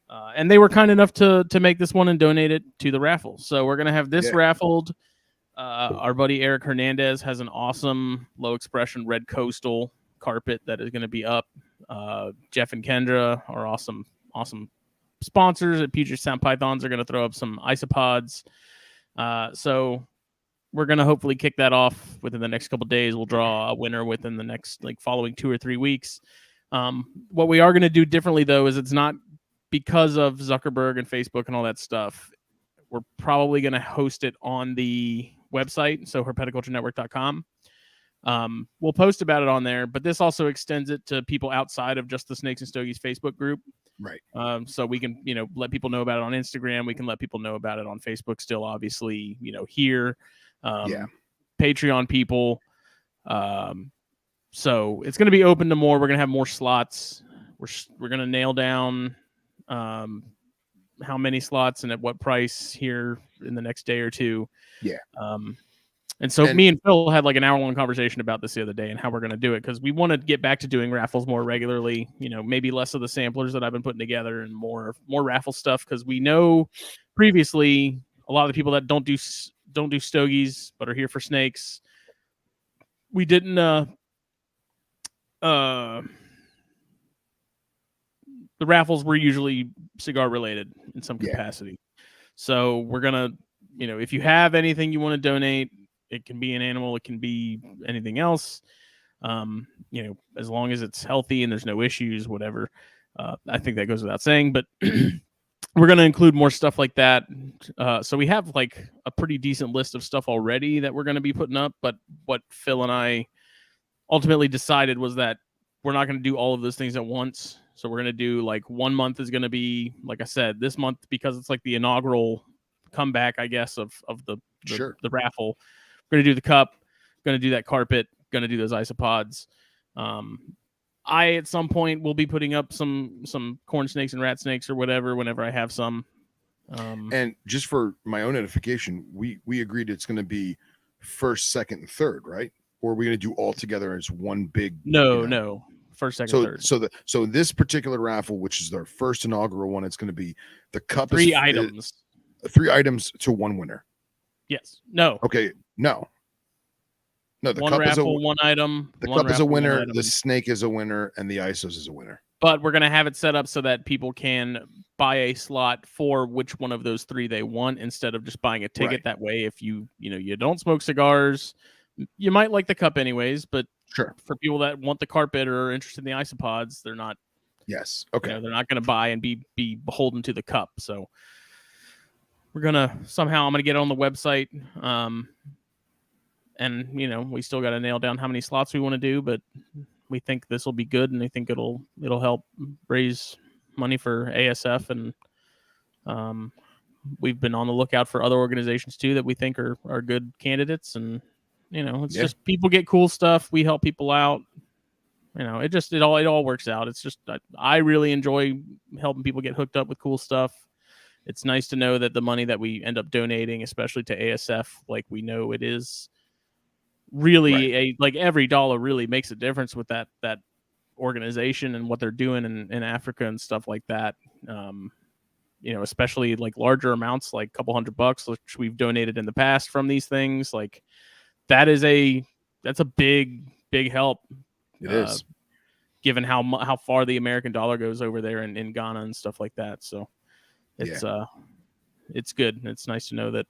And they were kind enough to make this one and donate it to the raffle. So we're going to have this raffled. Our buddy Eric Hernandez has an awesome low expression red coastal carpet that is going to be up. Jeff and Kendra are awesome sponsors at Puget Sound Pythons are going to throw up some isopods. So we're going to hopefully kick that off within the next couple of days. We'll draw a winner within the next following 2 or 3 weeks. What we are going to do differently though is it's not because of Zuckerberg and Facebook and all that stuff. We're probably going to host it on the website, so herpetoculturenetwork.com. We'll post about it on there, but this also extends it to people outside of just the Snakes and Stogies Facebook group. Right. So we can, let people know about it on Instagram. We can let people know about it on Facebook still, obviously, here. Patreon people. So it's going to be open to more. We're going to have more slots. We're going to nail down how many slots and at what price here in the next day or two. Yeah. And so me and Phil had like an hour-long conversation about this the other day and how we're going to do it, because we want to get back to doing raffles more regularly, maybe less of the samplers that I've been putting together and more raffle stuff, because we know previously a lot of the people that don't do Stogies but are here for snakes, we didn't the raffles were usually cigar related in some capacity. So we're going to, if you have anything you want to donate, it can be an animal, it can be anything else. As long as it's healthy and there's no issues, whatever. I think that goes without saying, but we're going to include more stuff like that. So we have like a pretty decent list of stuff already that we're going to be putting up. But what Phil and I ultimately decided was that we're not going to do all of those things at once. So we're going to do like 1 month is going to be, like I said, this month, because it's like the inaugural comeback, I guess, of the raffle. We're going to do the cup, going to do that carpet, going to do those isopods. I, at some point, will be putting up some corn snakes and rat snakes or whatever, whenever I have some. And just for my own edification, we agreed it's going to be first, second, and third, right? Or are we going to do all together as one big? No. First, second, third. So this particular raffle, which is our first inaugural one, it's going to be the cup. 3 items. 3 items to 1 winner. Yes. No. Okay. No. The one cup raffle, is one item. The cup is a winner. The snake is a winner, and the ISOs is a winner. But we're gonna have it set up so that people can buy a slot for which one of those 3 they want, instead of just buying a ticket. Right. That way, if you don't smoke cigars, you might like the cup anyways. But sure, for people that want the carpet or are interested in the isopods, they're not. Yes. Okay. They're not gonna buy and be beholden to the cup. So we're gonna I'm gonna get it on the website. And we still got to nail down how many slots we want to do, but we think this will be good, and I think it'll help raise money for ASF and we've been on the lookout for other organizations too that we think are good candidates, and it's just people get cool stuff. We help people out. It all works out. It's just I really enjoy helping people get hooked up with cool stuff. It's nice to know that the money that we end up donating, especially to ASF, like we know it is really like every dollar really makes a difference with that organization and what they're doing in Africa and stuff like that. Especially like larger amounts, like a couple $100, which we've donated in the past from these things. Like that's a big help. It is, given how far the American dollar goes over there in Ghana and stuff like that. So it's good. It's nice to know that.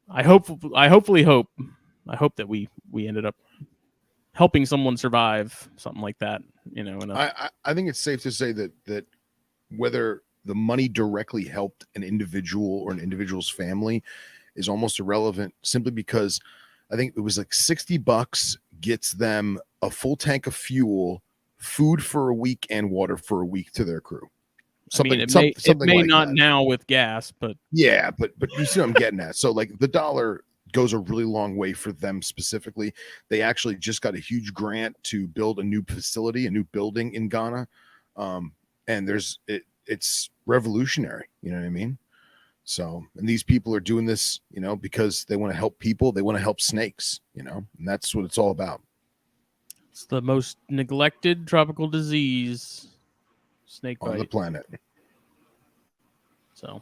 I hope that we ended up helping someone survive something like that. I think it's safe to say that whether the money directly helped an individual or an individual's family is almost irrelevant, simply because I think it was like $60 gets them a full tank of fuel, food for a week, and water for a week to their crew. It may like not that. Now with gas, but but you see what I'm getting at. So like the dollar goes a really long way for them specifically. They actually just got a huge grant to build a new facility, a new building in Ghana, and it's revolutionary. You know what I mean? So, and these people are doing this, because they want to help people. They want to help snakes, and that's what it's all about. It's the most neglected tropical disease, snake bite, on the planet. So,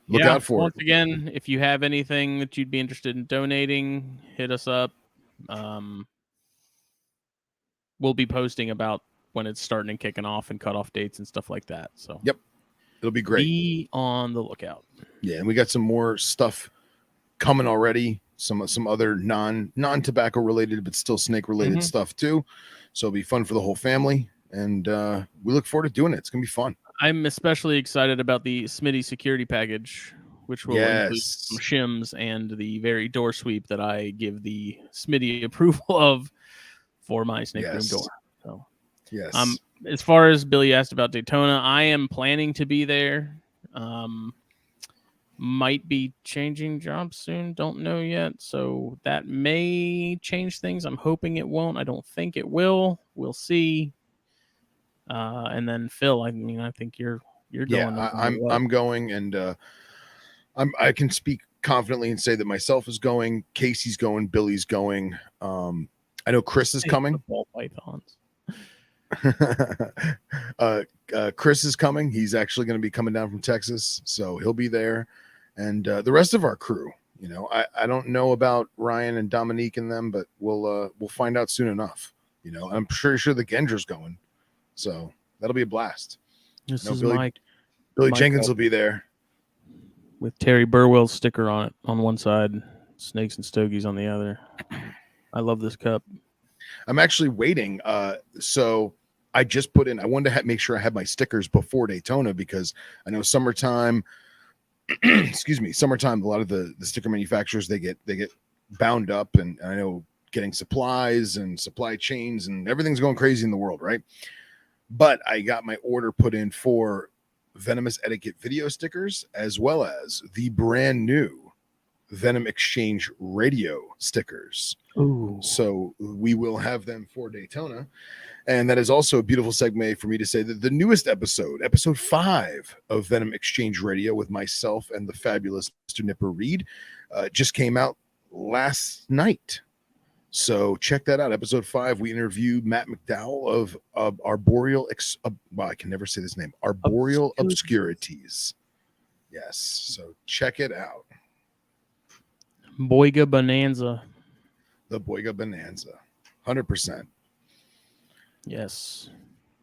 look out for once it. again, if you have anything that you'd be interested in donating, hit us up. We'll be posting about when it's starting and kicking off and cutoff dates and stuff like that. So, it'll be great. Be on the lookout. Yeah, and we got some more stuff coming already. Some other non-tobacco related but still snake related stuff too. So it'll be fun for the whole family, and we look forward to doing it. It's gonna be fun. I'm especially excited about the Smitty security package, which will include some shims and the very door sweep that I give the Smitty approval of for my snake room door. So as far as Billy asked about Daytona, I am planning to be there. Might be changing jobs soon. Don't know yet. So that may change things. I'm hoping it won't. I don't think it will. We'll see. And then Phil, I think you're going. Yeah, I'm going, and I can speak confidently and say that myself is going. Casey's going. Billy's going. I know Chris is coming. Ball pythons. Chris is coming. He's actually going to be coming down from Texas, so he'll be there. And the rest of our crew, I don't know about Ryan and Dominique and them, but we'll find out soon enough. I'm sure the Gendra's going, so that'll be a blast. This is Billy Jenkins will be there with Terry Burwell's sticker on it on one side, Snakes and Stogies on the other. I love this cup. I'm actually waiting. So I just put in. I wanted to make sure I had my stickers before Daytona, because I know summertime. Summertime. A lot of the sticker manufacturers they get bound up, and I know getting supplies and supply chains and everything's going crazy in the world, right? But I got my order put in for Venomous Etiquette video stickers, as well as the brand new Venom Exchange radio stickers. Ooh. So we will have them for Daytona. And that is also a beautiful segue for me to say that the newest episode 5 of Venom Exchange Radio with myself and the fabulous Mr. Nipper Reed, just came out last night. So check that out. Episode 5, we interviewed Matt McDowell of Arboreal, I can never say this name, Arboreal Obscurities. Yes. So check it out. Boyga Bonanza. The Boyga Bonanza. 100%. Yes.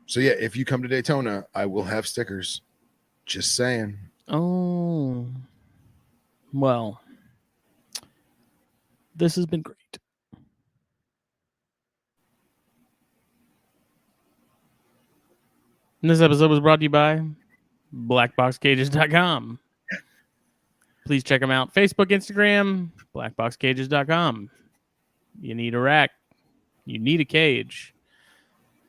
So yeah, if you come to Daytona, I will have stickers. Just saying. Oh. Well, this has been great. And this episode was brought to you by BlackBoxCages.com. Please check them out. Facebook, Instagram, BlackBoxCages.com. You need a rack. You need a cage.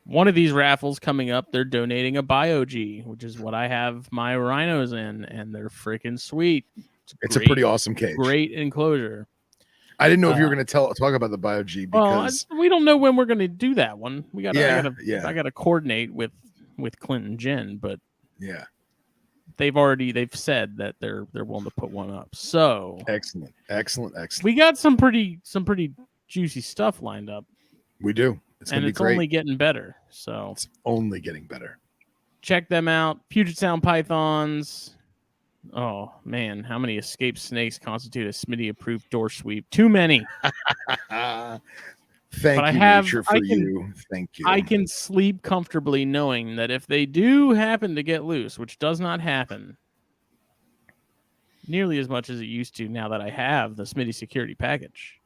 one of these raffles coming up, they're donating a BioG, which is what I have my rhinos in, and they're freaking sweet. It's a pretty awesome cage. Great enclosure. I didn't know if you were going to talk about the BioG because we don't know when we're going to do that one. I got to coordinate with Clint and Jen, but yeah, they've said that they're willing to put one up. So excellent. We got some pretty juicy stuff lined up. We do. It's going to be great. Only getting better. So it's only getting better. Check them out. Puget Sound pythons. Oh man, how many escaped snakes constitute a Smitty approved door sweep? Too many. Thank you, nature, for you. Thank you. I can sleep comfortably knowing that if they do happen to get loose, which does not happen nearly as much as it used to now that I have the Smitty security package.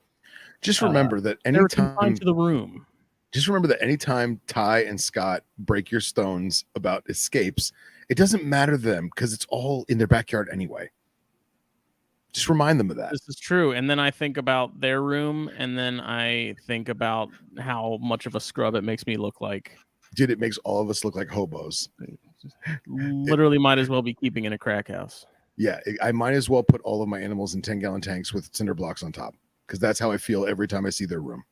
Just remember that anytime to the room. Just remember that anytime Ty and Scott break your stones about escapes, it doesn't matter to them because it's all in their backyard anyway. Just remind them of that. This is true. And then I think about their room, and then I think about how much of a scrub it makes me look like. Dude, it makes all of us look like hobos. Literally might as well be keeping in a crack house. Yeah, I might as well put all of my animals in 10-gallon tanks with cinder blocks on top because that's how I feel every time I see their room.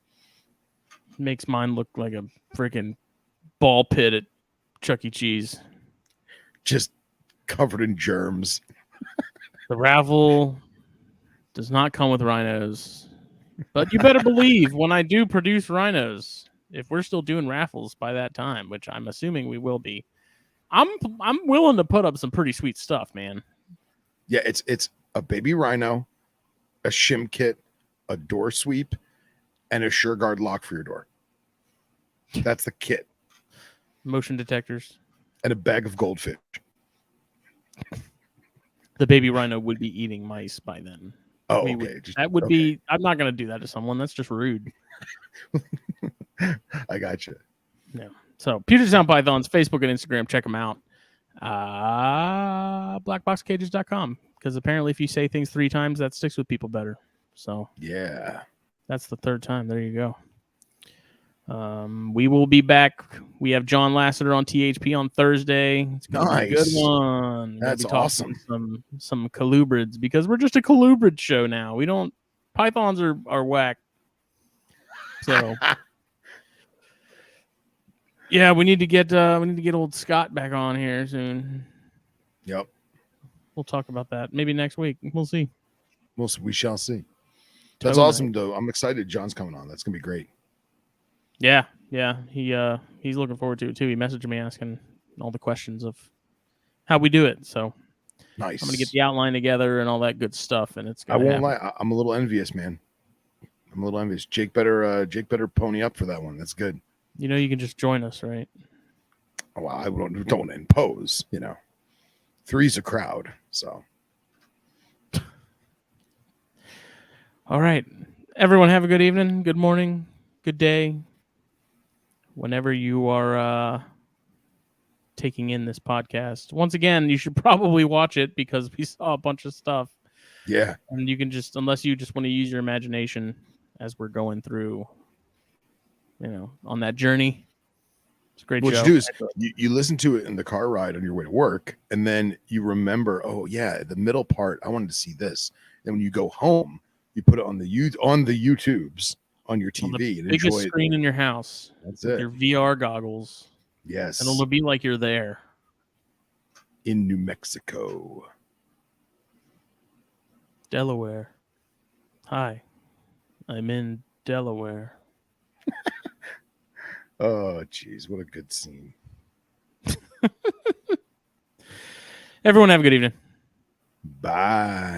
Makes mine look like a freaking ball pit at Chuck E. Cheese. Just covered in germs. The Raffle does not come with rhinos, but you better believe when I do produce rhinos, if we're still doing raffles by that time, which I'm assuming we will be, I'm willing to put up some pretty sweet stuff, man. Yeah, it's a baby rhino, a shim kit, a door sweep, and a SureGuard lock for your door. That's the kit. Motion detectors. And a bag of goldfish. The baby rhino would be eating mice by then. Oh, okay. That would be... I'm not going to do that to someone. That's just rude. I got you. Yeah. So, Puget Sound Pythons, Facebook and Instagram. Check them out. Blackboxcages.com. Because apparently if you say things 3 times, that sticks with people better. So, yeah. That's the 3rd time. There you go. We will be back. We have John Lasseter on THP on Thursday. It's going to be a good one. That's awesome. Some colubrids because we're just a colubrid show now. We don't pythons are whack. So yeah, we need to get old Scott back on here soon. Yep. We'll talk about that maybe next week. We'll see. We shall see. That's awesome though. I'm excited John's coming on. That's going to be great. Yeah. He's looking forward to it too. He messaged me asking all the questions of how we do it. So nice. I'm gonna get the outline together and all that good stuff. And it's. I won't lie. I'm a little envious, man. I'm a little envious. Jake better pony up for that one. That's good. You know, you can just join us, right? Well, I don't want to impose. 3's a crowd. So. All right, everyone. Have a good evening. Good morning. Good day. Whenever you are taking in this podcast. Once again, you should probably watch it because we saw a bunch of stuff. Yeah. And you can unless you just want to use your imagination as we're going through, on that journey. It's a great show. What you do is you listen to it in the car ride on your way to work, and then you remember, oh yeah, the middle part, I wanted to see this. And when you go home, you put it on the YouTubes. On your TV, on the and biggest enjoy it. Screen in your house. That's it. Your VR goggles. Yes. And it'll be like you're there. In New Mexico. Delaware. Hi. I'm in Delaware. Oh, geez. What a good scene. Everyone have a good evening. Bye.